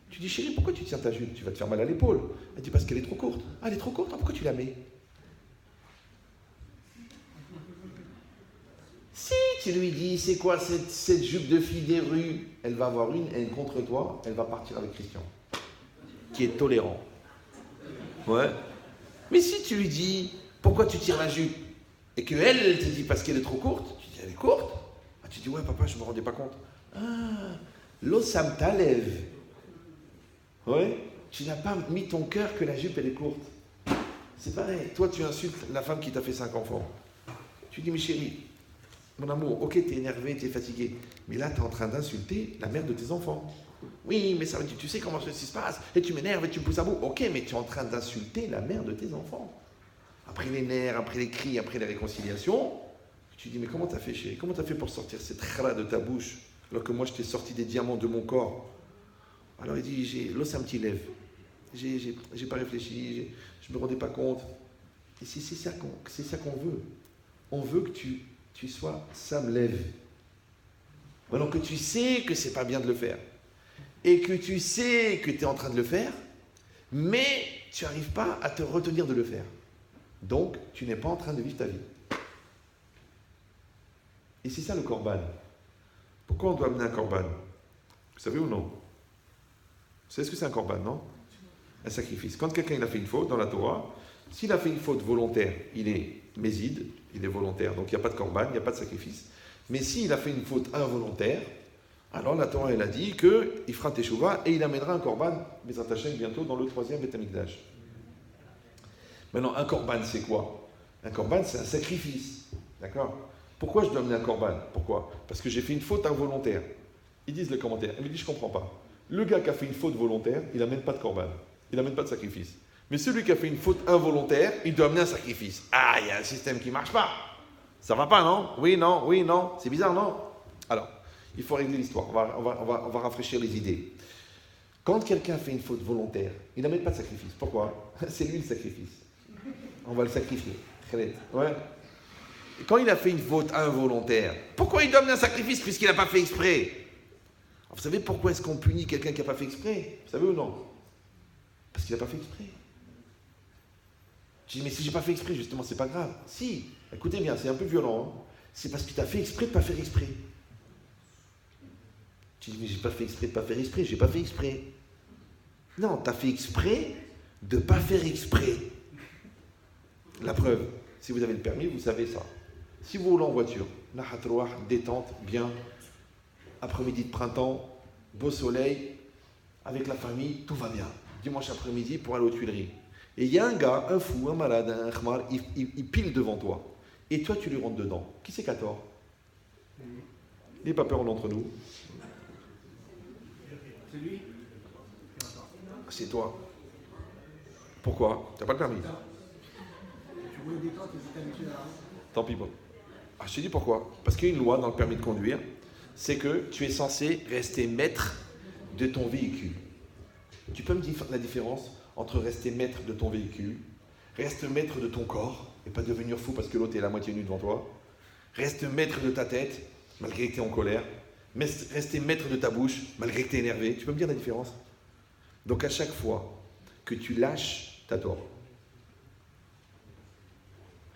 Tu dis, chérie, pourquoi tu tiens ta jupe? Tu vas te faire mal à l'épaule. Elle dit, parce qu'elle est trop courte. Ah, elle est trop courte? Ah, pourquoi tu la mets? Si tu lui dis, c'est quoi cette jupe de fille des rues? Elle va avoir une haine contre toi, elle va partir avec Christian, qui est tolérant. Ouais. Mais si tu lui dis, pourquoi tu tires la jupe? Et qu'elle te dit, parce qu'elle est trop courte, tu dis, elle est courte? Ah, tu dis, ouais, papa, je ne me rendais pas compte. Ah, l'osam t'alève. Ouais. Tu n'as pas mis ton cœur que la jupe, elle est courte. C'est pareil. Toi, tu insultes la femme qui t'a fait 5 enfants. Tu dis, mais chérie, mon amour, ok, t'es énervé, t'es fatigué, mais là, t'es en train d'insulter la mère de tes enfants. Oui, mais ça veut dire, tu sais comment ceci se passe, et tu m'énerves, et tu me pousses à bout. Ok, mais tu es en train d'insulter la mère de tes enfants. Après les nerfs, après les cris, après les réconciliations, tu dis, mais comment t'as fait, chérie? Comment t'as fait pour sortir cette khra de ta bouche, alors que moi, je t'ai sorti des diamants de mon corps? Alors il dit, l'os un petit lève. J'ai pas réfléchi, je me rendais pas compte. Et c'est ça qu'on veut. On veut que tu sois Sam lève. Maintenant que tu sais que c'est pas bien de le faire, et que tu sais que tu es en train de le faire, mais tu n'arrives pas à te retenir de le faire. Donc, tu n'es pas en train de vivre ta vie. Et c'est ça le korban. Pourquoi on doit amener un korban? Vous savez ou non? Vous savez ce que c'est un korban, non? Un sacrifice. Quand quelqu'un il a fait une faute dans la Torah, s'il a fait une faute volontaire, il est méside, il est volontaire, donc il n'y a pas de korban, il n'y a pas de sacrifice. Mais s'il a fait une faute involontaire, alors la Torah elle a dit qu'il fera teshuva et il amènera un korban, Bezrat Hashem, bientôt dans le 3e Beth Amikdash. Maintenant, un korban c'est quoi? Un korban c'est un sacrifice, d'accord? Pourquoi je dois amener un korban? Pourquoi? Parce que j'ai fait une faute involontaire. Ils disent le commentaire, ils me disent je comprends pas. Le gars qui a fait une faute volontaire, il n'amène pas de korban, il n'amène pas de sacrifice. Mais celui qui a fait une faute involontaire, il doit amener un sacrifice. Ah, il y a un système qui ne marche pas. Ça va pas, non? Oui, non. C'est bizarre, non? Alors, il faut régler l'histoire. On va rafraîchir les idées. Quand quelqu'un fait une faute volontaire, il n'amène pas de sacrifice. Pourquoi? C'est lui le sacrifice. On va le sacrifier. Ouais. Et quand il a fait une faute involontaire, pourquoi il doit amener un sacrifice puisqu'il n'a pas fait exprès? Alors, vous savez pourquoi est-ce qu'on punit quelqu'un qui n'a pas fait exprès? Vous savez ou non? Parce qu'il n'a pas fait exprès. Je dis, mais si j'ai pas fait exprès, justement, c'est pas grave. Si, écoutez bien, c'est un peu violent. Hein. C'est parce que tu as fait exprès de ne pas faire exprès. Tu dis, mais j'ai pas fait exprès de ne pas faire exprès, j'ai pas fait exprès. Non, tu as fait exprès de ne pas faire exprès. La preuve, si vous avez le permis, vous savez ça. Si vous roulez en voiture, nahatrouah, détente, bien, après-midi de printemps, beau soleil, avec la famille, tout va bien. Dimanche après-midi pour aller aux Tuileries. Et il y a un gars, un fou, un malade, un khmar, il pile devant toi. Et toi, tu lui rentres dedans. Qui c'est qui a tort? N'ayez pas peur d'entre nous. C'est lui? C'est toi. Pourquoi? Tu n'as pas le permis. Tu voulais détente et c'était habitué à la route. Tant pis pas. Ah, je te dis pourquoi. Parce qu'il y a une loi dans le permis de conduire, c'est que tu es censé rester maître de ton véhicule. Tu peux me dire la différence entre rester maître de ton véhicule, reste maître de ton corps, et pas devenir fou parce que l'autre est à la moitié nu devant toi, reste maître de ta tête, malgré que tu es en colère, rester maître de ta bouche, malgré que tu es énervé. Tu peux me dire la différence? Donc à chaque fois que tu lâches, tu as tort.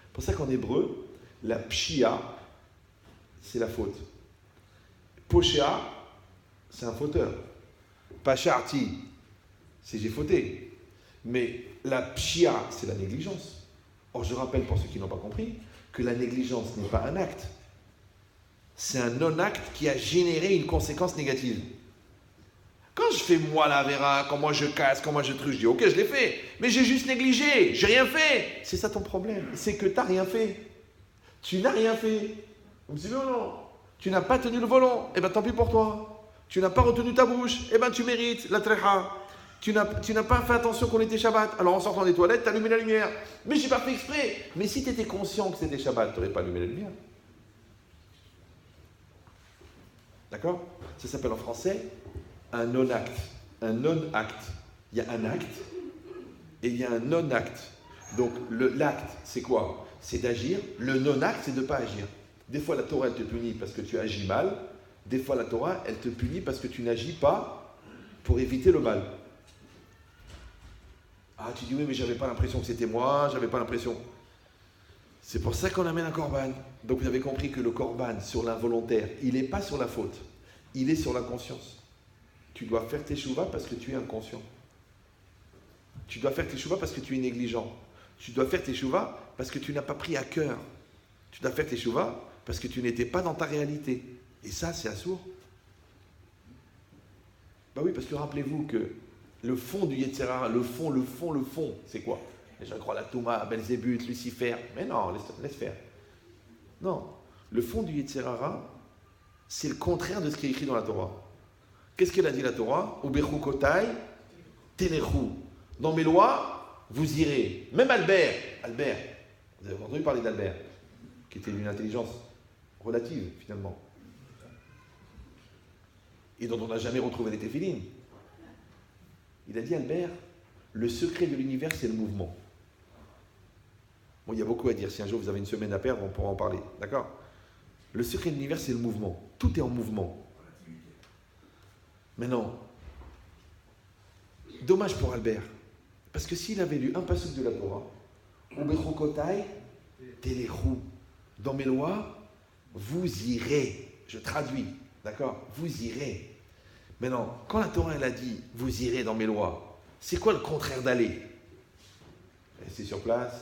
C'est pour ça qu'en hébreu, la pshia, c'est la faute. Poshea, c'est un fauteur. Pasharti, c'est j'ai fauté. Mais la pshia, c'est la négligence. Or, je rappelle pour ceux qui n'ont pas compris que la négligence n'est pas un acte. C'est un non-acte qui a généré une conséquence négative. Quand je fais moi la vera, quand moi je casse, quand moi je truche, je dis ok, je l'ai fait, mais j'ai juste négligé, j'ai rien fait. C'est ça ton problème, c'est que tu n'as rien fait. Tu n'as rien fait. Vous me suivez ou non? Tu n'as pas tenu le volant, et bien tant pis pour toi. Tu n'as pas retenu ta bouche, et bien tu mérites la trecha. Tu n'as pas fait attention qu'on était Shabbat. Alors en sortant des toilettes, tu as allumé la lumière. Mais je n'ai pas fait exprès. Mais si tu étais conscient que c'était Shabbat, tu n'aurais pas allumé la lumière. D'accord? Ça s'appelle en français un non-acte. Un non-acte. Il y a un acte et il y a un non-acte. Donc l'acte, c'est quoi? C'est d'agir. Le non-acte, c'est de ne pas agir. Des fois, la Torah, elle te punit parce que tu agis mal. Des fois, la Torah, elle te punit parce que tu n'agis pas pour éviter le mal. Ah, tu dis oui, mais j'avais pas l'impression que c'était moi, j'avais pas l'impression. C'est pour ça qu'on amène un korban. Donc vous avez compris que le korban sur l'involontaire, il n'est pas sur la faute, il est sur la conscience. Tu dois faire tes chouvas parce que tu es inconscient. Tu dois faire tes chouvas parce que tu es négligent. Tu dois faire tes chouvas parce que tu n'as pas pris à cœur. Tu dois faire tes chouvas parce que tu n'étais pas dans ta réalité. Et ça, c'est assourd. Bah oui, parce que rappelez-vous que le fond du Yetzer Hara, le fond, c'est quoi? Les gens croient à la Touma, Belzébuth, Lucifer. Mais non, laisse faire. Non. Le fond du Yetzer Hara, c'est le contraire de ce qui est écrit dans la Torah. Qu'est-ce qu'elle a dit la Torah? Ubechu kotai, telechu. Dans mes lois, vous irez. Même Albert, vous avez entendu parler d'Albert, qui était d'une intelligence relative, finalement. Et dont on n'a jamais retrouvé les téphilines. Il a dit, Albert, le secret de l'univers, c'est le mouvement. Bon, il y a beaucoup à dire. Si un jour vous avez une semaine à perdre, on pourra en parler. D'accord? Le secret de l'univers, c'est le mouvement. Tout est en mouvement. Mais non. Dommage pour Albert. Parce que s'il avait lu un passage de la Torah, Ubechokotai, Telechu, dans mes lois, vous irez. Je traduis. D'accord? Vous irez. Maintenant, quand la Torah elle a dit « vous irez dans mes lois », c'est quoi le contraire d'aller? Rester sur place,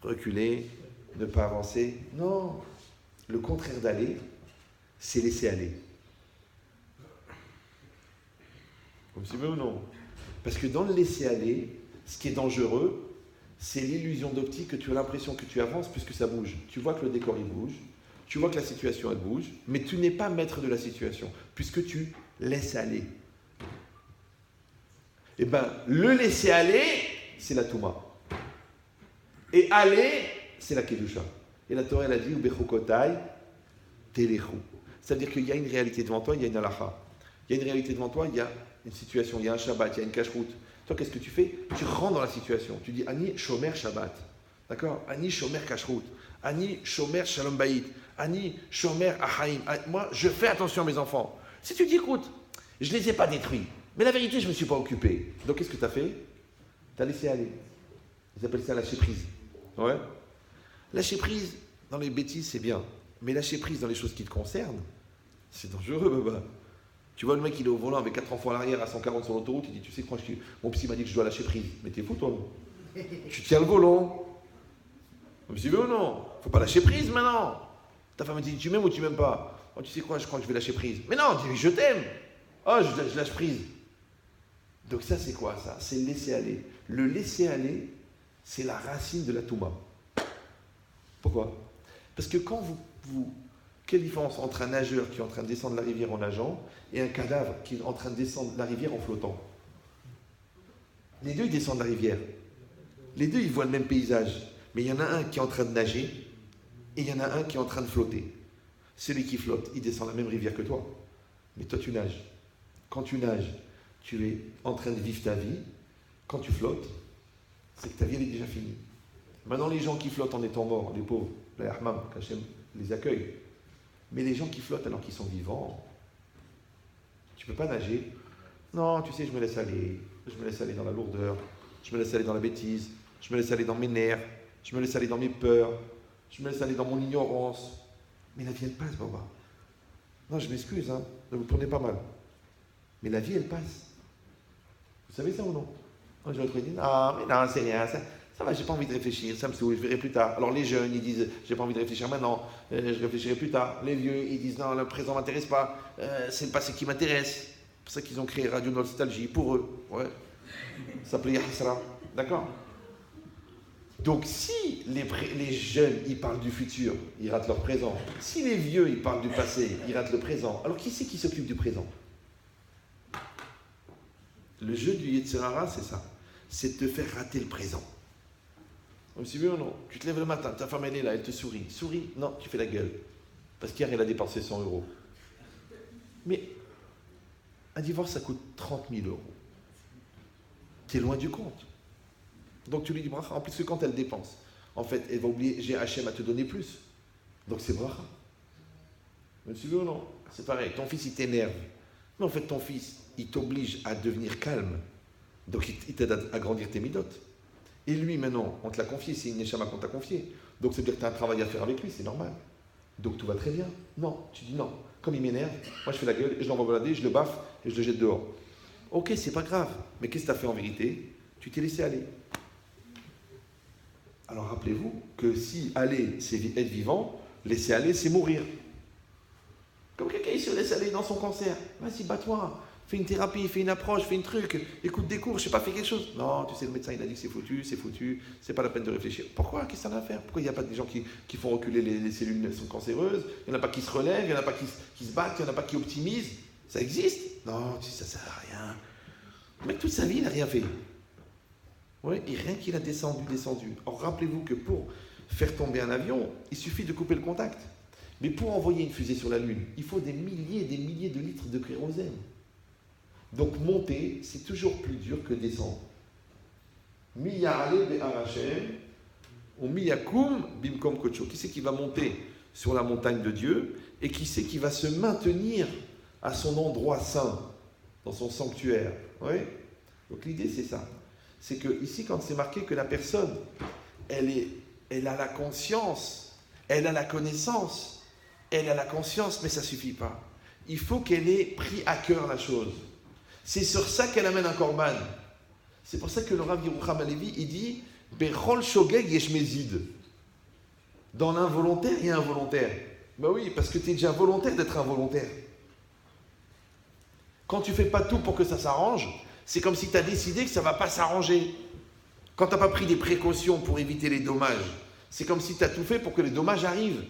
reculer, ne pas avancer? Non. Le contraire d'aller, c'est laisser aller. Vous me suivez ou non? Parce que dans le laisser aller, ce qui est dangereux, c'est l'illusion d'optique que tu as l'impression que tu avances puisque ça bouge. Tu vois que le décor il bouge, tu vois que la situation elle bouge, mais tu n'es pas maître de la situation puisque tu laisses aller. Eh bien, le laisser aller, c'est la Touma. Et aller, c'est la Kedusha. Et la Torah, elle a dit, Ubechokotai, Telechu. C'est-à-dire qu'il y a une réalité devant toi, il y a une halakha. Il y a une réalité devant toi, il y a une situation, il y a un Shabbat, il y a une cache-route. Toi, qu'est-ce que tu fais? Tu rentres dans la situation. Tu dis, Ani Shomer Shabbat. D'accord? Ani Shomer cache-route. Ani Shomer Shalom Bayit. Ani Shomer Achaim. Moi, je fais attention à mes enfants. Si tu dis, écoute, je ne les ai pas détruits, mais la vérité, je ne me suis pas occupé. Donc, qu'est-ce que tu as fait? Tu as laissé aller. Ils appellent ça lâcher prise. Ouais? Lâcher prise dans les bêtises, c'est bien. Mais lâcher prise dans les choses qui te concernent, c'est dangereux, baba. Tu vois le mec, il est au volant avec 4 enfants à l'arrière à 140 sur l'autoroute, il dit, tu sais quoi, mon psy m'a dit que je dois lâcher prise. Mais t'es fou, toi. Tu tiens le volant. Vous me suivez ou non? Faut pas lâcher prise maintenant. Ta femme me dit, tu m'aimes ou tu m'aimes pas? Oh, tu sais quoi, je crois que je vais lâcher prise. Mais non, dis je t'aime. Oh, je lâche prise. Donc ça, c'est quoi ça? C'est le laisser aller. Le laisser aller, c'est la racine de la Touma. Pourquoi? Parce que quand quelle différence entre un nageur qui est en train de descendre la rivière en nageant et un cadavre qui est en train de descendre la rivière en flottant? Les deux, ils descendent la rivière. Les deux, ils voient le même paysage. Mais il y en a un qui est en train de nager et il y en a un qui est en train de flotter. Celui qui flotte, il descend la même rivière que toi. Mais toi, tu nages. Quand tu nages, tu es en train de vivre ta vie. Quand tu flottes, c'est que ta vie elle est déjà finie. Maintenant, les gens qui flottent en étant morts, les pauvres, la Rahman, qu'Hachem les accueille. Mais les gens qui flottent alors qu'ils sont vivants, tu ne peux pas nager. Non, tu sais, je me laisse aller. Je me laisse aller dans la lourdeur. Je me laisse aller dans la bêtise. Je me laisse aller dans mes nerfs. Je me laisse aller dans mes peurs. Je me laisse aller dans mon ignorance. Mais la vie, elle passe, Baba. Non, je m'excuse, hein. Donc vous prenez pas mal. Mais la vie, elle passe. Vous savez ça ou non? Un jour, ils disent, ah, mais non, c'est rien, ça va, j'ai pas envie de réfléchir, ça me saoule, je verrai plus tard. Alors les jeunes, ils disent, j'ai pas envie de réfléchir maintenant, je réfléchirai plus tard. Les vieux, ils disent, non, le présent m'intéresse pas, c'est le passé qui m'intéresse. C'est pour ça qu'ils ont créé Radio Nostalgie, pour eux. Ouais. Ça s'appelait Yahsra. D'accord? Donc si les jeunes, ils parlent du futur, ils ratent leur présent. Si les vieux, ils parlent du passé, ils ratent le présent. Alors qui c'est qui s'occupe du présent? Le jeu du Yetzer Hara, c'est ça. C'est de te faire rater le présent. Vous suivez ou non? Tu te lèves le matin, ta femme elle est là, elle te sourit. Souris? Non, tu fais la gueule. Parce qu'hier, elle a dépensé 100 euros. Mais un divorce, ça coûte 30 000 euros. Tu es loin du compte. Donc tu lui dis bracha. En plus que quand elle dépense, en fait, elle va oublier, j'ai Hachem à te donner plus. Donc c'est bracha. Vous suivez ou non? C'est pareil, ton fils il t'énerve. Mais en fait, ton fils, il t'oblige à devenir calme. Donc il t'aide à grandir tes midotes. Et lui, maintenant, on te l'a confié, c'est une neshama qu'on t'a confié. Donc ça veut dire que tu as un travail à faire avec lui, c'est normal. Donc tout va très bien. Non, tu dis non. Comme il m'énerve, moi je fais la gueule, et je l'envoie balader, je le baffe et je le jette dehors. Ok, c'est pas grave. Mais qu'est-ce que tu as fait en vérité? Tu t'es laissé aller. Alors rappelez-vous que si aller, c'est être vivant, laisser aller, c'est mourir. Comme quelqu'un il se laisse aller dans son cancer. Vas-y, bats-toi. Fais une thérapie, fais une approche, fais un truc, écoute des cours, je sais pas, fais quelque chose. Non, tu sais, le médecin, il a dit que c'est foutu, c'est pas la peine de réfléchir. Pourquoi? Qu'est-ce que ça a à faire? Pourquoi il n'y a pas des gens qui font reculer les cellules sont cancéreuses? Il n'y en a pas qui se relèvent, il n'y en a pas qui se battent, il n'y en a pas qui optimisent. Ça existe? Non, tu sais, ça sert à rien. Le mec, toute sa vie, il n'a rien fait. Oui, et rien qu'il a descendu. Or, rappelez-vous que pour faire tomber un avion, il suffit de couper le contact. Mais pour envoyer une fusée sur la Lune, il faut des milliers et des milliers de litres de kérosène. Donc monter, c'est toujours plus dur que descendre. Miya'ale be'arachem, ou miyakum bimkom kocho. Qui c'est qui va monter sur la montagne de Dieu et qui c'est qui va se maintenir à son endroit saint, dans son sanctuaire. Oui. Donc l'idée c'est ça. C'est que ici, quand c'est marqué que la personne, elle a la conscience, elle a la connaissance, elle a la conscience, mais ça ne suffit pas. Il faut qu'elle ait pris à cœur la chose. C'est sur ça qu'elle amène un korban. C'est pour ça que le Rav Yerucham Halevi, il dit Bechol shogeg yesh mezid. Dans l'involontaire, il y a un volontaire. Ben oui, parce que tu es déjà volontaire d'être involontaire. Quand tu ne fais pas tout pour que ça s'arrange, c'est comme si tu as décidé que ça ne va pas s'arranger. Quand tu n'as pas pris des précautions pour éviter les dommages, c'est comme si tu as tout fait pour que les dommages arrivent.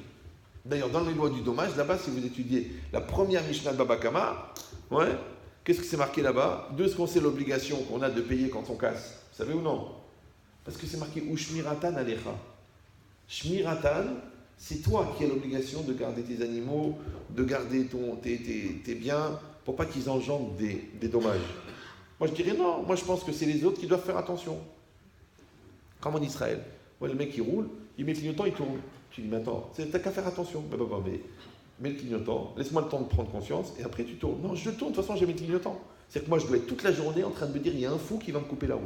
D'ailleurs, dans les lois du dommage, là-bas, si vous étudiez la première Mishnah de Baba Kama, ouais, qu'est-ce que c'est marqué là-bas? De ce qu'on sait l'obligation qu'on a de payer quand on casse. Vous savez ou non? Parce que c'est marqué Ushmiratan Alecha. Shmiratan, c'est toi qui as l'obligation de garder tes animaux, de garder tes biens, pour pas qu'ils engendrent des dommages. Moi je dirais non, moi je pense que c'est les autres qui doivent faire attention. Comme en Israël. Ouais, le mec il roule, il met le clignotant, il tourne. Tu dis, mais attends, t'as qu'à faire attention. Mais mets le clignotant, laisse-moi le temps de prendre conscience, et après tu tournes. Non, je tourne, de toute façon j'ai mis le clignotant. C'est-à-dire que moi je dois être toute la journée en train de me dire, il y a un fou qui va me couper la roue.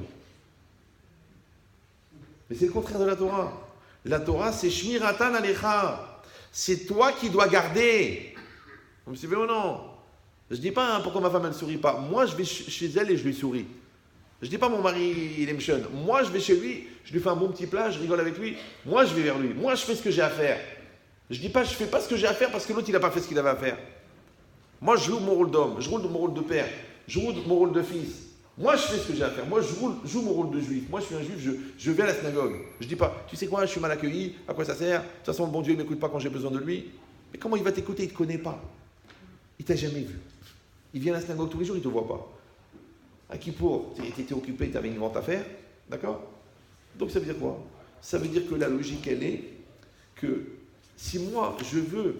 Mais c'est le contraire de la Torah. La Torah, c'est Shmiratan Alecha. C'est toi qui dois garder. Vous me suivez ou non? Je ne dis pas pourquoi ma femme elle ne sourit pas. Moi, je vais chez elle et je lui souris. Je ne dis pas mon mari, il est méchant. Moi, je vais chez lui, je lui fais un bon petit plat, je rigole avec lui. Moi, je vais vers lui. Moi, je fais ce que j'ai à faire. Je ne dis pas, je ne fais pas ce que j'ai à faire parce que l'autre, il n'a pas fait ce qu'il avait à faire. Moi, je joue mon rôle d'homme, je joue mon rôle de père, je joue mon rôle de fils. Moi, je fais ce que j'ai à faire. Moi, je joue mon rôle de juif. Moi, je suis un juif, je vais à la synagogue. Je ne dis pas, tu sais quoi, je suis mal accueilli, à quoi ça sert? De toute façon, le bon Dieu, il ne m'écoute pas quand j'ai besoin de lui. Mais comment il va t'écouter? Il ne te connaît pas. Il ne t'a jamais vu. Il vient à la synagogue tous les jours, il ne te voit pas. À Kippour, tu étais occupé, tu avais une vente à faire. D'accord? Donc ça veut dire quoi? Ça veut dire que la logique, elle est que si moi, je veux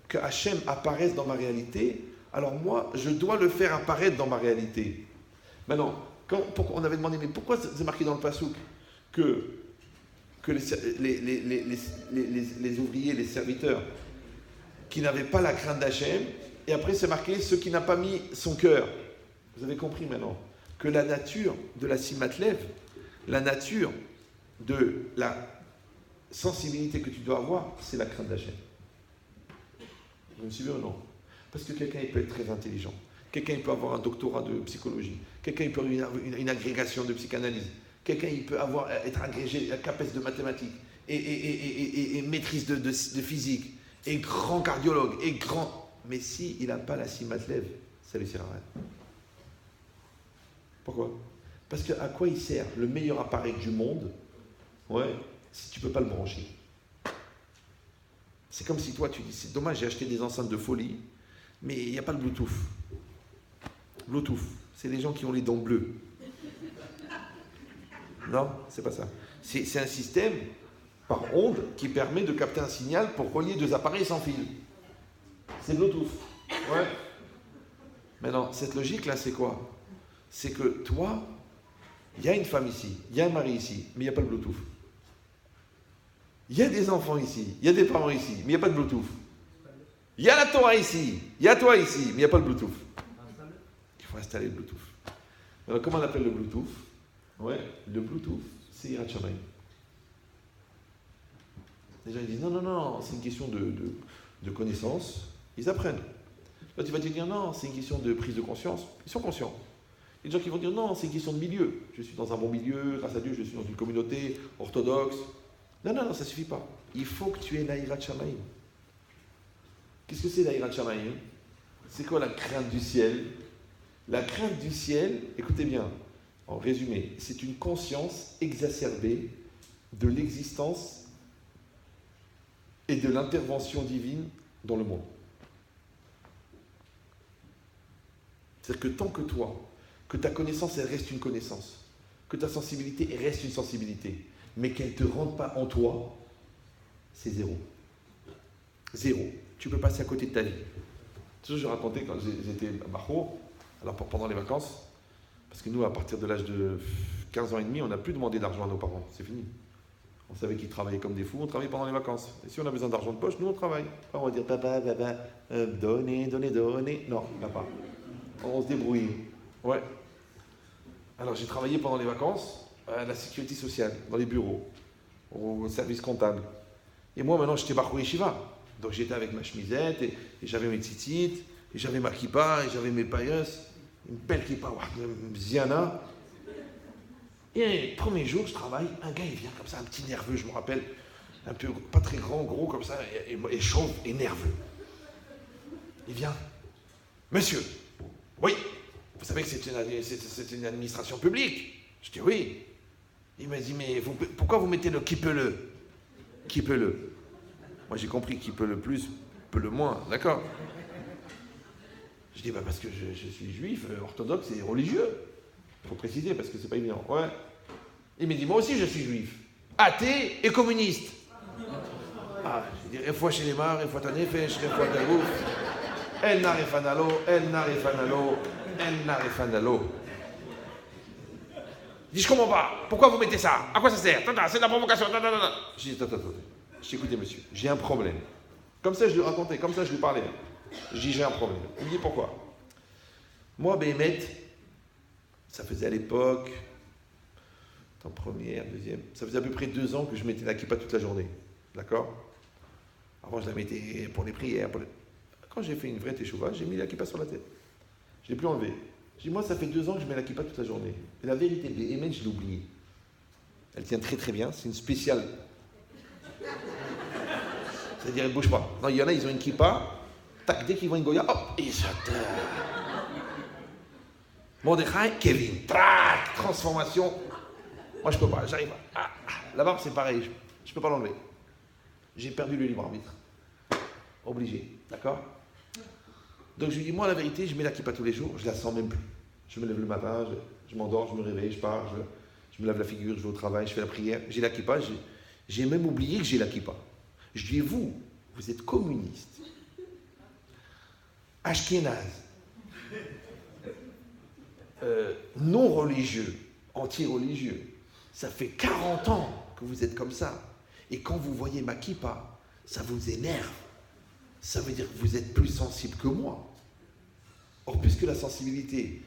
que Hachem apparaisse dans ma réalité, alors moi, je dois le faire apparaître dans ma réalité. Maintenant, on avait demandé, mais pourquoi c'est marqué dans le Passouk que les ouvriers, les serviteurs, qui n'avaient pas la crainte d'Hachem, et après c'est marqué ceux qui n'ont pas mis son cœur. Vous avez compris maintenant que la nature de la Simatlev, la nature de la sensibilité que tu dois avoir, c'est la crainte d'Hachem. Vous me suivez ou non? Parce que quelqu'un il peut être très intelligent. Quelqu'un il peut avoir un doctorat de psychologie. Quelqu'un il peut avoir une agrégation de psychanalyse. Quelqu'un il peut être agrégé à CAPES de mathématiques et maîtrise de physique et grand cardiologue et grand. Mais si il n'a pas la Simatlev, ça lui sert à rien. Pourquoi? Parce qu'à quoi il sert le meilleur appareil du monde, si tu ne peux pas le brancher? C'est comme si toi tu dis, c'est dommage, j'ai acheté des enceintes de folie, mais il n'y a pas le Bluetooth. Bluetooth, c'est les gens qui ont les dents bleues. Non, c'est pas ça. C'est un système par onde qui permet de capter un signal pour relier deux appareils sans fil. C'est Bluetooth. Ouais. Maintenant, cette logique-là, c'est quoi? C'est que toi, il y a une femme ici, il y a un mari ici, mais il n'y a pas le Bluetooth. Il y a des enfants ici, il y a des parents ici, mais il n'y a pas de Bluetooth. Il y a la Torah ici, il y a toi ici, mais il n'y a pas le Bluetooth. Il faut installer le Bluetooth. Alors, comment on appelle le Bluetooth? Le Bluetooth, c'est Yirat Shamayim. Les gens ils disent non, c'est une question de connaissance. Ils apprennent. Là, tu vas te dire non, c'est une question de prise de conscience. Ils sont conscients. Il y a des gens qui vont dire non, c'est une question de milieu. Je suis dans un bon milieu, grâce à Dieu, je suis dans une communauté orthodoxe. Non, ça ne suffit pas. Il faut que tu aies la Yirat Shamayim. Qu'est-ce que c'est la Yirat Shamayim? C'est quoi la crainte du ciel? La crainte du ciel, écoutez bien, en résumé, c'est une conscience exacerbée de l'existence et de l'intervention divine dans le monde. C'est-à-dire que tant que toi, que ta connaissance, elle reste une connaissance, que ta sensibilité, elle reste une sensibilité, mais qu'elle ne te rentre pas en toi, c'est zéro. Zéro. Tu peux passer à côté de ta vie. Toujours, je racontais quand j'étais à Bachour, alors pendant les vacances, parce que nous, à partir de l'âge de 15 ans et demi, on n'a plus demandé d'argent à nos parents. C'est fini. On savait qu'ils travaillaient comme des fous, on travaillait pendant les vacances. Et si on a besoin d'argent de poche, nous, on travaille. On va dire, papa, donnez. Non, papa. On se débrouille. Ouais. Alors, j'ai travaillé pendant les vacances à la sécurité sociale, dans les bureaux, au service comptable. Et moi, maintenant, j'étais Bachour Yeshiva. Donc, j'étais avec ma chemisette, et j'avais mes tzitzit, et j'avais ma kippa, et j'avais mes pailleus. Une belle kippa, Ziana. Et le premier jour, je travaille, un gars, il vient comme ça, un petit nerveux, je me rappelle, un peu, pas très grand, gros comme ça, et chauve et nerveux. Il vient. Monsieur, oui, vous savez que c'est une administration publique? Je dis oui. Il m'a dit, mais pourquoi vous mettez le qui peut le? Qui peut le? Moi, j'ai compris qui peut le plus, peut le moins, d'accord? Je dis, parce que je suis juif, orthodoxe et religieux. Il faut préciser, parce que c'est pas évident. Ouais. Il me dit, moi aussi je suis juif. Athée et communiste. Ah, je dis, fois chez les mares, fois tanefesh, fois dagouf. El narefanalo, el narefanalo, el narefanalo. Je dis, je comprends pas. Pourquoi vous mettez ça? À quoi ça sert? C'est de la provocation. Je dis, attends. Je dis, écoutez, monsieur, j'ai un problème. Comme ça, je lui racontais, comme ça, je lui parlais. Je dis, j'ai un problème. Il me dit, pourquoi? Moi, Béhémet, ça faisait à l'époque, en première, deuxième, ça faisait à peu près 2 ans que je mettais la kippa toute la journée. D'accord? Avant, je la mettais pour les prières. Quand j'ai fait une vraie teshuva, j'ai mis la kippa sur la tête. Je ne l'ai plus enlevée. Je dis, moi, ça fait 2 ans que je mets la kippa toute la journée. Et la vérité, Béhémet, je l'ai oubliée. Elle tient très très bien, c'est une spéciale. C'est-à-dire, elle ne bouge pas. Non, il y en a, ils ont une kippa, tac, dès qu'ils voient une goya, hop, ils sautent. Mordechai, Kevin, trac, transformation. Moi, je peux pas, j'arrive pas. La barbe, c'est pareil, je peux pas l'enlever. J'ai perdu le libre arbitre. Obligé, d'accord? Donc, je lui dis, moi, la vérité, je mets la kippa tous les jours, je la sens même plus. Je me lève le matin, je m'endors, je me réveille, je pars, je me lave la figure, je vais au travail, je fais la prière. J'ai la kippa, j'ai même oublié que j'ai la kippa. Je dis, vous êtes communiste, ashkénaze, non religieux, anti-religieux. Ça fait 40 ans que vous êtes comme ça. Et quand vous voyez ma kippa, ça vous énerve. Ça veut dire que vous êtes plus sensible que moi. Or, puisque la sensibilité,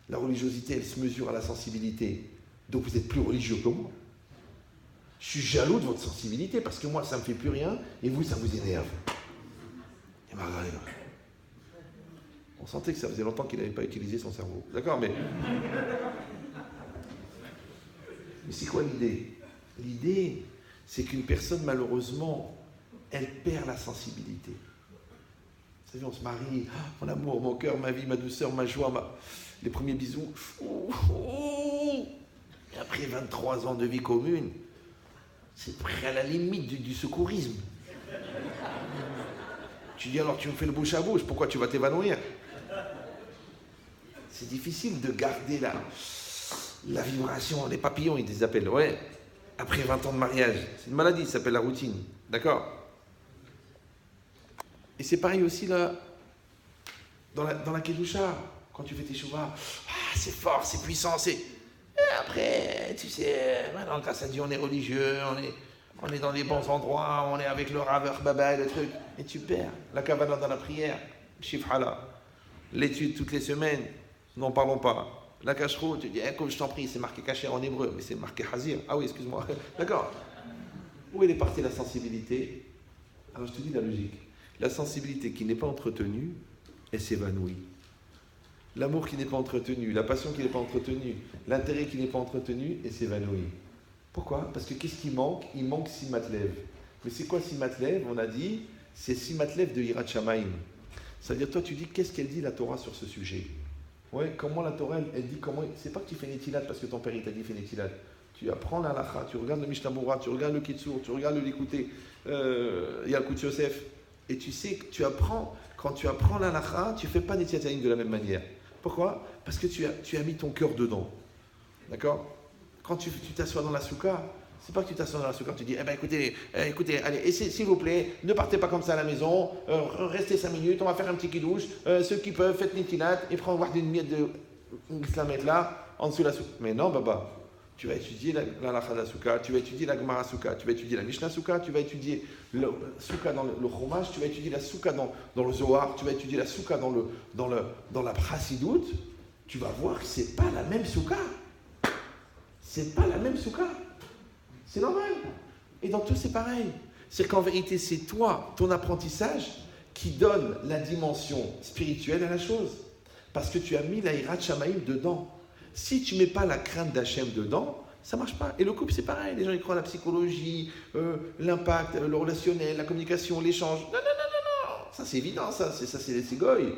la religiosité, elle se mesure à la sensibilité, donc vous êtes plus religieux que moi. Je suis jaloux de votre sensibilité, parce que moi, ça ne me fait plus rien, et vous, ça vous énerve. Il m'a regardé là. On sentait que ça faisait longtemps qu'il n'avait pas utilisé son cerveau. D'accord, mais c'est quoi l'idée? L'idée, c'est qu'une personne, malheureusement, elle perd la sensibilité. Vous savez, on se marie, mon amour, mon cœur, ma vie, ma douceur, ma joie, les premiers bisous. Et après 23 ans de vie commune, c'est près à la limite du secourisme. Tu dis alors, tu me fais le bouche à bouche, pourquoi tu vas t'évanouir? C'est difficile de garder la vibration, les papillons, ils les appellent, ouais. Après 20 ans de mariage, c'est une maladie, ça s'appelle la routine, d'accord? Et c'est pareil aussi là, dans la Kedusha, quand tu fais tes chouvas, c'est fort, c'est puissant, c'est... Et après, tu sais, maintenant, grâce à Dieu, on est religieux, on est dans les bons endroits, on est avec le raveur baba et le truc, et tu perds la kavanah dans la prière, shifhala, l'étude toutes les semaines, n'en parlons pas. La cacherou, tu dis, comme je t'en prie, c'est marqué cacher en hébreu, mais c'est marqué hazir. Ah oui, excuse-moi. D'accord. Où est partie la sensibilité? Alors je te dis la logique. La sensibilité qui n'est pas entretenue, elle s'évanouit. L'amour qui n'est pas entretenu, la passion qui n'est pas entretenue, l'intérêt qui n'est pas entretenu, elle s'évanouit. Pourquoi? Parce que qu'est-ce qui manque? Il manque Simatlev. Mais c'est quoi Simatlev? On a dit, c'est Simatlev de Yirat Shamayim. C'est-à-dire, toi, tu dis, qu'est-ce qu'elle dit la Torah sur ce sujet? Ouais, comment la Torah, elle dit comment... C'est pas que tu fais Netilat parce que ton père il t'a dit fais Netilat. Tu apprends la Lacha, tu regardes le Mishnah Berurah, tu regardes le Kitsur, tu regardes le Likutei, il y a le Kutz Yosef. Et tu sais que tu apprends, quand tu apprends la Lacha, tu fais pas Netilat de la même manière. Pourquoi? Parce que tu as mis ton cœur dedans. D'accord? Quand tu t'assois dans la soukha, c'est pas que tu t'assois dans la soukha, tu dis, écoutez, allez, s'il vous plaît, ne partez pas comme ça à la maison, restez 5 minutes, on va faire un petit kidouche, ceux qui peuvent, faites Netilat, et prends voir d'une miette de islamette là, en dessous de la soukha. Mais non, baba, tu vas étudier la Lacha de la soukha, tu vas étudier la Gemara soukha, tu vas étudier la Mishnah soukha, tu vas étudier le soukha dans le Chumash, tu vas étudier la soukha dans le Zohar, tu vas étudier la soukha dans la Chassidoute, tu vas voir que c'est pas la même soukha. C'est pas la même soukha. C'est normal. Et dans tout, c'est pareil. C'est qu'en vérité, c'est toi, ton apprentissage, qui donne la dimension spirituelle à la chose. Parce que tu as mis la Hirat Shamaïm dedans. Si tu ne mets pas la crainte d'Hachem dedans, ça ne marche pas. Et le couple, c'est pareil. Les gens, ils croient à la psychologie, l'impact, le relationnel, la communication, l'échange. Non. Ça, c'est évident, ça, c'est goy.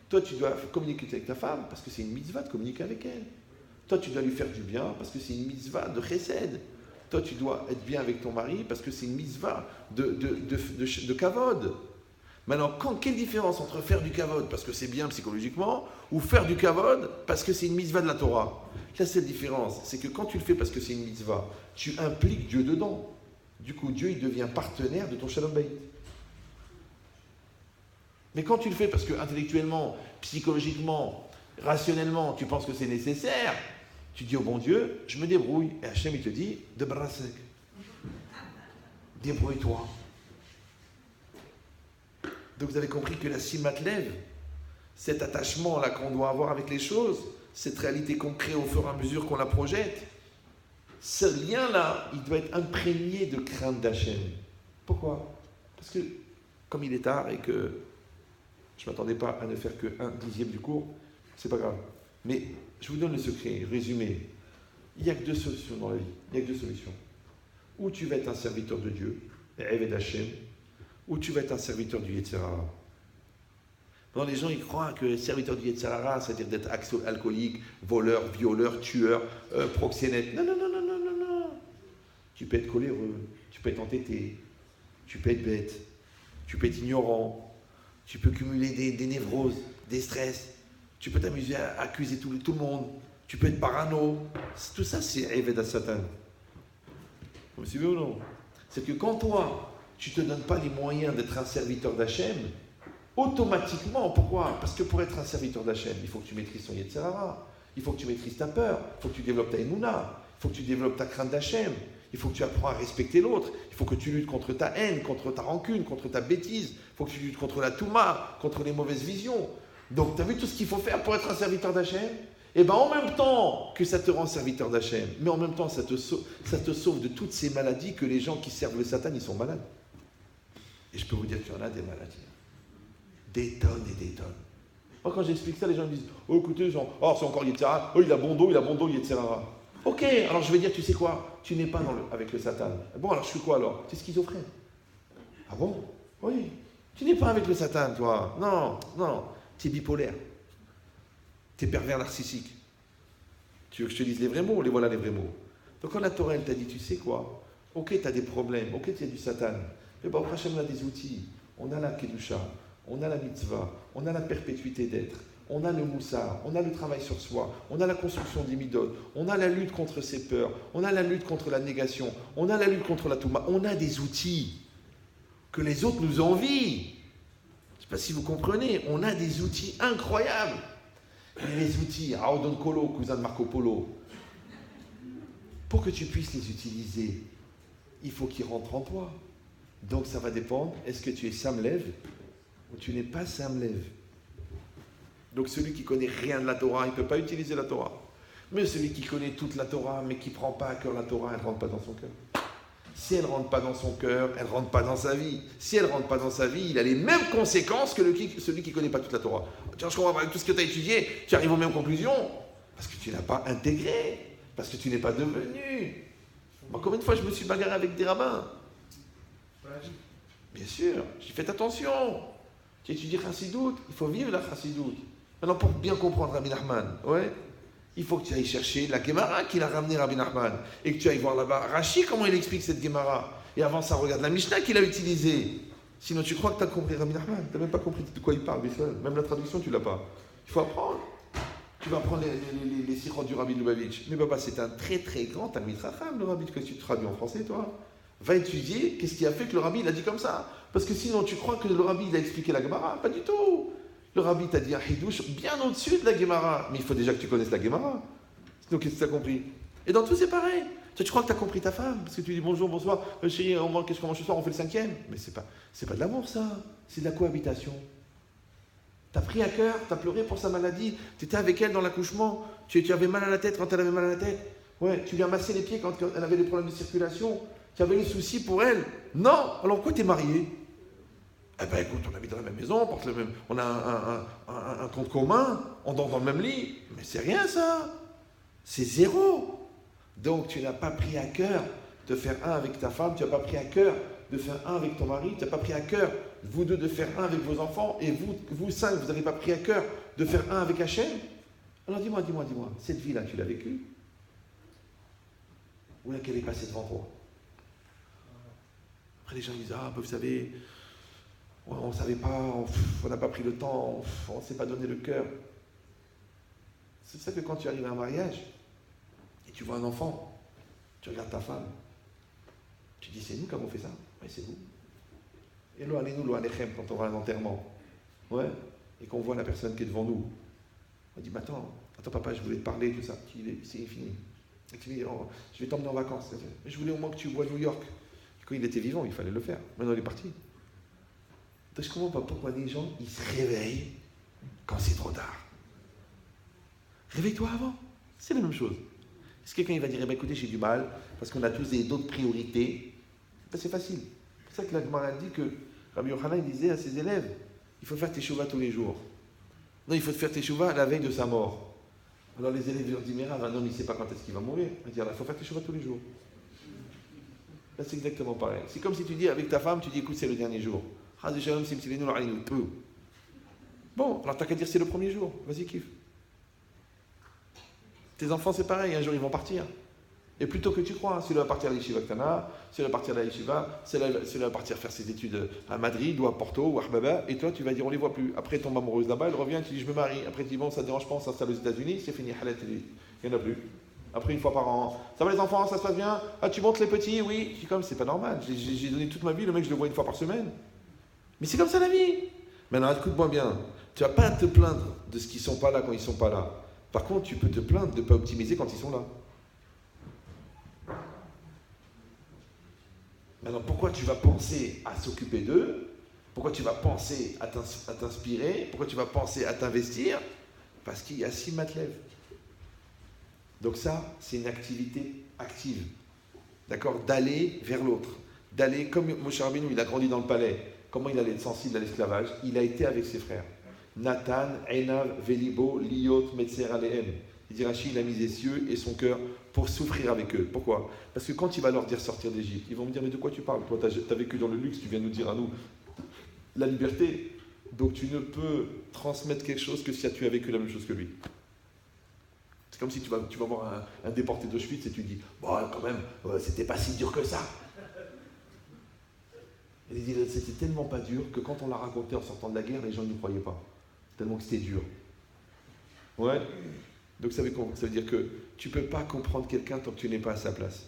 Toi, tu dois communiquer avec ta femme parce que c'est une mitzvah de communiquer avec elle. Toi, tu dois lui faire du bien parce que c'est une mitzvah de chesed. Toi, tu dois être bien avec ton mari parce que c'est une mitzvah de kavod. Maintenant, quelle différence entre faire du kavod parce que c'est bien psychologiquement ou faire du kavod parce que c'est une mitzvah de la Torah? La seule différence, c'est que quand tu le fais parce que c'est une mitzvah, tu impliques Dieu dedans. Du coup, Dieu, il devient partenaire de ton shalom bayit. Mais quand tu le fais parce que intellectuellement, psychologiquement, rationnellement, tu penses que c'est nécessaire, tu dis au bon Dieu, je me débrouille. Et Hachem, il te dit, de brasek. Débrouille-toi. Donc vous avez compris que la Simatlev, cet attachement-là qu'on doit avoir avec les choses, cette réalité qu'on crée au fur et à mesure qu'on la projette, ce lien-là, il doit être imprégné de crainte d'Hachem. Pourquoi? Parce que, comme il est tard et que je ne m'attendais pas à ne faire que 1/10 du cours, c'est pas grave. Mais je vous donne le secret, résumé. Il n'y a que 2 solutions dans la vie. Il n'y a que 2 solutions. Ou tu vas être un serviteur de Dieu, Eved Hashem, ou tu vas être un serviteur du Yetzer Hara. Bon, les gens ils croient que serviteur du Yetzer Hara, c'est-à-dire d'être alcoolique, voleur, violeur, tueur, proxénète. Non. Tu peux être coléreux, tu peux être entêté, tu peux être bête, tu peux être ignorant, tu peux cumuler des névroses, des stress, tu peux t'amuser à accuser tout le monde, tu peux être parano. Tout ça, c'est Eved Satan. Vous me suivez ou non? C'est que quand toi, tu ne te donnes pas les moyens d'être un serviteur d'Hachem, automatiquement, pourquoi? Parce que pour être un serviteur d'Hachem, il faut que tu maîtrises ton Yetzer Hara, il faut que tu maîtrises ta peur, il faut que tu développes ta Emouna, il faut que tu développes ta crainte d'Hachem, il faut que tu apprends à respecter l'autre, il faut que tu luttes contre ta haine, contre ta rancune, contre ta bêtise, il faut que tu luttes contre la Touma, contre les mauvaises visions. Donc, tu as vu tout ce qu'il faut faire pour être un serviteur d'Hachem? Et bien, en même temps que ça te rend serviteur d'Hachem, mais en même temps, ça te sauve de toutes ces maladies que les gens qui servent le Satan, ils sont malades. Et je peux vous dire qu'il y en a des maladies. Des tonnes et des tonnes. Moi, quand j'explique ça, les gens me disent oh, écoutez, oh, c'est encore Yetzirah, oh, il a bon dos, Yetzirah. Ok, alors je vais dire, tu sais quoi? Tu n'es pas avec le Satan. Bon, alors je suis quoi alors? Tu es schizophrène. Ah bon? Oui. Tu n'es pas avec le Satan, toi. Non. Tu es bipolaire. Tu es pervers narcissique. Tu veux que je te dise les vrais mots? Les voilà les vrais mots. Donc quand la Torah, elle t'a dit, tu sais quoi? Ok, tu as des problèmes. Ok, tu as du Satan. Mais bon, Hachem, on a des outils. On a la Kedusha, on a la mitzvah, on a la perpétuité d'être. On a le moussard, on a le travail sur soi, on a la construction des midotes, on a la lutte contre ses peurs, on a la lutte contre la négation, on a la lutte contre la touma. On a des outils que les autres nous envient. Je ne sais pas si vous comprenez, on a des outils incroyables. Et les outils, Aodon Kolo, cousin de Marco Polo, pour que tu puisses les utiliser, il faut qu'ils rentrent en toi. Donc ça va dépendre, est-ce que tu es Samlev ou tu n'es pas Samlev? Donc celui qui connaît rien de la Torah, il ne peut pas utiliser la Torah. Mais celui qui connaît toute la Torah, mais qui ne prend pas à cœur la Torah, elle ne rentre pas dans son cœur. Si elle ne rentre pas dans son cœur, elle ne rentre pas dans sa vie. Si elle ne rentre pas dans sa vie, il a les mêmes conséquences que celui qui ne connaît pas toute la Torah. Tiens, je comprends pas, avec tout ce que tu as étudié, tu arrives aux mêmes conclusions. Parce que tu n'as pas intégré. Parce que tu n'es pas devenu. Moi, combien de fois je me suis bagarré avec des rabbins? Bien sûr, j'ai fait attention. Tu étudies Chassidout, il faut vivre la Chassidout. Maintenant, pour bien comprendre Rabbi Nachman, il faut que tu ailles chercher la Gemara qu'il a ramené Rabbi Nachman. Et que tu ailles voir là-bas Rashi, comment il explique cette Gemara. Et avant ça, regarde la Mishnah qu'il a utilisée. Sinon, tu crois que tu as compris Rabbi Nachman. Tu n'as même pas compris de quoi il parle, même la traduction, tu ne l'as pas. Il faut apprendre. Tu vas apprendre les sikhot du Rabbi Lubavitch. Mais papa, c'est un très très grand Talmid Chacham, le Rabbi, que tu traduis en français, toi. Va étudier qu'est-ce qui a fait que le Rabbi il a dit comme ça. Parce que sinon, tu crois que le Rabbi il a expliqué la Gemara. Pas du tout. Le Rabbi t'a dit un hidouche bien au-dessus de la Gemara. Mais il faut déjà que tu connaisses la Gemara. Sinon, qu'est-ce que tu as compris? Et dans tout, c'est pareil. Tu crois que tu as compris ta femme. Parce que tu dis bonjour, bonsoir, chérie, qu'est-ce qu'on mange ce soir? On fait le 5e. Mais c'est pas de l'amour, ça. C'est de la cohabitation. T'as pris à cœur, t'as pleuré pour sa maladie. Tu étais avec elle dans l'accouchement. Tu avais mal à la tête quand elle avait mal à la tête. Ouais, tu lui as massé les pieds quand elle avait des problèmes de circulation. Tu avais des soucis pour elle. Non. Alors pourquoi tu es marié? Eh bien écoute, on habite dans la même maison, on a un compte commun, on dort dans le même lit. Mais c'est rien ça. C'est zéro. Donc tu n'as pas pris à cœur de faire un avec ta femme, tu n'as pas pris à cœur de faire un avec ton mari, tu n'as pas pris à cœur, vous deux, de faire un avec vos enfants, et vous cinq, vous n'avez pas pris à cœur de faire un avec Hachem. Alors dis-moi, cette vie-là, tu l'as vécue? Ou laquelle est passée devant toi? Après les gens disent, vous savez, on ne savait pas, on n'a pas pris le temps, on ne s'est pas donné le cœur. C'est ça que quand tu arrives à un mariage, et tu vois un enfant, tu regardes ta femme, tu dis, c'est nous qui avons fait ça? Oui, c'est vous. Et là, allez-nous, lo alechem, quand on va à un enterrement, et qu'on voit la personne qui est devant nous, on dit, attends papa, je voulais te parler, tout ça, c'est fini. Et tu dis, je vais t'emmener en vacances. Je voulais au moins que tu vois New York. Quand il était vivant, il fallait le faire. Maintenant, il est parti. Donc, je ne comprends pas pourquoi les gens, ils se réveillent quand c'est trop tard. Réveille-toi avant. C'est la même chose. Si quelqu'un il va dire, écoutez, j'ai du mal, parce qu'on a tous d'autres priorités, c'est facile. C'est pour ça que la Gemara dit que Rabbi Yochanan disait à ses élèves, il faut faire teshuva tous les jours. Non, il faut faire teshuva la veille de sa mort. Alors les élèves leur disent, mais Rav, un homme, il ne sait pas quand est-ce qu'il va mourir. Il dit, il faut faire teshuva tous les jours. Là, c'est exactement pareil. C'est comme si tu dis avec ta femme, tu dis, écoute, c'est le dernier jour. Bon, alors t'as qu'à dire c'est le premier jour. Vas-y, kiffe. Tes enfants, c'est pareil. Un jour, ils vont partir. Et plutôt que tu crois, s'il va partir à l'Yeshiva Ktana, s'il va partir à la Yeshiva, s'il va partir faire ses études à Madrid ou à Porto ou à Arbaba, et toi, tu vas dire, on les voit plus. Après, tombe amoureuse là-bas, elle revient, tu dis, je me marie. Après, tu dis, bon, ça ne dérange pas, on s'installe aux États-Unis, c'est fini, il n'y en a plus. Après, une fois par an, ça va les enfants, ça se passe bien? Ah, tu montes les petits? Oui. Je dis, comme c'est pas normal, j'ai donné toute ma vie, le mec, je le vois une fois par semaine. Mais c'est comme ça la vie. Maintenant, écoute-moi bien, tu ne vas pas te plaindre de ce qu'ils ne sont pas là quand ils ne sont pas là. Par contre, tu peux te plaindre de ne pas optimiser quand ils sont là. Maintenant, pourquoi tu vas penser à s'occuper d'eux? Pourquoi tu vas penser à t'inspirer? Pourquoi tu vas penser à t'investir? Parce qu'il y a 6 matelev. Donc ça, c'est une activité active. D'accord? D'aller vers l'autre. D'aller, comme Moshe Rabbeinu, il a grandi dans le palais. Comment il allait être sensible à l'esclavage? Il a été avec ses frères. Nathan, Enav, Velibo, Liot, Metzer, Alehem. Il dit Rashi, il a mis ses yeux et son cœur pour souffrir avec eux. Pourquoi? Parce que quand il va leur dire sortir d'Égypte, ils vont me dire mais de quoi tu parles? Toi, tu as vécu dans le luxe, tu viens nous dire à nous la liberté. Donc tu ne peux transmettre quelque chose que si tu as vécu la même chose que lui. C'est comme si tu vas voir un déporté d'Auschwitz et tu dis bon, quand même, c'était pas si dur que ça. Et il dit c'était tellement pas dur que quand on l'a raconté en sortant de la guerre, les gens ne croyaient pas. Tellement que c'était dur. Ouais. Donc ça veut dire que tu ne peux pas comprendre quelqu'un tant que tu n'es pas à sa place.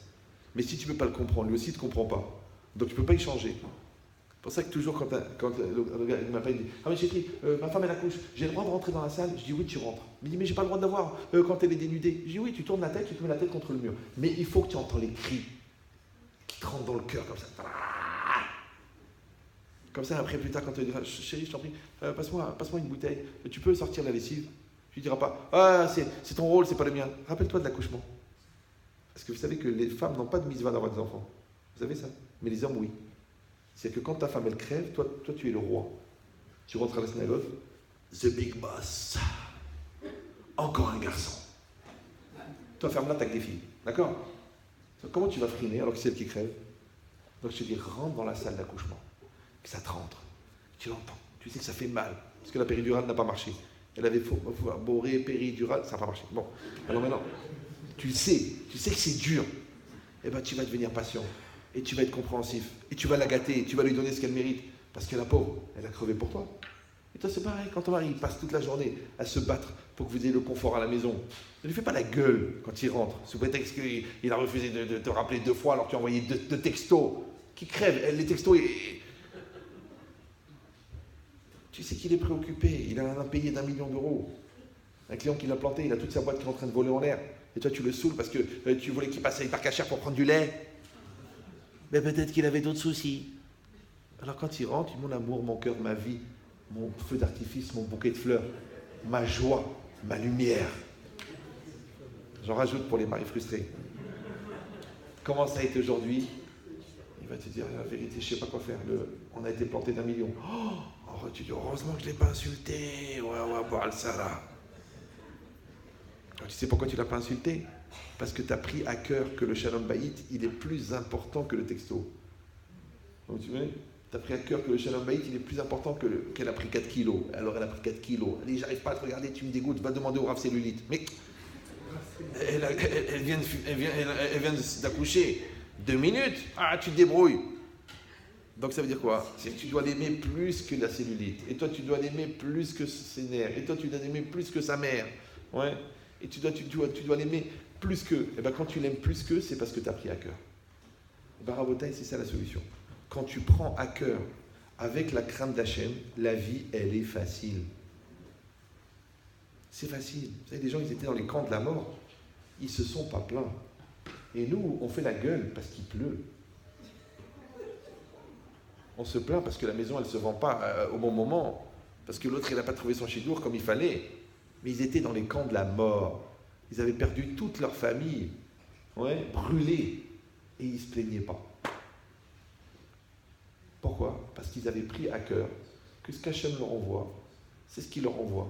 Mais si tu ne peux pas le comprendre, lui aussi ne te comprend pas. Donc tu ne peux pas y changer. C'est pour ça que toujours quand le gars m'appelle, il dit ah mais chérie, ma femme elle accouche, j'ai le droit de rentrer dans la salle? Je dis oui, tu rentres. Il me dit mais j'ai pas le droit de la voir quand elle est dénudée. Je dis oui, tu tournes la tête, tu te mets la tête contre le mur. Mais il faut que tu entends les cris qui te rentrent dans le cœur comme ça. Comme ça, après, plus tard, quand tu diras chérie, je t'en prie, passe-moi une bouteille, tu peux sortir la lessive? Tu ne diras pas ah, c'est ton rôle, c'est pas le mien. Rappelle-toi de l'accouchement. Parce que vous savez que les femmes n'ont pas de mitzvah d'avoir des enfants. Vous savez ça? Mais les hommes, oui. C'est que quand ta femme, elle crève, toi tu es le roi. Tu rentres à la synagogue, the big boss. Encore un garçon. Toi, ferme-la, t'as que des filles. D'accord? Comment tu vas friner alors que c'est elle qui crève? Donc je te dis, rentre dans la salle d'accouchement. Que ça te rentre. Tu l'entends. Tu sais que ça fait mal. Parce que la péridurale n'a pas marché. Elle avait boré, péridurale, ça n'a pas marché. Bon, alors maintenant, tu sais que c'est dur. Eh bien, tu vas devenir patient. Et tu vas être compréhensif. Et tu vas la gâter. Tu vas lui donner ce qu'elle mérite. Parce que la pauvre, elle a crevé pour toi. Et toi, c'est pareil. Quand ton mari passe toute la journée à se battre pour que vous ayez le confort à la maison, ne lui fais pas la gueule quand il rentre. Sous prétexte qu'il a refusé de te rappeler 2 fois alors que tu as envoyé 2 textos. Qui crèvent. Les textos... Tu sais qu'il est préoccupé, il a un impayé d'1 million d'euros. Un client qui l'a planté, il a toute sa boîte qui est en train de voler en l'air. Et toi, tu le saoules parce que tu voulais qu'il passe à l'hyper cachère pour prendre du lait. Mais peut-être qu'il avait d'autres soucis. Alors quand il rentre, il dit mon amour, mon cœur, ma vie, mon feu d'artifice, mon bouquet de fleurs, ma joie, ma lumière. J'en rajoute pour les maris frustrés. Comment ça a été aujourd'hui? Il va te dire la vérité, je ne sais pas quoi faire. On a été planté d'1 million. Oh, tu dis, heureusement que je ne l'ai pas insulté. Ouais, bah, ça là. Alors, tu sais pourquoi tu ne l'as pas insulté? Parce que tu as pris à cœur que le Shalom Bayit, il est plus important que le texto. Donc, tu vois, tu as pris à cœur que le Shalom Bayit, il est plus important qu'elle a pris 4 kilos. Alors, elle a pris 4 kilos. Elle dit, j'arrive pas à te regarder, tu me dégoûtes, va demander au Rav Cellulite. Mais elle vient d'accoucher. 2 minutes, ah, tu te débrouilles. Donc ça veut dire quoi? C'est que tu dois l'aimer plus que la cellulite. Et toi, tu dois l'aimer plus que ses nerfs. Et toi, tu dois l'aimer plus que sa mère. Ouais. Et tu dois l'aimer plus que. Et bien quand tu l'aimes plus que, c'est parce que tu as pris à cœur. Barabotaï, c'est ça la solution. Quand tu prends à cœur avec la crainte d'Hachem, la vie, elle est facile. C'est facile. Vous savez, les gens, ils étaient dans les camps de la mort. Ils ne se sont pas plaints. Et nous, on fait la gueule parce qu'il pleut. On se plaint parce que la maison, elle ne se vend pas au bon moment. Parce que l'autre, il n'a pas trouvé son chidour comme il fallait. Mais ils étaient dans les camps de la mort. Ils avaient perdu toute leur famille. Ouais, brûlés. Et ils ne se plaignaient pas. Pourquoi? Parce qu'ils avaient pris à cœur que ce qu'Hachem leur envoie, c'est ce qu'il leur envoie.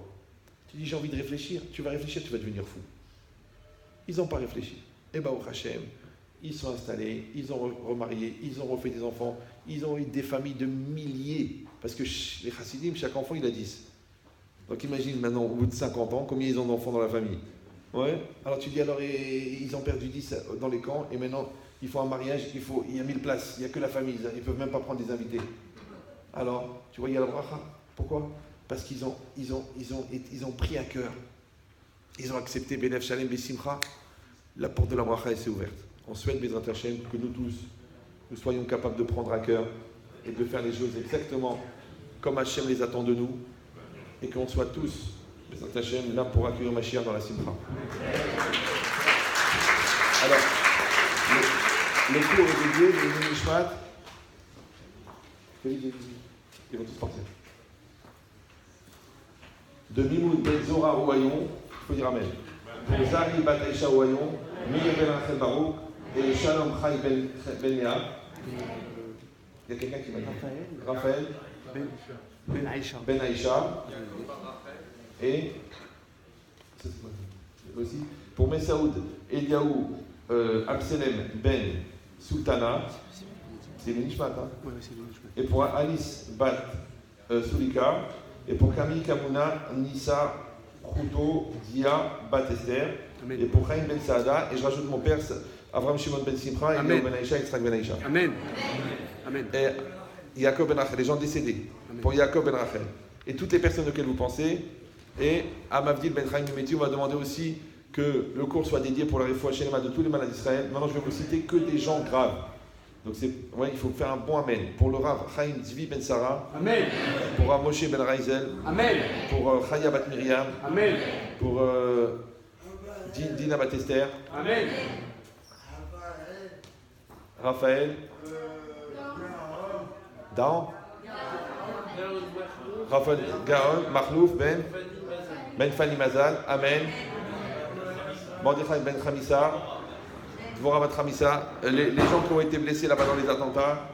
Tu dis, j'ai envie de réfléchir. Tu vas réfléchir, tu vas devenir fou. Ils n'ont pas réfléchi. Et bien, au Hachem, ils sont installés, ils ont remarié, ils ont refait des enfants, ils ont eu des familles de milliers. Parce que les chassidim, chaque enfant, il a 10. Donc imagine maintenant, au bout de 50 ans, combien ils ont d'enfants dans la famille. Ouais. Alors tu dis, alors ils ont perdu 10 dans les camps, et maintenant, il faut un mariage, il y a 1000 places, il n'y a que la famille, ils ne peuvent même pas prendre des invités. Alors, tu vois, il y a la bracha. Pourquoi? Parce qu'ils ont pris à cœur. Ils ont accepté B'Elev Shalem B'Simcha. La porte de la bracha s'est ouverte. On souhaite, Bezrat Hashem, que nous tous, nous soyons capables de prendre à cœur et de faire les choses exactement comme Hashem les attend de nous, et qu'on soit tous, Bezrat Hashem, là pour accueillir Mashiach dans la Simcha. Alors, le cours est dédié, le Nishmat, ils vont tous partir. De Mimoud Ben Zora Rouaillon, il faut dire Amen. Pour Zari Bat Aisha Rouaillon, Mir Ben Rachel Barouk et Shalom Chai Ben Léa. Il y a quelqu'un qui m'a dit Raphaël Ben Aïcha. Ben Aïcha. Et aussi pour Messaoud Eliaou Abselem Ben Sultana, c'est les Nishmat, hein? Oui, c'est le Nishmat. Et pour Alice Bat Sulika, et pour Camille Kamuna Nissa Khuto Dia Bat Esther, Amen. et pour Chaim Ben Saada, et je rajoute mon père Avram Shimon Ben Simcha, Amen. Eliaou Ben Aïcha, Yitzhak Ben Aïcha. Amen. Amen. Et Yaakov Ben Rachel, les gens décédés, Amen. pour Yaakov Ben Rachel. Et toutes les personnes auxquelles vous pensez. Et à Mavdil Ben Chaim Mimeti, on va demander aussi que le cours soit dédié pour la réfoua shelema de tous les malades d'Israël. Maintenant, je vais vous citer que des gens graves. Donc, il faut faire un bon Amen. Pour le Rav Chaim Zvi Ben Sarah. Amen. Pour Rav Moshe Ben Raizel. Amen. Pour Chaya Bat Miriam. Amen. Pour Dina Bat Esther. Amen. Raphaël. Dan. Raphaël Gaon. Mahlouf Ben Fani Mazal. Amen. Mordechai Ben Chamissa. Dvorah Bat Chamissa. Les gens qui ont été blessés là-bas dans les attentats.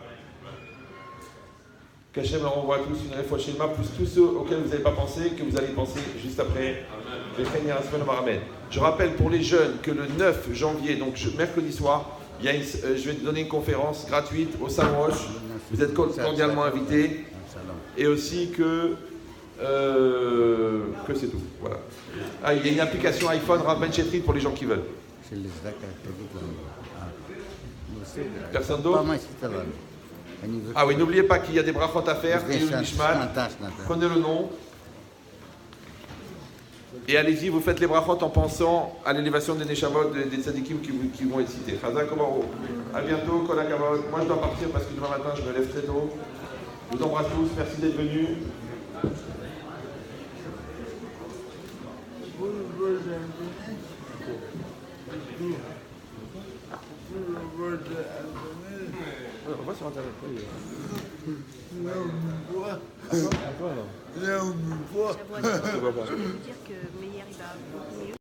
Qu'Hachem leur envoie tous une réfoua shelema, plus tous ceux auxquels vous n'avez pas pensé, que vous allez penser juste après. Amen. Je rappelle pour les jeunes que le 9 janvier, donc mercredi soir, je vais donner une conférence gratuite au Samroche. Vous êtes cordialement invités. Et aussi que c'est tout. Voilà. Ah, il y a une application iPhone Rav Ben Chetrit pour les gens qui veulent. Personne d'autre? Ah oui, n'oubliez pas qu'il y a des brachot à faire, et le Nishmat. Prenez le nom. Et allez-y, vous faites les brachot en pensant à l'élévation des Neshamot, des tzadikim qui vont être cités. Chazak Omaro. À bientôt, Kol HaKavod. Moi je dois partir parce que demain matin je me lève très tôt. Je vous embrasse tous, merci d'être venus. On va sur Internet. Je voudrais dire que Meir il va beaucoup mieux.